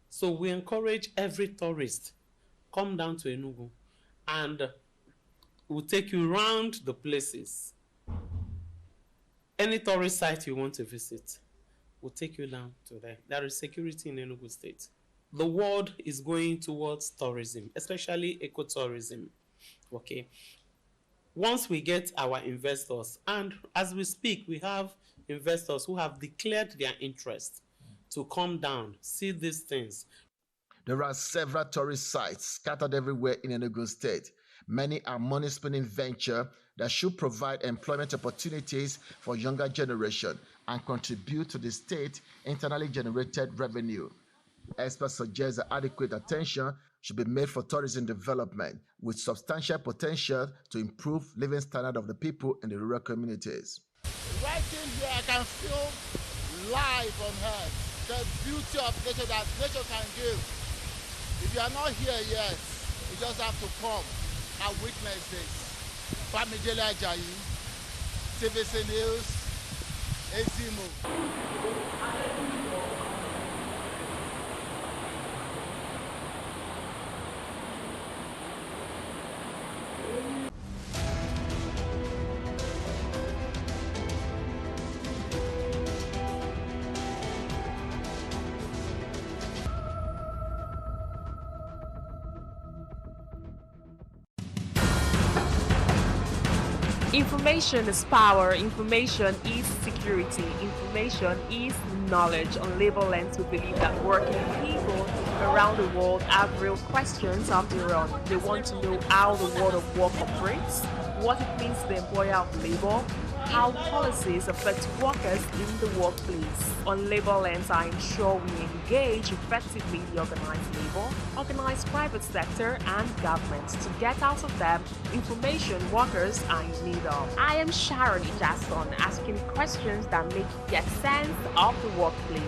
So we encourage every tourist, come down to Enugu and we'll take you around the places. Any tourist site you want to visit, we'll take you down to there. There is security in Enugu State. The world is going towards tourism, especially ecotourism. Okay. Once we get our investors, and as we speak, we have investors who have declared their interest to come down, see these things. There are several tourist sites scattered everywhere in Enugu State. Many are money-spending ventures that should provide employment opportunities for younger generation and contribute to the state internally generated revenue. Experts suggest that adequate attention should be made for tourism development with substantial potential to improve living standard of the people in the rural communities. Right in here, I can feel life on earth, the beauty of nature that nature can give. If you are not here yet, you just have to come and witness this. Bamidele Ajayi, TVC News, Ezimo. Information is power, information is security, information is knowledge. On Labor Lens, we believe that working people around the world have real questions of their own. They want to know how the world of work operates, what it means to the employer of labor, how policies affect workers in the workplace. On Labor Lens, I ensure we engage effectively the organized labor, organized private sector, and government to get out of them information workers are in need of. I am Sharon Jackson, asking questions that make you get sense of the workplace.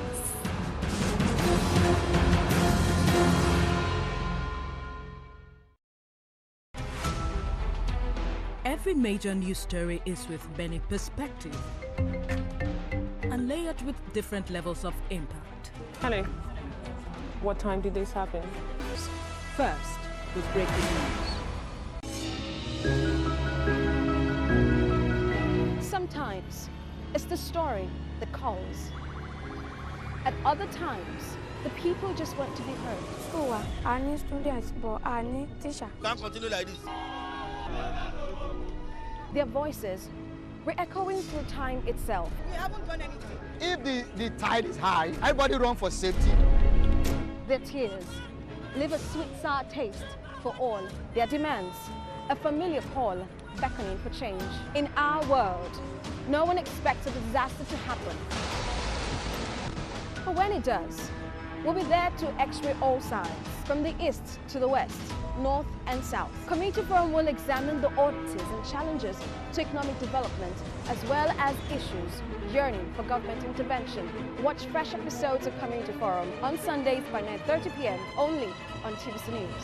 Every major news story is with many perspectives and layered with different levels of impact. Hello. What time did this happen? First, with breaking news. Sometimes, it's the story that calls. At other times, the people just want to be heard. School, I need students, but I need teacher. Can't continue like this. Their voices re-echoing through time itself. We haven't done anything. If the tide is high, everybody run for safety. Their tears leave a sweet, sour taste for all their demands. A familiar call beckoning for change. In our world, no one expects a disaster to happen. But when it does, we'll be there to x-ray all sides, from the east to the west, north and south. Community Forum will examine the oddities and challenges to economic development, as well as issues yearning for government intervention. Watch fresh episodes of Community Forum on Sundays by 9:30 p.m. only on TVC News.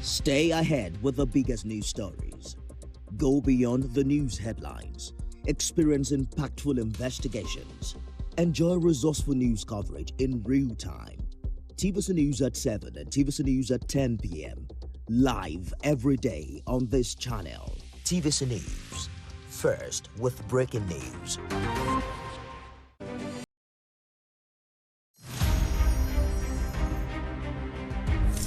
Stay ahead with the biggest news stories. Go beyond the news headlines. Experience impactful investigations. Enjoy resourceful news coverage in real time. TVC News at 7 and TVC News at 10 p.m. Live every day on this channel. TVC News. First with breaking news.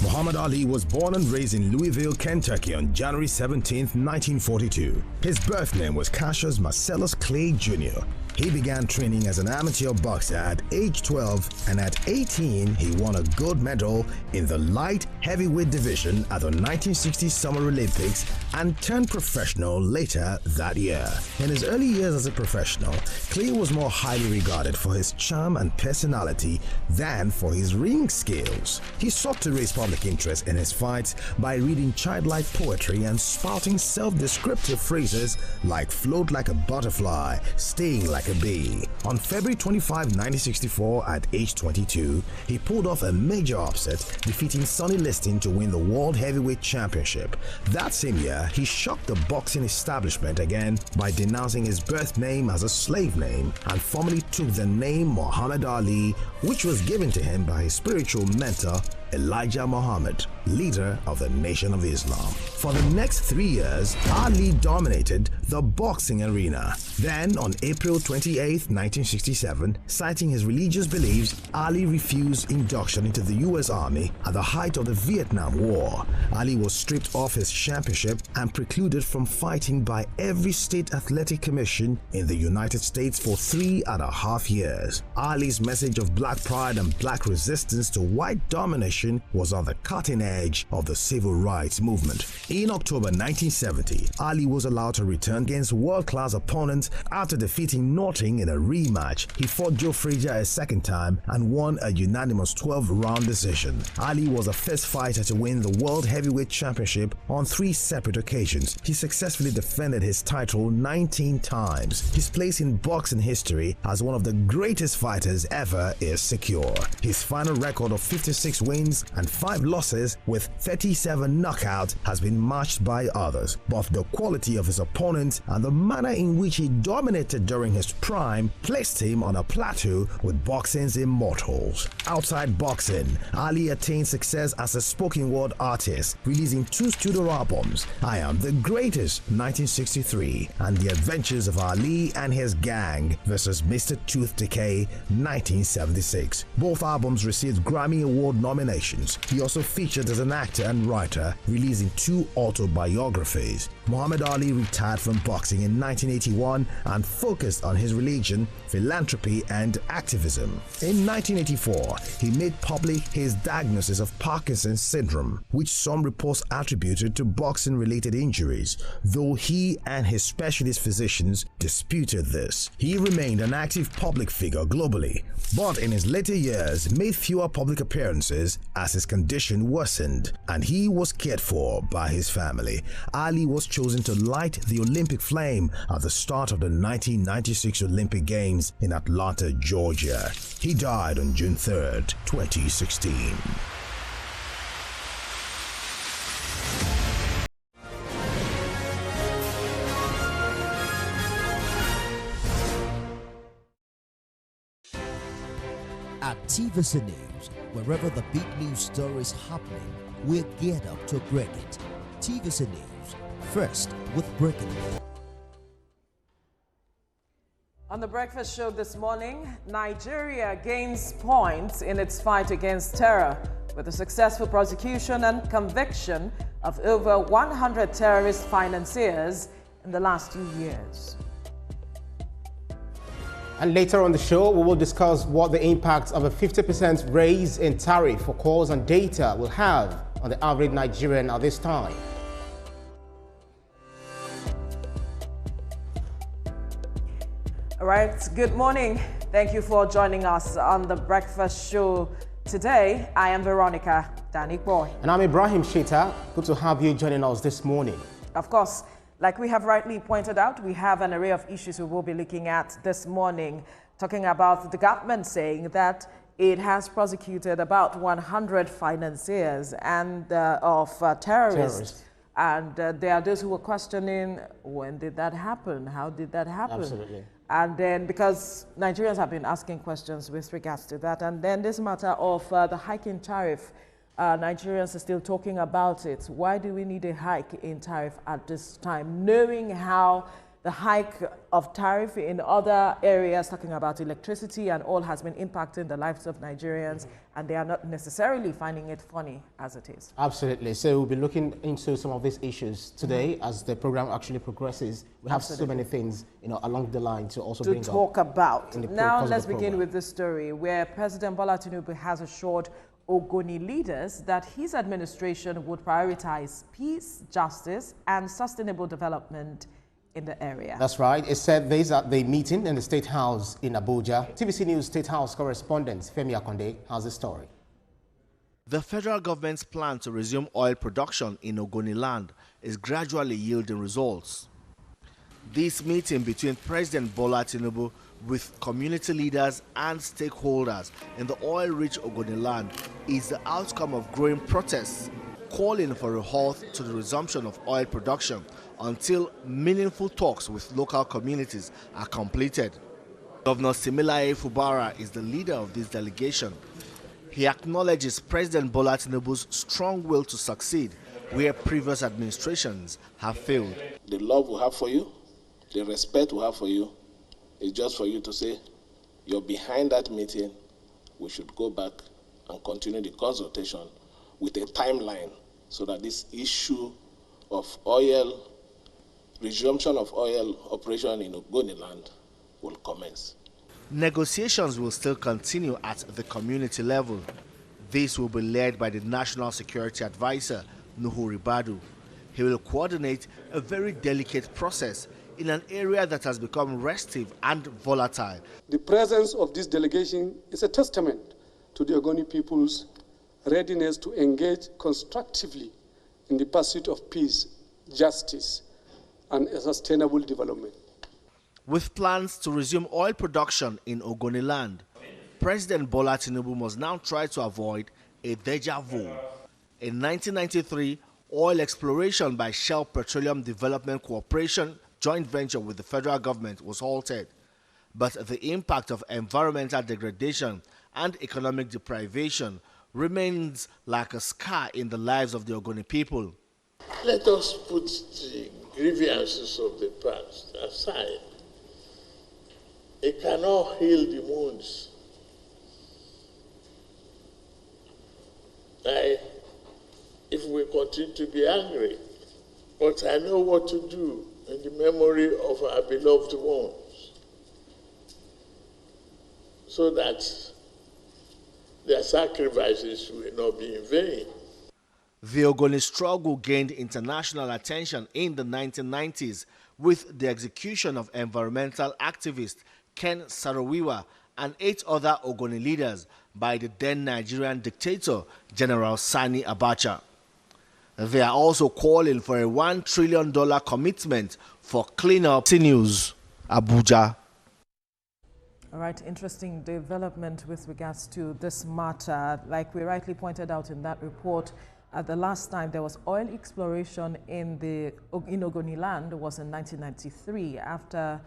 Muhammad Ali was born and raised in Louisville, Kentucky on January 17, 1942. His birth name was Cassius Marcellus Clay Jr. He began training as an amateur boxer at age 12, and at 18 he won a gold medal in the light heavyweight division at the 1960 Summer Olympics and turned professional later that year. In his early years as a professional, Clay was more highly regarded for his charm and personality than for his ring skills. He sought to raise public interest in his fights by reading childlike poetry and spouting self-descriptive phrases like float like a butterfly, sting like a bee. On February 25, 1964, at age 22, he pulled off a major upset, defeating Sonny Liston to win the World Heavyweight Championship. That same year, he shocked the boxing establishment again by denouncing his birth name as a slave name and formally took the name Muhammad Ali, which was given to him by his spiritual mentor Elijah Muhammad, leader of the Nation of Islam. For the next 3 years, Ali dominated the boxing arena. Then, on April 28, 1967, citing his religious beliefs, Ali refused induction into the U.S. Army at the height of the Vietnam War. Ali was stripped of his championship and precluded from fighting by every state athletic commission in the United States for 3.5 years. Ali's message of black pride and black resistance to white domination was on the cutting edge of the civil rights movement. In October 1970, Ali was allowed to return against world-class opponents after defeating Norton in a rematch. He fought Joe Frazier a second time and won a unanimous 12-round decision. Ali was the first fighter to win the World Heavyweight Championship on 3 separate occasions. He successfully defended his title 19 times. His place in boxing history as one of the greatest fighters ever is secure. His final record of 56 wins and 5 losses with 37 knockouts has been matched by others. Both the quality of his opponents and the manner in which he dominated during his prime placed him on a plateau with boxing's immortals. Outside boxing, Ali attained success as a spoken word artist, releasing 2 studio albums, I Am the Greatest 1963 and The Adventures of Ali and His Gang vs. Mr. Tooth Decay 1976. Both albums received Grammy Award nominations. He also featured as an actor and writer, releasing 2 autobiographies. Muhammad Ali retired from boxing in 1981 and focused on his religion, philanthropy, and activism. In 1984, he made public his diagnosis of Parkinson's syndrome, which some reports attributed to boxing-related injuries, though he and his specialist physicians disputed this. He remained an active public figure globally, but in his later years made fewer public appearances as his condition worsened and he was cared for by his family. Ali was chosen to light the Olympic flame at the start of the 1996 Olympic Games remains in Atlanta, Georgia. He died on June 3rd, 2016. At TVC News, wherever the big news story is happening, we're geared up to break it. TVC News, first with breaking it. On the breakfast show this morning, Nigeria gains points in its fight against terror with the successful prosecution and conviction of over 100 terrorist financiers in the last 2 years. And later on the show, we will discuss what the impact of a 50% raise in tariff for calls and data will have on the average Nigerian at this time. All right, good morning. Thank you for joining us on the breakfast show today. I am Veronica Danikboy. And I'm Ibrahim Shita. Good to have you joining us this morning. Of course, like we have rightly pointed out, we have an array of issues we will be looking at this morning, talking about the government saying that it has prosecuted about 100 financiers and of terrorists. And there are those who were questioning, when did that happen? How did that happen? Absolutely. And then, because Nigerians have been asking questions with regards to that, and then this matter of the hiking tariff, Nigerians are still talking about it. Why do we need a hike in tariff at this time, knowing how the hike of tariff in other areas, talking about electricity and all, has been impacting the lives of Nigerians, and they are not necessarily finding it funny as it is? Absolutely. So we'll be looking into some of these issues today as the program actually progresses. We have so many things, along the line to also bring talk about. Now let's begin with this story where President Bola Tinubu has assured Ogoni leaders that his administration would prioritize peace, justice, and sustainable development in the area. That's right. It said this at the meeting in the State House in Abuja. TVC News State House correspondent Femi Akonde has the story. The federal government's plan to resume oil production in Ogoniland is gradually yielding results. This meeting between President Bola Tinubu with community leaders and stakeholders in the oil-rich Ogoniland is the outcome of growing protests calling for a halt to the resumption of oil production until meaningful talks with local communities are completed. Governor Similaye Fubara is the leader of this delegation. He acknowledges President Bola Tinubu's strong will to succeed where previous administrations have failed. The love we have for you, the respect we have for you, is just for you to say, you're behind that meeting, we should go back and continue the consultation with a timeline so that this issue of oil, resumption of oil operation in Ogoniland will commence. Negotiations will still continue at the community level. This will be led by the National Security Advisor, Nuhu Ribadu. He will coordinate a very delicate process in an area that has become restive and volatile. The presence of this delegation is a testament to the Ogoni people's readiness to engage constructively in the pursuit of peace, justice, and a sustainable development. With plans to resume oil production in Ogoniland, President Bola Tinubu must now try to avoid a deja vu. In 1993, oil exploration by Shell Petroleum Development Corporation joint venture with the federal government was halted. But the impact of environmental degradation and economic deprivation remains like a scar in the lives of the Ogoni people. Let us put the grievances of the past aside. It cannot heal the wounds. If we continue to be angry, but I know what to do in the memory of our beloved ones, so that their sacrifices will not be in vain. The Ogoni struggle gained international attention in the 1990s with the execution of environmental activist Ken Saro-Wiwa and 8 other Ogoni leaders by the then Nigerian dictator General Sani Abacha. They are also calling for a $1 trillion commitment for cleanup. TVC News, Abuja. All right, interesting development with regards to this matter. Like we rightly pointed out in that report, the last time there was oil exploration in Ogoniland was in 1993 after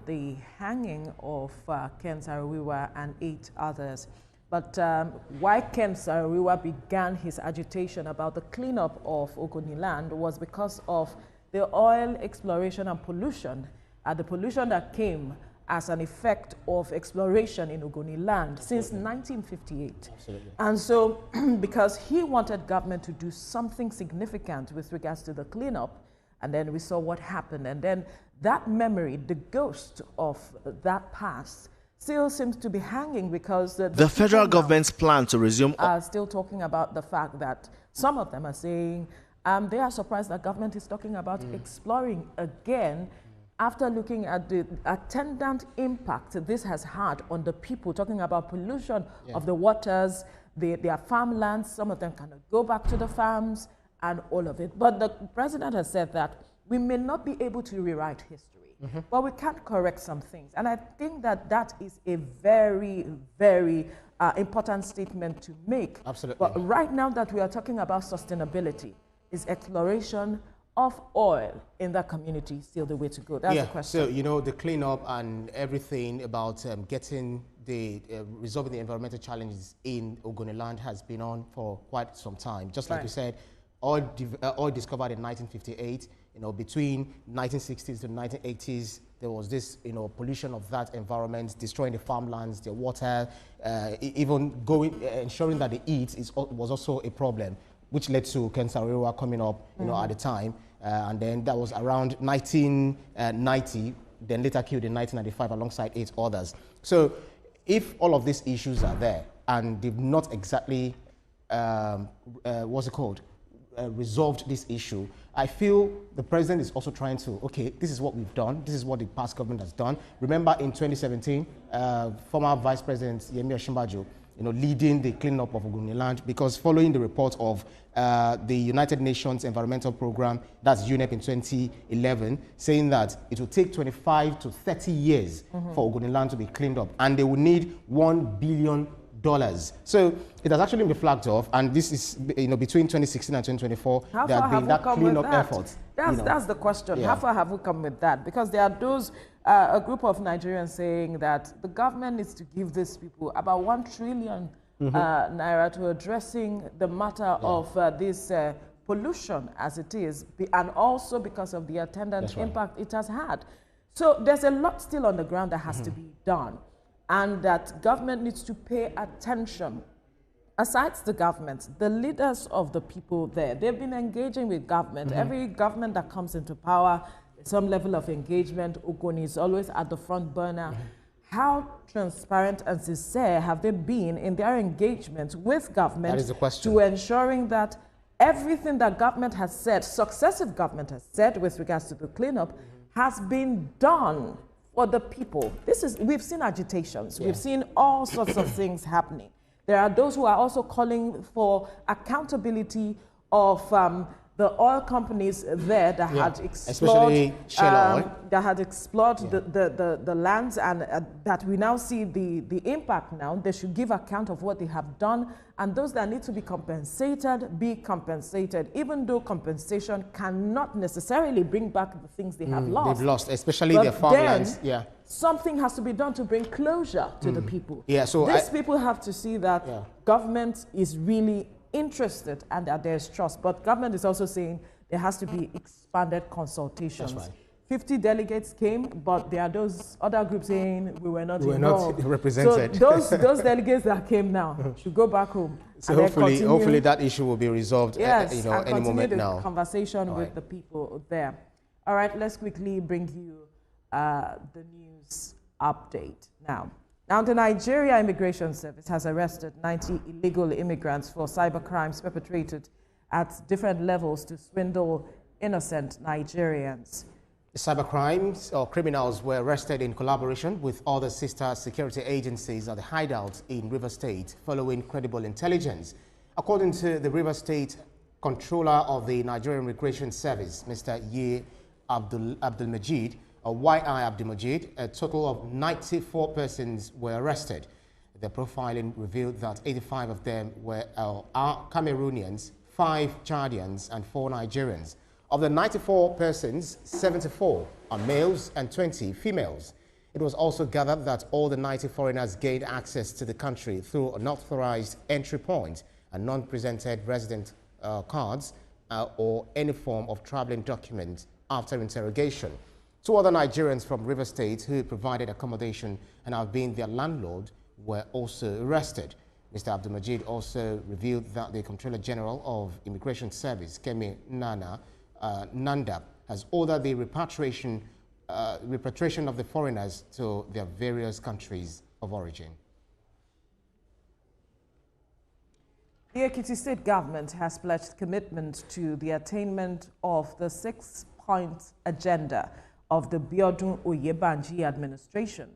the hanging of Ken Saro-Wiwa and 8 others. But why Ken Saro-Wiwa began his agitation about the cleanup of Ogoniland was because of the oil exploration and pollution, the pollution that came as an effect of exploration in Ogoniland since 1958. Absolutely. And so, because he wanted government to do something significant with regards to the cleanup, and then we saw what happened, and then that memory, the ghost of that past, still seems to be hanging because the federal government's plan to resume are still talking about the fact that some of them are saying they are surprised that government is talking about exploring again after looking at the attendant impact this has had on the people, talking about pollution of the waters, their farmlands. Some of them cannot go back to the farms and all of it. But the president has said that we may not be able to rewrite history, but we can correct some things. And I think that that is a very, very important statement to make. Absolutely. But right now that we are talking about sustainability, is exploration of oil in that community still the way to go? That's the question. So, you know, the cleanup and everything about getting resolving the environmental challenges in Ogoniland has been on for quite some time. Just like you said, oil discovered in 1958, you know, between 1960s to 1980s, there was this, you know, pollution of that environment, destroying the farmlands, the water, even ensuring that they eat was also a problem, which led to Ken Saro-Wiwa coming up, you know, at the time. And then that was around 1990, then later killed in 1995 alongside 8 others. So if all of these issues are there and they've not exactly, resolved this issue, I feel the president is also trying to, okay, this is what we've done, this is what the past government has done. Remember in 2017, former Vice President Yemi Osinbajo, you know, leading the cleanup of Ogoniland, because following the report of the United Nations Environmental Program, that's UNEP in 2011, saying that it will take 25 to 30 years for Ogoniland to be cleaned up, and they will need $1 billion. So it has actually been flagged off, and this is, you know, between 2016 and 2024, there has been that cleanup effort. That's the question. How far have we come with that? Because there are those, a group of Nigerians saying that the government needs to give these people about 1 trillion naira to addressing the matter of this pollution as it is, and also because of the attendant impact it has had. So there's a lot still on the ground that has to be done, and that government needs to pay attention. Aside the government, the leaders of the people there, they've been engaging with government. Every government that comes into power, some level of engagement. Ogoni is always at the front burner. How transparent and sincere have they been in their engagement with government? That is the question. To ensuring that everything that government has said, successive government has said with regards to the cleanup, has been done for the people. We've seen agitations. We've seen all sorts of things happening. There are those who are also calling for accountability of the oil companies there that had explored, that had explored the lands, and that we now see the impact now. They should give account of what they have done, and those that need to be compensated, even though compensation cannot necessarily bring back the things they have lost. They've lost, especially their farmlands. Something has to be done to bring closure to the people. So these people have to see that government is really interested and that there's trust. But government is also saying there has to be expanded consultations. That's right. 50 delegates came, but there are those other groups saying we were not involved. Not represented. So those delegates that came now should go back home. So hopefully that issue will be resolved any moment now. Conversation with the people there. All right, let's quickly bring you the news update now. Now, the Nigeria Immigration Service has arrested 90 illegal immigrants for cybercrimes perpetrated at different levels to swindle innocent Nigerians. The cybercrimes or criminals were arrested in collaboration with other sister security agencies at the hideout in Rivers State following credible intelligence. According to the Rivers State Controller of the Nigerian Immigration Service, Mr. Ye Abdul Majid, Y.I. Abdulmajid, a total of 94 persons were arrested. The profiling revealed that 85 of them were Cameroonians, 5 Chadians, and 4 Nigerians. Of the 94 persons, 74 are males and 20 females. It was also gathered that all the 90 foreigners gained access to the country through unauthorized entry point and non-presented resident cards or any form of traveling document after interrogation. 2 other Nigerians from River State who provided accommodation and have been their landlord were also arrested. Mr. Abdulmajid also revealed that the Comptroller General of Immigration Service, Kemi Nanda, has ordered the repatriation of the foreigners to their various countries of origin. The Ekiti State government has pledged commitment to the attainment of the 6-point agenda of the Biodun Oyebanji administration.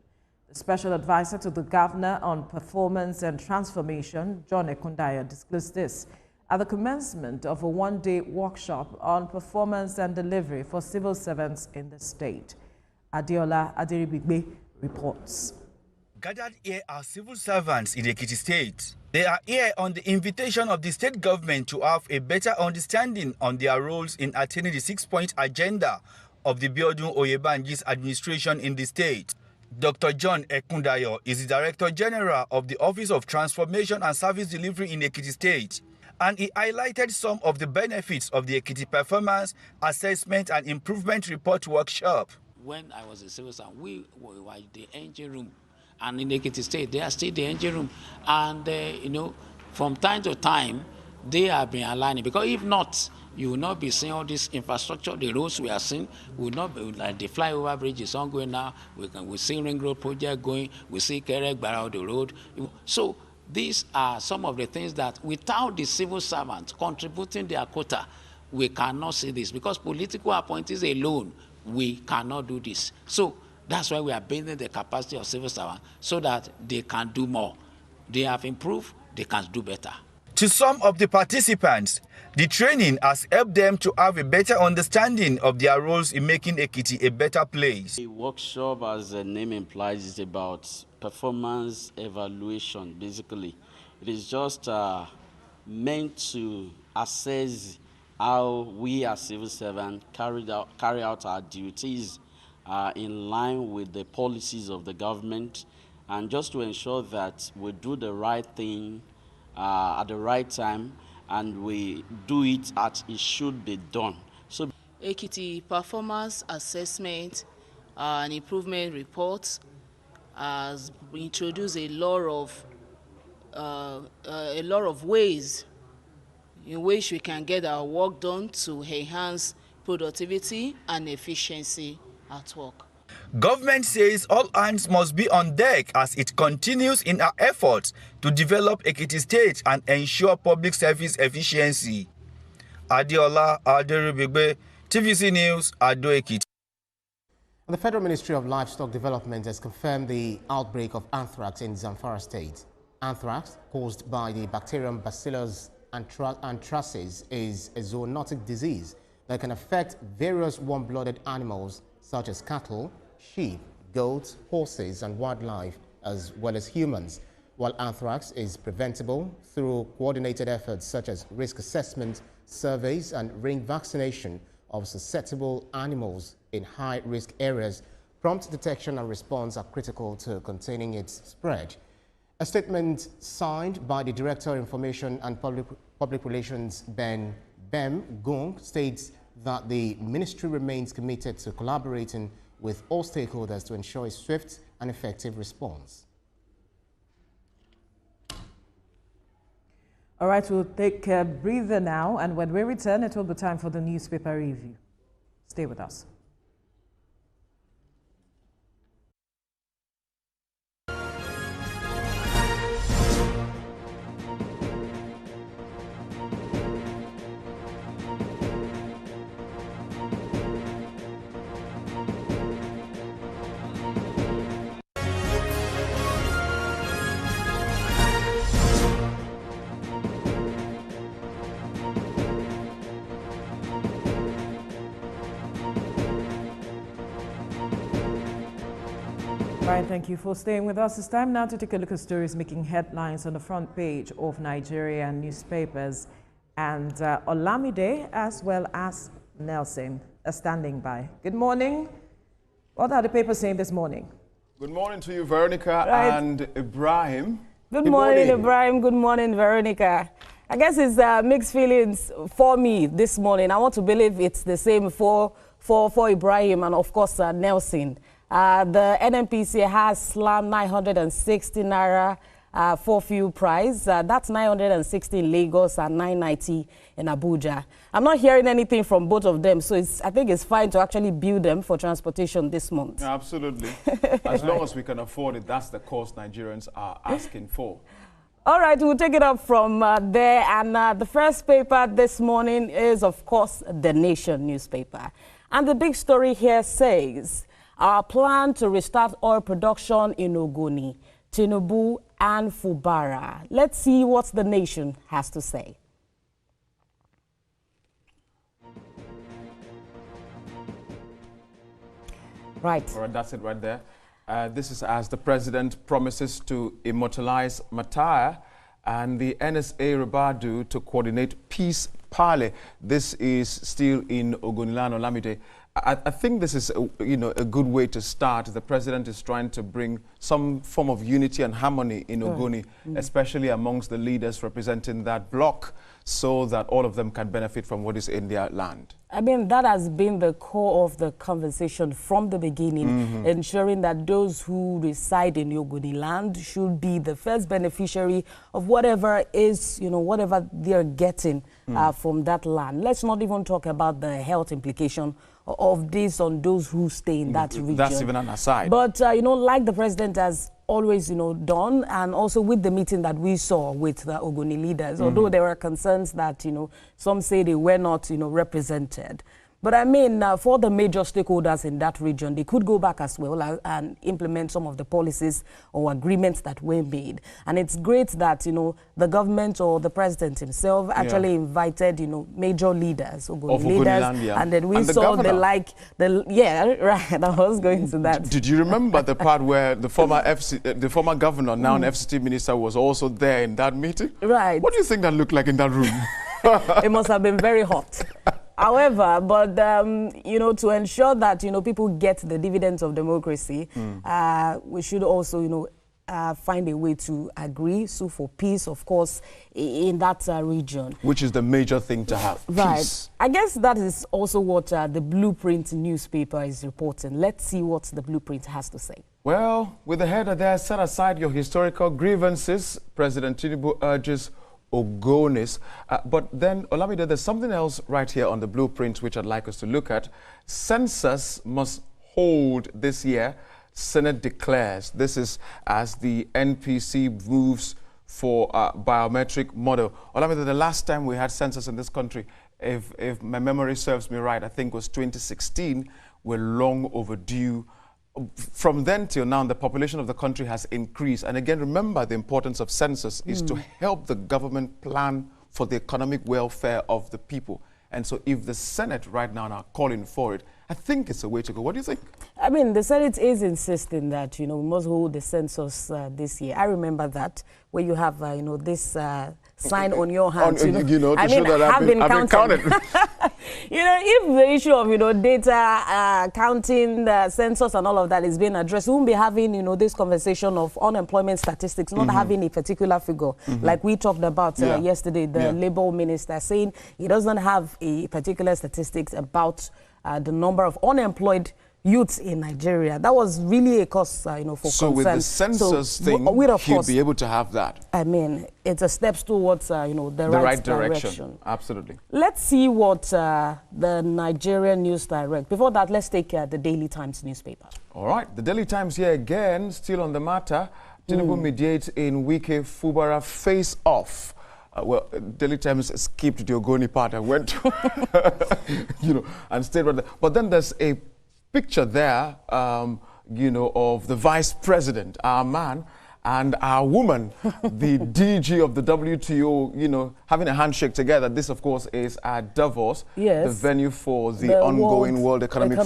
The special advisor to the governor on performance and transformation, John Ekundaya, disclosed this at the commencement of a one-day workshop on performance and delivery for civil servants in the state. Adiola Aderibigbe reports. Gathered here are civil servants in the Ekiti State. They are here on the invitation of the state government to have a better understanding on their roles in attaining the 6-point agenda of the Biodun Oyebanji's administration in the state. Dr. John Ekundayo is the Director General of the Office of Transformation and Service Delivery in Ekiti State, and he highlighted some of the benefits of the Ekiti Performance, Assessment and Improvement Report Workshop. When I was a civil servant, we were the engine room, and in Ekiti State, they are still the engine room, and you know, from time to time, they have been aligning, because if not, you will not be seeing all this infrastructure. The roads we are seeing will not be like the flyover bridge is ongoing now. We see Ring Road project going. We see Kerek Baraudo Road. So these are some of the things that without the civil servants contributing their quota, we cannot see this, because political appointees alone, we cannot do this. So that's why we are building the capacity of civil servants so that they can do more. They have improved, they can do better. To some of the participants, the training has helped them to have a better understanding of their roles in making Ekiti a better place. The workshop, as the name implies, is about performance evaluation, basically. It is just meant to assess how we as civil servants carry out our duties in line with the policies of the government, and just to ensure that we do the right thing at the right time, and we do it as it should be done. So, Ekiti Performance Assessment and Improvement Reports has introduced a lot of ways in which we can get our work done to enhance productivity and efficiency at work. Government says all hands must be on deck as it continues in our efforts to develop Ekiti State and ensure public service efficiency. Adiola Aderibigbe, TVC News, Ado Ekiti. The Federal Ministry of Livestock Development has confirmed the outbreak of anthrax in Zamfara State. Anthrax, caused by the bacterium Bacillus anthracis, is a zoonotic disease that can affect various warm-blooded animals such as cattle, sheep, goats, horses, and wildlife, as well as humans. While anthrax is preventable through coordinated efforts such as risk assessment, surveys, and ring vaccination of susceptible animals in high-risk areas, prompt detection and response are critical to containing its spread. A statement signed by the Director of Information and Public Relations, Bem Gung, states that the ministry remains committed to collaborating with all stakeholders to ensure a swift and effective response. All right, we'll take a breather now, and when we return, it will be time for the newspaper review. Stay with us. Right, thank you for staying with us. It's time now to take a look at stories making headlines on the front page of Nigerian newspapers. And Olamide, as well as Nelson, are standing by. Good morning. What are the papers saying this morning? Good morning to you, Veronica and Ibrahim. Good morning, Ibrahim. Good morning, Veronica. I guess it's mixed feelings for me this morning. I want to believe it's the same for Ibrahim and, of course, Nelson. The NNPC has slammed 960 naira for fuel price. That's 960 in Lagos and 990 in Abuja. I'm not hearing anything from both of them, so I think it's fine to actually bill them for transportation this month. Absolutely. As long as we can afford it, that's the cost Nigerians are asking for. All right, we'll take it up from there. And the first paper this morning is, of course, The Nation newspaper. And the big story here says, our plan to restart oil production in Ogoni, Tinubu and Fubara. Let's see what The Nation has to say. Right. All right, that's it right there. This is as the president promises to immortalize Mataya and the NSA Rabadu to coordinate peace parley. This is still in Ogoniland, Olamide. I think this is, a good way to start. The president is trying to bring some form of unity and harmony in Ogoni, especially amongst the leaders representing that bloc, so that all of them can benefit from what is in their land. I mean, that has been the core of the conversation from the beginning, ensuring that those who reside in Ogoni land should be the first beneficiary of whatever is, whatever they're getting from that land. Let's not even talk about the health implication of this on those who stay in that region. That's even an aside. But, like the president has always, done, and also with the meeting that we saw with the Ogoni leaders, although there were concerns that, some say they were not, represented. But I mean, for the major stakeholders in that region, they could go back as well and implement some of the policies or agreements that were made. And it's great that, the government or the president himself actually invited, major leaders, Ogoni leaders. And then we saw I was going to that. Did you remember the part where the former governor, now an FCT minister, was also there in that meeting? Right. What do you think that looked like in that room? It must have been very hot. However, but, to ensure that, people get the dividends of democracy, we should also, find a way to agree, sue for peace, of course, in that region. Which is the major thing to have, right. Peace. I guess that is also what the Blueprint newspaper is reporting. Let's see what the Blueprint has to say. Well, with the header there, set aside your historical grievances, President Tinubu urges Ogonis. But then, Olamide, there's something else right here on the Blueprint which I'd like us to look at. Census must hold this year, Senate declares. This is as the NPC moves for biometric model. Olamide, the last time we had census in this country, if my memory serves me right, I think was 2016, we're long overdue. From then till now, the population of the country has increased. And again, remember the importance of census is to help the government plan for the economic welfare of the people. And so if the Senate right now are calling for it, I think it's a way to go. What do you think? I mean, the Senate is insisting that, we must hold the census this year. I remember that, where you have, this sign on your hand. To show that I've been counted. If the issue of, data counting, the census and all of that is being addressed, we won't be having, this conversation of unemployment statistics, not having a particular figure. Like we talked about yesterday, the Labour Minister saying he doesn't have a particular statistics about the number of unemployed youths in Nigeria. That was really a cause, for concern. So with the census thing, he'll be able to have that. I mean, it's a step towards, the right direction. Absolutely. Let's see what the Nigerian News Direct. Before that, let's take the Daily Times newspaper. All right. The Daily Times here again, still on the matter. Tinubu mediates in Wike Fubara face-off. Well, Daily Times skipped the Ogoni part and went to, and stayed right there. But then there's a picture there, of the vice president, our man, and our woman, the DG of the WTO, you know, having a handshake together. This, of course, is at Davos, the venue for the ongoing World Economic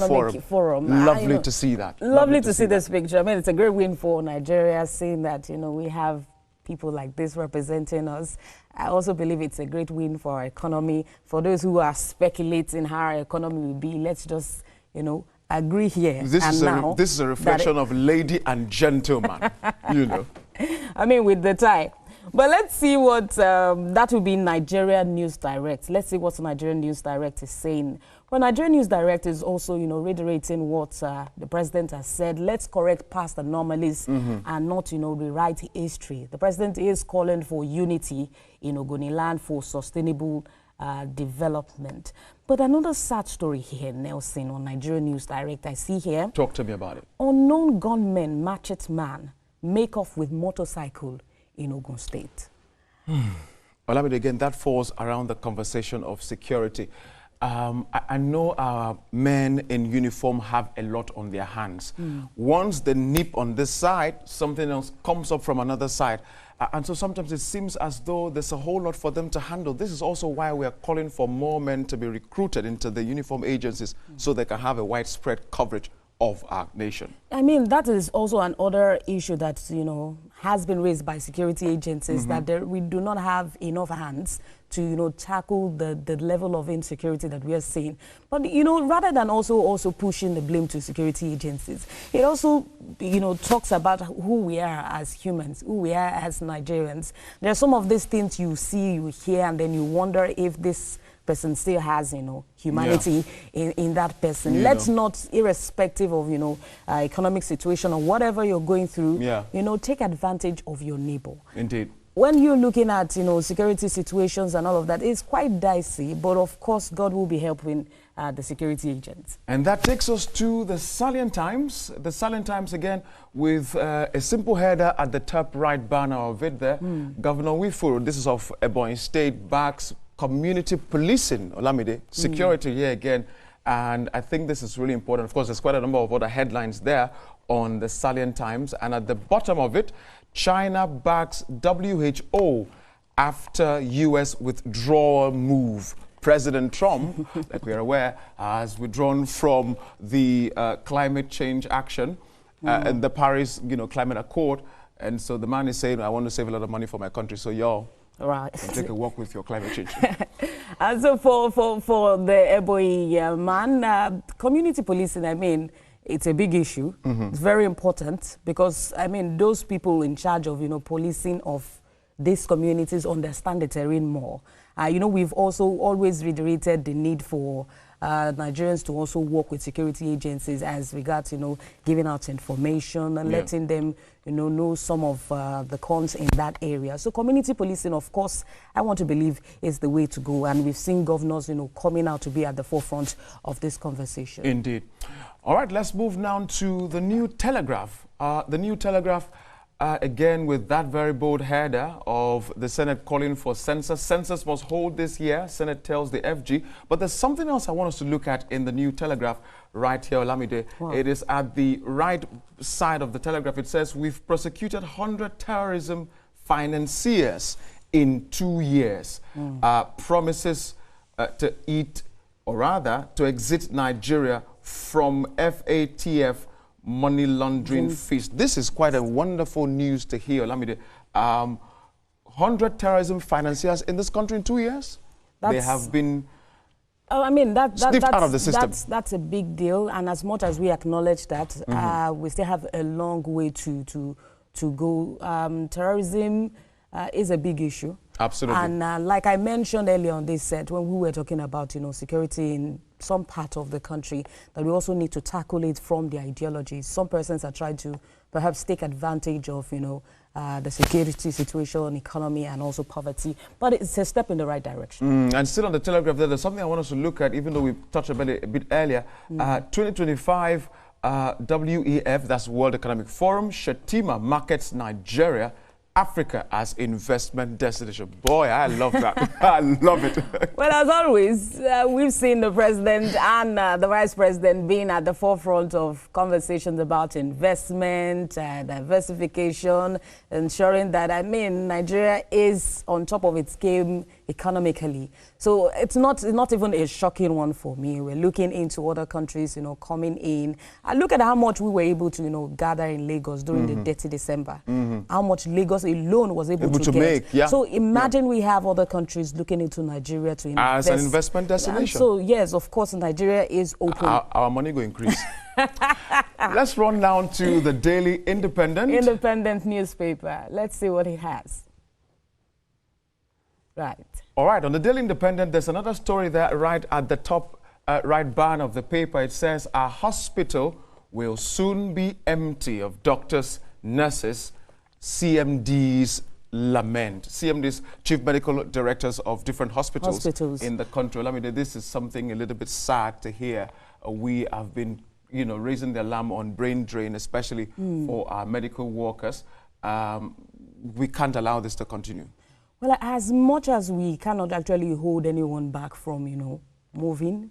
Forum. Lovely to see that. Lovely to see this picture. I mean, it's a great win for Nigeria, seeing that, you know, we have people like this representing us. I also believe it's a great win for our economy. For those who are speculating how our economy will be, let's just, you know, agree here. This is a reflection of lady and gentleman, you know. I mean, with the tie. But let's see what, that will be Nigeria News Direct. Let's see what Nigeria News Direct is saying. Well, Nigeria News Direct is also, you know, reiterating what the president has said. Let's correct past anomalies and not, you know, rewrite history. The president is calling for unity in Ogoniland for sustainable development. But another sad story here, Nelson, on Nigeria News Direct, I see here. Talk to me about it. Unknown gunmen, machete man, make off with motorcycle in Ogun State. Olamide, again, that falls around the conversation of security. I know our men in uniform have a lot on their hands. Once they nip on this side, something else comes up from another side. And so sometimes it seems as though there's a whole lot for them to handle. This is also why we are calling for more men to be recruited into the uniform agencies so they can have a widespread coverage of our nation. I mean, that is also another issue that, you know, has been raised by security agencies, that we do not have enough hands to, you know, tackle the level of insecurity that we are seeing. But, you know, rather than also pushing the blame to security agencies, it also, you know, talks about who we are as humans, who we are as Nigerians. There are some of these things you see, you hear, and then you wonder if this person still has, you know, humanity in that person. Let's not, irrespective of, you know, economic situation or whatever you're going through, you know, take advantage of your neighbor. Indeed. When you're looking at, you know, security situations and all of that, it's quite dicey, but of course, God will be helping the security agents. And that takes us to the Salient Times. The Salient Times, again, with a simple header at the top right banner of it there. Governor Wifuru, this is of Ebonyi State, backs community policing, Olamide, security here again. And I think this is really important. Of course, there's quite a number of other headlines there on the Salient Times. And at the bottom of it, China backs WHO after U.S. withdrawal move. President Trump, like we are aware, has withdrawn from the climate change action and the Paris, you know, Climate Accord. And so the man is saying, I want to save a lot of money for my country, so y'all take a walk with your climate change. And so for the Ebonyi man, community policing, I mean, it's a big issue. It's very important because, I mean, those people in charge of, you know, policing of these communities understand the terrain more. You know, we've also always reiterated the need for Nigerians to also work with security agencies as regards, you know, giving out information and letting them, you know some of the cons in that area. So community policing, of course, I want to believe is the way to go. And we've seen governors, you know, coming out to be at the forefront of this conversation. Indeed. All right, let's move now to the New Telegraph. The New Telegraph, again, with that very bold header of the Senate calling for census. Census must hold this year, Senate tells the FG. But there's something else I want us to look at in the New Telegraph right here, Olamide. Wow. It is at the right side of the Telegraph. It says, we've prosecuted 100 terrorism financiers in 2 years. Promises to eat, or rather, to exit Nigeria from FATF money laundering feast. This is quite a wonderful news to hear, Olamide. 100 terrorism financiers in this country in 2 years? They have been I mean, that's out of the system. That's a big deal. And as much as we acknowledge that, we still have a long way to go. Terrorism is a big issue. Absolutely. And like I mentioned earlier on this set, when we were talking about, you know, security in some part of the country, that we also need to tackle it from the ideologies. Some persons are trying to perhaps take advantage of, you know, the security situation, economy, and also poverty. But it's a step in the right direction. And still on the Telegraph, there's something I want us to look at, even though we touched about it a bit earlier. 2025 WEF, that's World Economic Forum, Shetima markets Nigeria Africa as investment destination. Boy, I love that. I love it. Well, as always, we've seen the president and the vice president being at the forefront of conversations about investment, diversification, ensuring that, Nigeria is on top of its game economically. So it's not even a shocking one for me. We're looking into other countries, coming in. I look at how much we were able to, gather in Lagos during the dirty December. How much Lagos alone was able to get. Make, yeah. So imagine we have other countries looking into Nigeria to invest. As an investment destination. And so, yes, of course, Nigeria is open. Our money will increase. Let's run down to the Daily Independent. Independent newspaper. Let's see what it has. Right. All right, on the Daily Independent, there's another story there right at the top right bar of the paper. It says, our hospital will soon be empty of doctors, nurses, CMDs lament. CMDs, chief medical directors of different hospitals in the country. This is something a little bit sad to hear. We have been, raising the alarm on brain drain, especially for our medical workers. We can't allow this to continue. Well, as much as we cannot actually hold anyone back from, moving,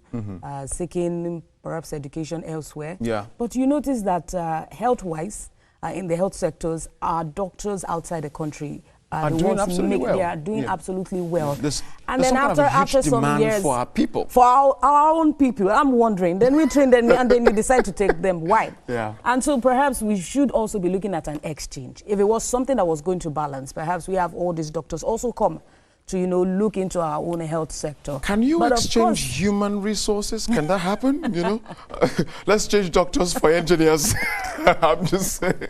seeking perhaps education elsewhere. Yeah. But you notice that health-wise, in the health sectors, our doctors outside the country are doing absolutely well. They are doing absolutely well. And then after some years, for our people, for our own people, I'm wondering. Then we train them, and then we decide to take them. Why? Yeah. And so perhaps we should also be looking at an exchange. If it was something that was going to balance, perhaps we have all these doctors also come to, look into our own health sector. Can you exchange human resources? Can that happen? Let's change doctors for engineers. I'm just saying.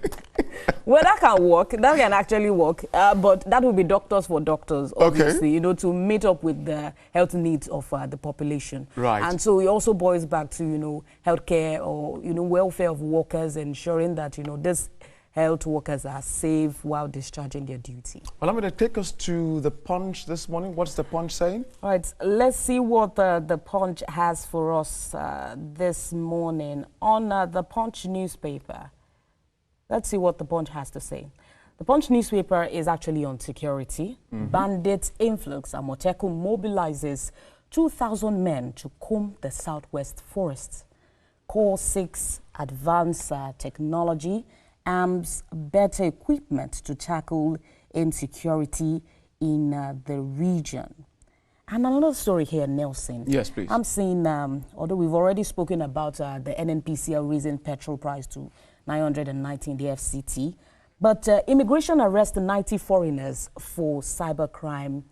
Well, that can work. That can actually work. But that will be doctors for doctors, obviously, to meet up with the health needs of the population. Right. And so it also boils back to, healthcare or, welfare of workers, ensuring that, this health workers are safe while discharging their duty. Well, I'm going to take us to the Punch this morning. What's the Punch saying? All right, let's see what the Punch has for us this morning on the Punch newspaper. Let's see what the Punch has to say. The Punch newspaper is actually on security. Bandit influx. Amotekun mobilizes 2,000 men to comb the southwest forests. Core 6 advance technology, arms better equipment to tackle insecurity in the region. And another story here, Nelson. Yes, please. I'm seeing, although we've already spoken about the NNPCL raising petrol price to 919 the FCT, but immigration arrests 90 foreigners for cybercrime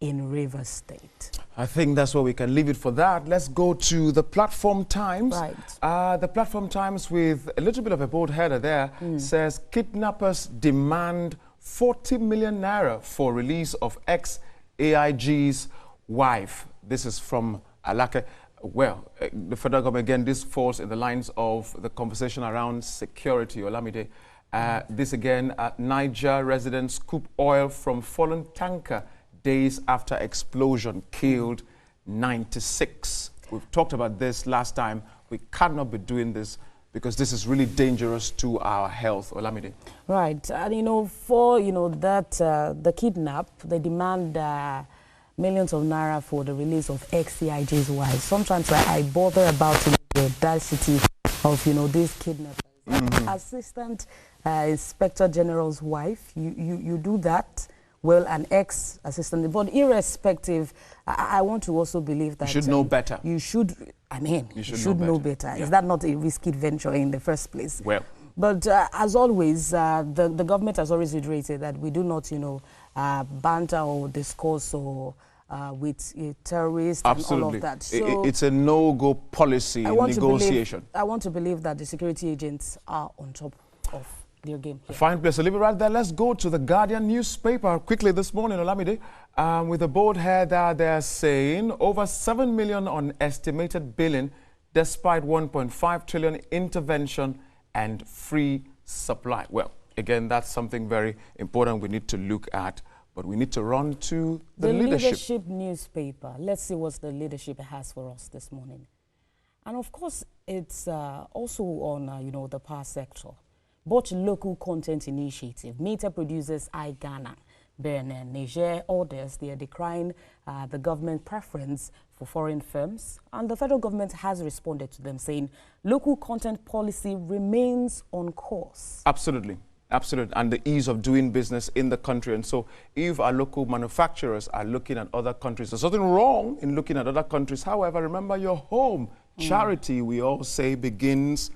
in Rivers State. I think that's where we can leave it for that. Let's go to the Platform Times. Right. The Platform Times, with a little bit of a bold header there, says kidnappers demand 40 million naira for release of ex-AIG's wife. This is from Alake. Well, the federal government, again, this falls in the lines of the conversation around security. Olamide, this again, Niger residents scoop oil from fallen tanker days after explosion, killed 96. We've talked about this last time. We cannot be doing this because this is really dangerous to our health. Olamide. Right, and for that the kidnap, they demand millions of naira for the release of ex-CIG's wife. Sometimes I bother about the audacity of these kidnappers. Assistant Inspector General's wife, you do that. Well, an ex-assistant, but irrespective, I want to also believe that you should know better. You should, you should know better. Yeah. Is that not a risky venture in the first place? Well, but as always, the government has always reiterated that we do not, banter or discuss or with terrorists and all of that. So it's a no-go policy negotiation. I want to believe that the security agents are on top of their game. Yeah. Fine place to leave it right there. Let's go to the Guardian newspaper quickly this morning, Olamide, with a bold header. They're saying over 7 million on estimated billing despite 1.5 trillion intervention and free supply. Well, again, that's something very important we need to look at, but we need to run to the leadership newspaper. Let's see what the leadership has for us this morning. And of course, it's also on, the power sector. Botch Local Content Initiative, Meter Producers Ghana, Benin, Niger, others, they are decrying the government preference for foreign firms, and the federal government has responded to them, saying local content policy remains on course. Absolutely. Absolutely, and the ease of doing business in the country. And so if our local manufacturers are looking at other countries, there's nothing wrong in looking at other countries. However, remember your home. Charity, we all say, begins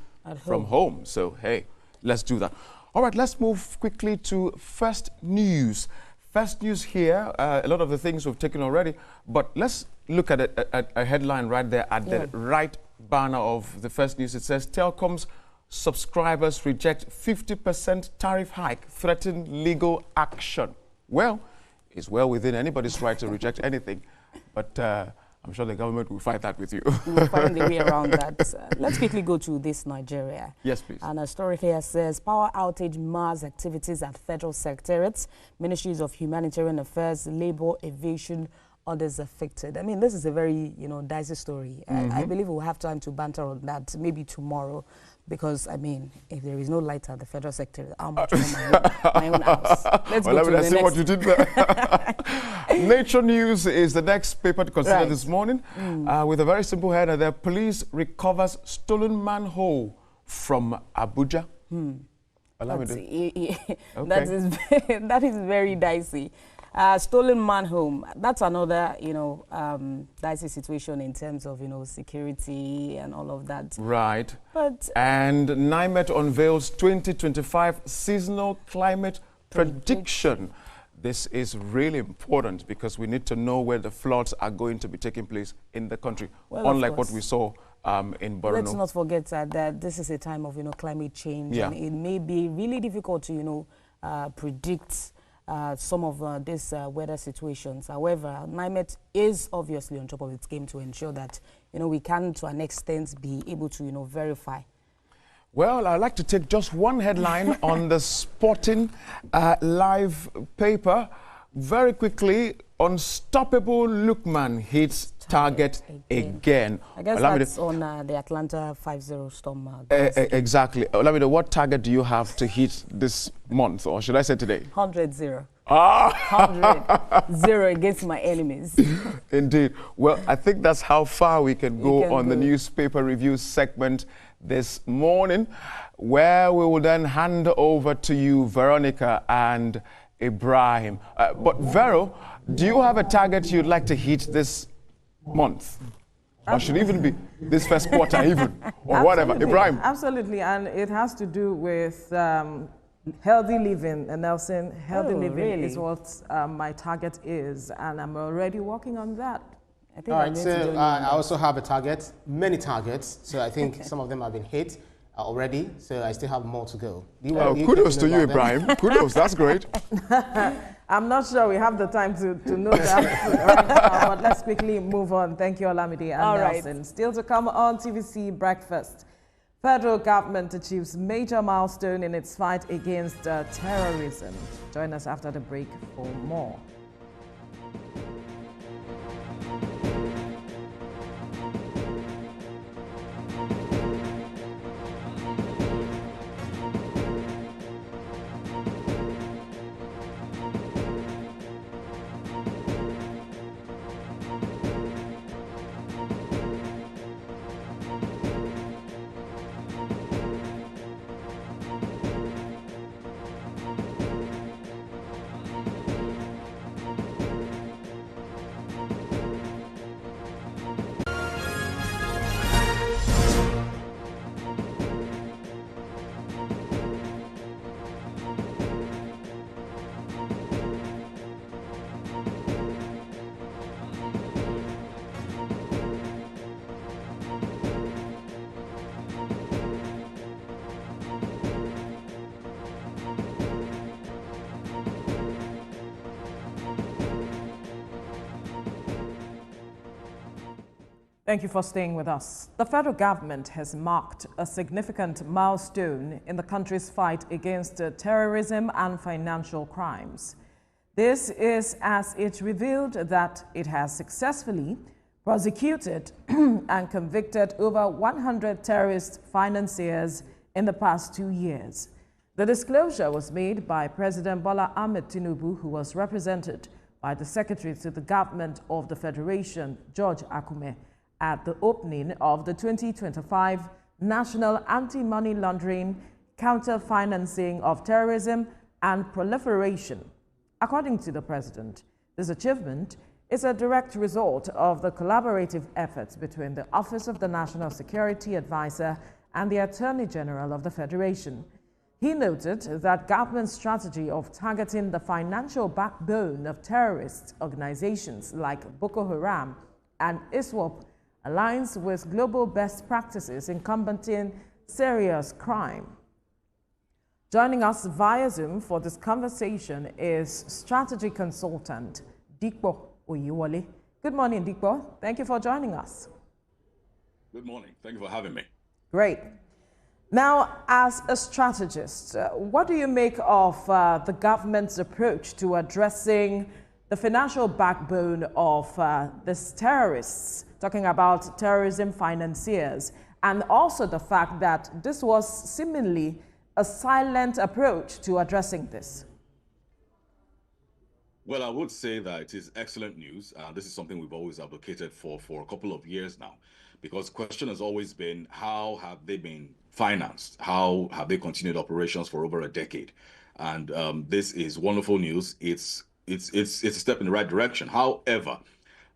from home. So, hey, let's do that. All right, let's move quickly to First News. First News here, a lot of the things we've taken already, but let's look at a headline right there at the right banner of the First News. It says, Telecom's subscribers reject 50% tariff hike, threaten legal action. Well, it's well within anybody's right to reject anything, but I'm sure the government will fight that with you. We'll find a way around that. Let's quickly go to this Nigeria. Yes, please. And a story here says, power outage mars activities at federal secretariats, ministries of humanitarian affairs, labor, aviation, others affected. I mean, this is a very, dicey story. I believe we'll have time to banter on that maybe tomorrow. Because, I mean, if there is no light at the federal sector, how much more my own house? Let's go to the next. What you did there. Nature News is the next paper to consider this morning with a very simple header there. Police recovers stolen manhole from Abuja. That is very dicey. Stolen manhole, that's another, dicey situation in terms of, security and all of that. Right. And NIMET unveils 2025 seasonal climate prediction. This is really important because we need to know where the floods are going to be taking place in the country, unlike what we saw in Borno. Let's not forget that this is a time of, climate change, and it may be really difficult to, predict some of these weather situations. However, NIMET is obviously on top of its game to ensure that, we can, to an extent, be able to, verify. Well, I'd like to take just one headline on the Sporting Live paper. Very quickly, unstoppable Lookman hits target again. I guess that's on the Atlanta 5-0 storm. Exactly. Olamide, what target do you have to hit this month, or should I say today? 100-0. 100-0 against my enemies. Indeed. Well, I think that's how far we can go on the newspaper review segment this morning, where we will then hand over to you, Veronica and Ibrahim. But Vero, do you have a target you'd like to hit this month? Or should even be this first quarter even, or whatever. Ibrahim. Absolutely, and it has to do with healthy living. And Nelson, healthy living is what my target is, and I'm already working on that. All right, so I also have a target, many targets. So I think some of them have been hit already, so I still have more to go. Kudos to you, Ibrahim. Kudos, that's great. I'm not sure we have the time to know that right now, but let's quickly move on. Thank you, Olamide and Nelson. Still to come on TVC Breakfast. Federal government achieves major milestone in its fight against terrorism. Join us after the break for more. Thank you for staying with us. The federal government has marked a significant milestone in the country's fight against terrorism and financial crimes. This is as it revealed that it has successfully prosecuted and convicted over 100 terrorist financiers in the past 2 years. The disclosure was made by President Bola Ahmed Tinubu, who was represented by the Secretary to the Government of the Federation, George Akume, at the opening of the 2025 National Anti-Money Laundering, Counter-Financing of Terrorism and Proliferation. According to the President, this achievement is a direct result of the collaborative efforts between the Office of the National Security Advisor and the Attorney General of the Federation. He noted that government strategy of targeting the financial backbone of terrorist organizations like Boko Haram and ISWAP aligns with global best practices in combating serious crime. Joining us via Zoom for this conversation is strategy consultant Dikpo Oyiwole. Good morning, Dikpo. Thank you for joining us. Good morning. Thank you for having me. Great. Now, as a strategist, what do you make of the government's approach to addressing the financial backbone of these terrorists, talking about terrorism financiers, and also the fact that this was seemingly a silent approach to addressing this? Well, I would say that it is excellent news. This is something we've always advocated for a couple of years now, because the question has always been, how have they been financed? How have they continued operations for over a decade? And this is wonderful news. It's a step in the right direction. However,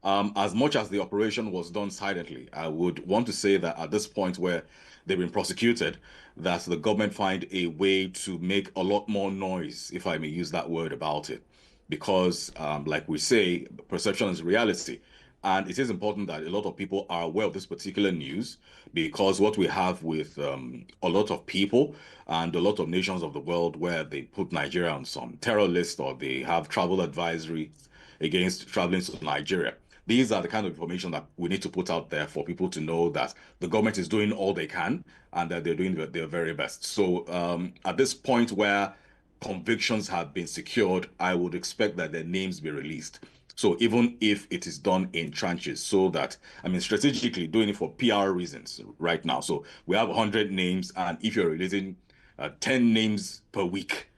as much as the operation was done silently, I would want to say that at this point where they've been prosecuted, that the government find a way to make a lot more noise, if I may use that word, about it. Because, like we say, perception is reality. And it is important that a lot of people are aware of this particular news, because what we have with a lot of people and a lot of nations of the world where they put Nigeria on some terror list, or they have travel advisory against traveling to Nigeria. These are the kind of information that we need to put out there for people to know that the government is doing all they can and that they're doing their very best. So at this point where convictions have been secured, I would expect that their names be released. So even if it is done in tranches, so that, I mean, strategically doing it for PR reasons right now. So we have 100 names, and if you're releasing 10 names per week,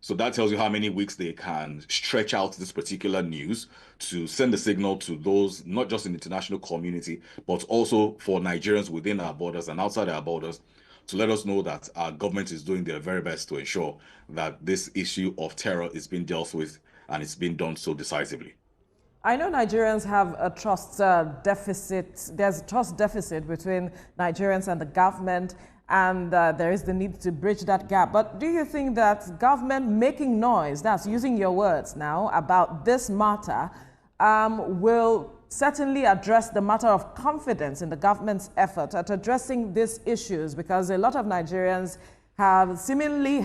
so that tells you how many weeks they can stretch out this particular news to send a signal to those, not just in the international community, but also for Nigerians within our borders and outside our borders, to let us know that our government is doing their very best to ensure that this issue of terror is being dealt with, and it's being done so decisively. I know Nigerians have a trust deficit. There's a trust deficit between Nigerians and the government, and there is the need to bridge that gap. But do you think that government making noise, that's using your words now, about this matter, will certainly address the matter of confidence in the government's effort at addressing these issues? Because a lot of Nigerians have seemingly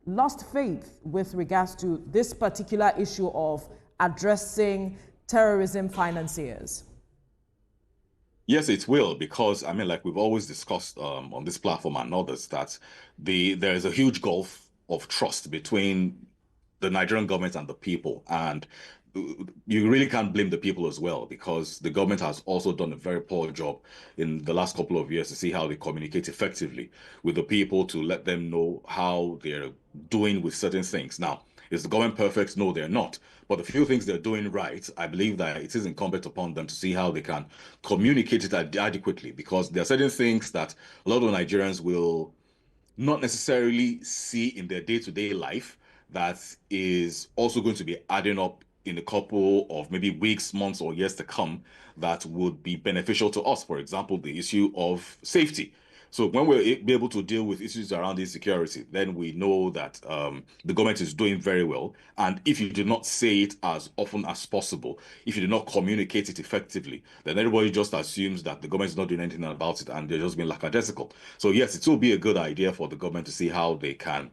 lost faith with regards to this particular issue of addressing terrorism financiers. Yes, it will, because, I mean, like we've always discussed on this platform and others, that there is a huge gulf of trust between the Nigerian government and the people. And you really can't blame the people as well, because the government has also done a very poor job in the last couple of years to see how they communicate effectively with the people, to let them know how they're doing with certain things. Now, is the government perfect? No, they're not. But the few things they're doing right, I believe that it is incumbent upon them to see how they can communicate it adequately, because there are certain things that a lot of Nigerians will not necessarily see in their day-to-day life that is also going to be adding up in a couple of maybe weeks, months, or years to come that would be beneficial to us. For example, the issue of safety. So when we're able to deal with issues around insecurity, then we know that the government is doing very well. And if you do not say it as often as possible, if you do not communicate it effectively, then everybody just assumes that the government is not doing anything about it and they're just being lackadaisical. So yes, it will be a good idea for the government to see how they can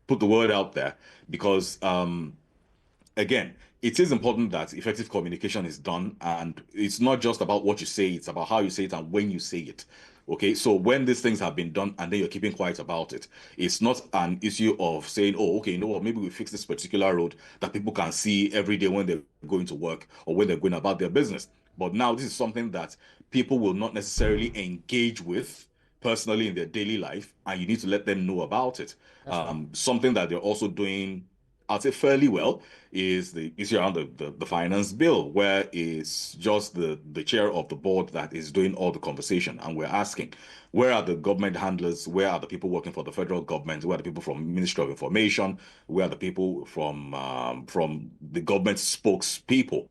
put the word out there, because again, it is important that effective communication is done, and it's not just about what you say, it's about how you say it and when you say it. Okay, so when these things have been done and then you're keeping quiet about it, it's not an issue of saying, oh, okay, you know what, maybe we fix this particular road that people can see every day when they're going to work or when they're going about their business. But now this is something that people will not necessarily engage with personally in their daily life, and you need to let them know about it. Something that they're also doing, I'd say fairly well, is the issue around the finance bill, where it's just the chair of the board that is doing all the conversation. And we're asking, where are the government handlers? Where are the people working for the federal government? Where are the people from Ministry of Information? Where are the people from the government spokespeople?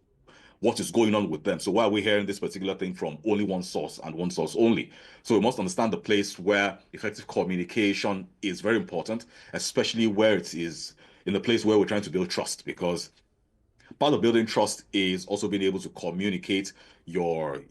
What is going on with them? So why are we hearing this particular thing from only one source and one source only? So we must understand the place where effective communication is very important, especially where it is in the place where we're trying to build trust, because part of building trust is also being able to communicate your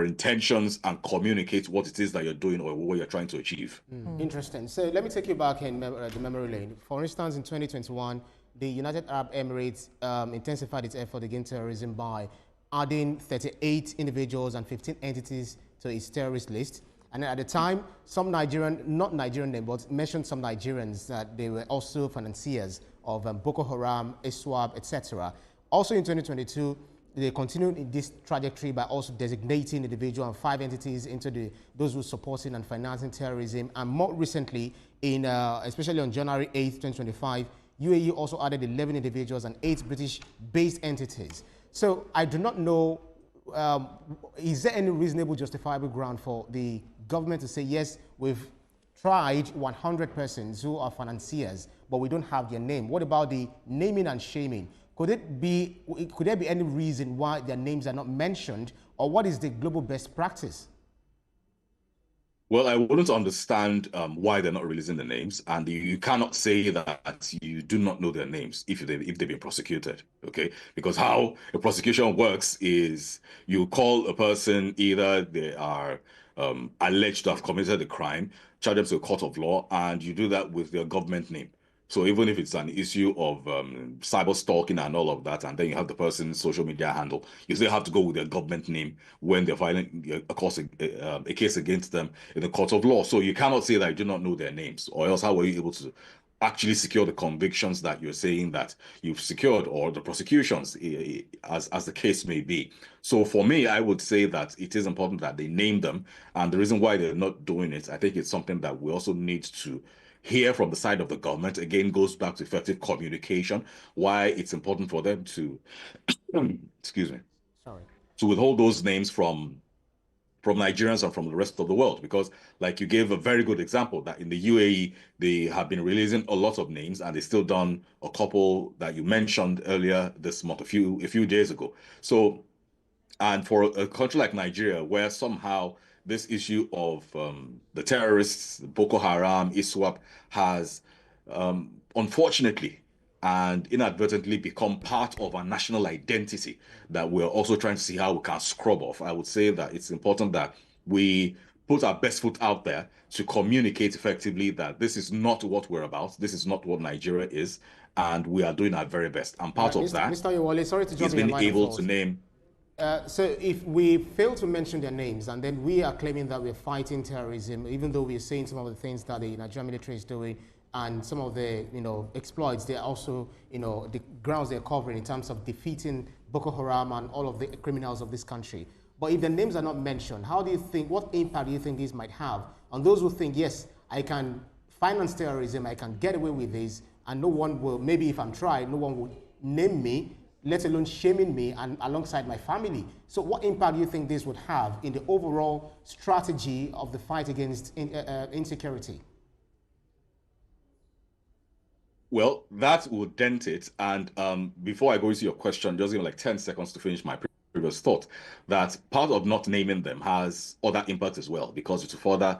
intentions and communicate what it is that you're doing or what you're trying to achieve. Interesting. So let me take you back in the memory lane. For instance, in 2021, the United Arab Emirates intensified its effort against terrorism by adding 38 individuals and 15 entities to its terrorist list. And at the time, some Nigerian, not Nigerian name, but mentioned some Nigerians that they were also financiers of Boko Haram, ISWAP, etc. Also in 2022, they continued in this trajectory by also designating individual and 5 entities into those who supporting and financing terrorism. And more recently, in especially on January 8th, 2025, UAE also added 11 individuals and 8 British-based entities. So I do not know, is there any reasonable justifiable ground for the government to say, yes, we've tried 100 persons who are financiers, but we don't have their name? What about the naming and shaming? Could there be any reason why their names are not mentioned, or what is the global best practice? Well, I wouldn't understand why they're not releasing the names, and you cannot say that you do not know their names if they've been prosecuted, okay? Because how a prosecution works is you call a person, either they are alleged to have committed a crime, charge them to a court of law, and you do that with their government name. So even if it's an issue of cyber stalking and all of that, and then you have the person's social media handle, you still have to go with their government name when they're filing a case against them in the court of law. So you cannot say that you do not know their names, or else how were you able to actually secure the convictions that you're saying that you've secured, or the prosecutions, as the case may be. So for me, I would say that it is important that they name them. And the reason why they're not doing it, I think it's something that we also need to hear from the side of the government. Again, goes back to effective communication, why it's important for them to, excuse me, to withhold those names from Nigerians and from the rest of the world. Because like you gave a very good example that in the UAE, they have been releasing a lot of names, and they still done a couple that you mentioned earlier this month, a few days ago. So, and for a country like Nigeria, where somehow this issue of the terrorists, Boko Haram, ISWAP, has unfortunately and inadvertently become part of our national identity that we're also trying to see how we can scrub off. I would say that it's important that we put our best foot out there to communicate effectively that this is not what we're about, this is not what Nigeria is, and we are doing our very best. And part of that Mr. Wole, sorry to jump is being able to name. So if we fail to mention their names, and then we are claiming that we're fighting terrorism, even though we're saying some of the things that the Nigerian military is doing, and some of the exploits, they're also the grounds they're covering in terms of defeating Boko Haram and all of the criminals of this country. But if the names are not mentioned, how do you think, what impact do you think this might have on those who think, yes, I can finance terrorism, I can get away with this, and no one will, maybe if I'm tried, no one will name me, let alone shaming me and alongside my family. So what impact do you think this would have in the overall strategy of the fight against insecurity? Well, that would dent it. And before I go into your question, just give me like 10 seconds to finish my previous thought, that part of not naming them has other impacts as well, because it will further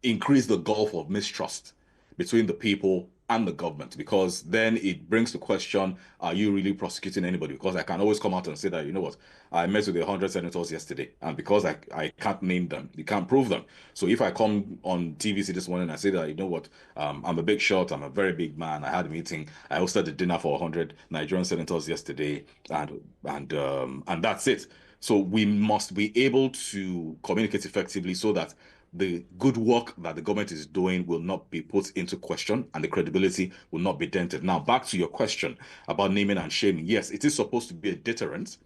increase the gulf of mistrust between the people and the government, because then it brings the question, are you really prosecuting anybody? Because I can always come out and say that, you know what, I met with 100 senators yesterday, and because I can't name them, you can't prove them. So if I come on TVC this morning and I say that, you know what, I'm a big shot, I'm a very big man, I had a meeting, I hosted a dinner for 100 Nigerian senators yesterday, and that's it. So we must be able to communicate effectively so that the good work that the government is doing will not be put into question and the credibility will not be dented. Now, back to your question about naming and shaming. Yes, it is supposed to be a deterrent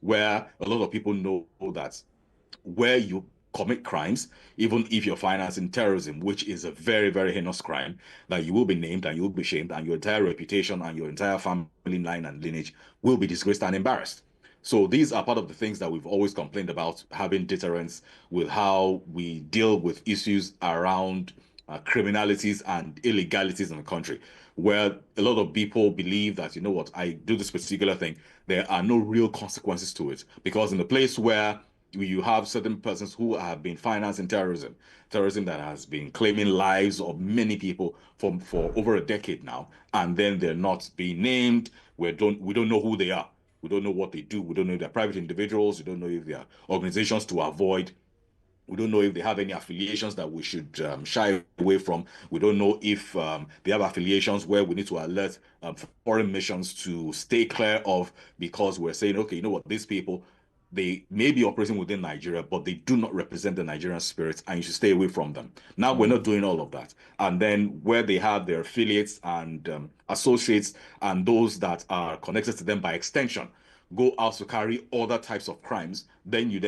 where a lot of people know that where you commit crimes, even if you're financing terrorism, which is a very, very heinous crime, that you will be named and you will be shamed, and your entire reputation and your entire family line and lineage will be disgraced and embarrassed. So these are part of the things that we've always complained about, having deterrence with how we deal with issues around criminalities and illegalities in the country, where a lot of people believe that, you know what, I do this particular thing, there are no real consequences to it. Because in a place where you have certain persons who have been financing terrorism that has been claiming lives of many people for over a decade now, and then they're not being named, we don't know who they are. We don't know what they do. We don't know if they're private individuals. We don't know if they are organizations to avoid. We don't know if they have any affiliations that we should shy away from. We don't know if they have affiliations where we need to alert foreign missions to stay clear of, because we're saying, okay, you know what, these people, they may be operating within Nigeria, but they do not represent the Nigerian spirit, and you should stay away from them. Now, we're not doing all of that. And then where they have their affiliates and associates and those that are connected to them by extension go out to carry other types of crimes, then you then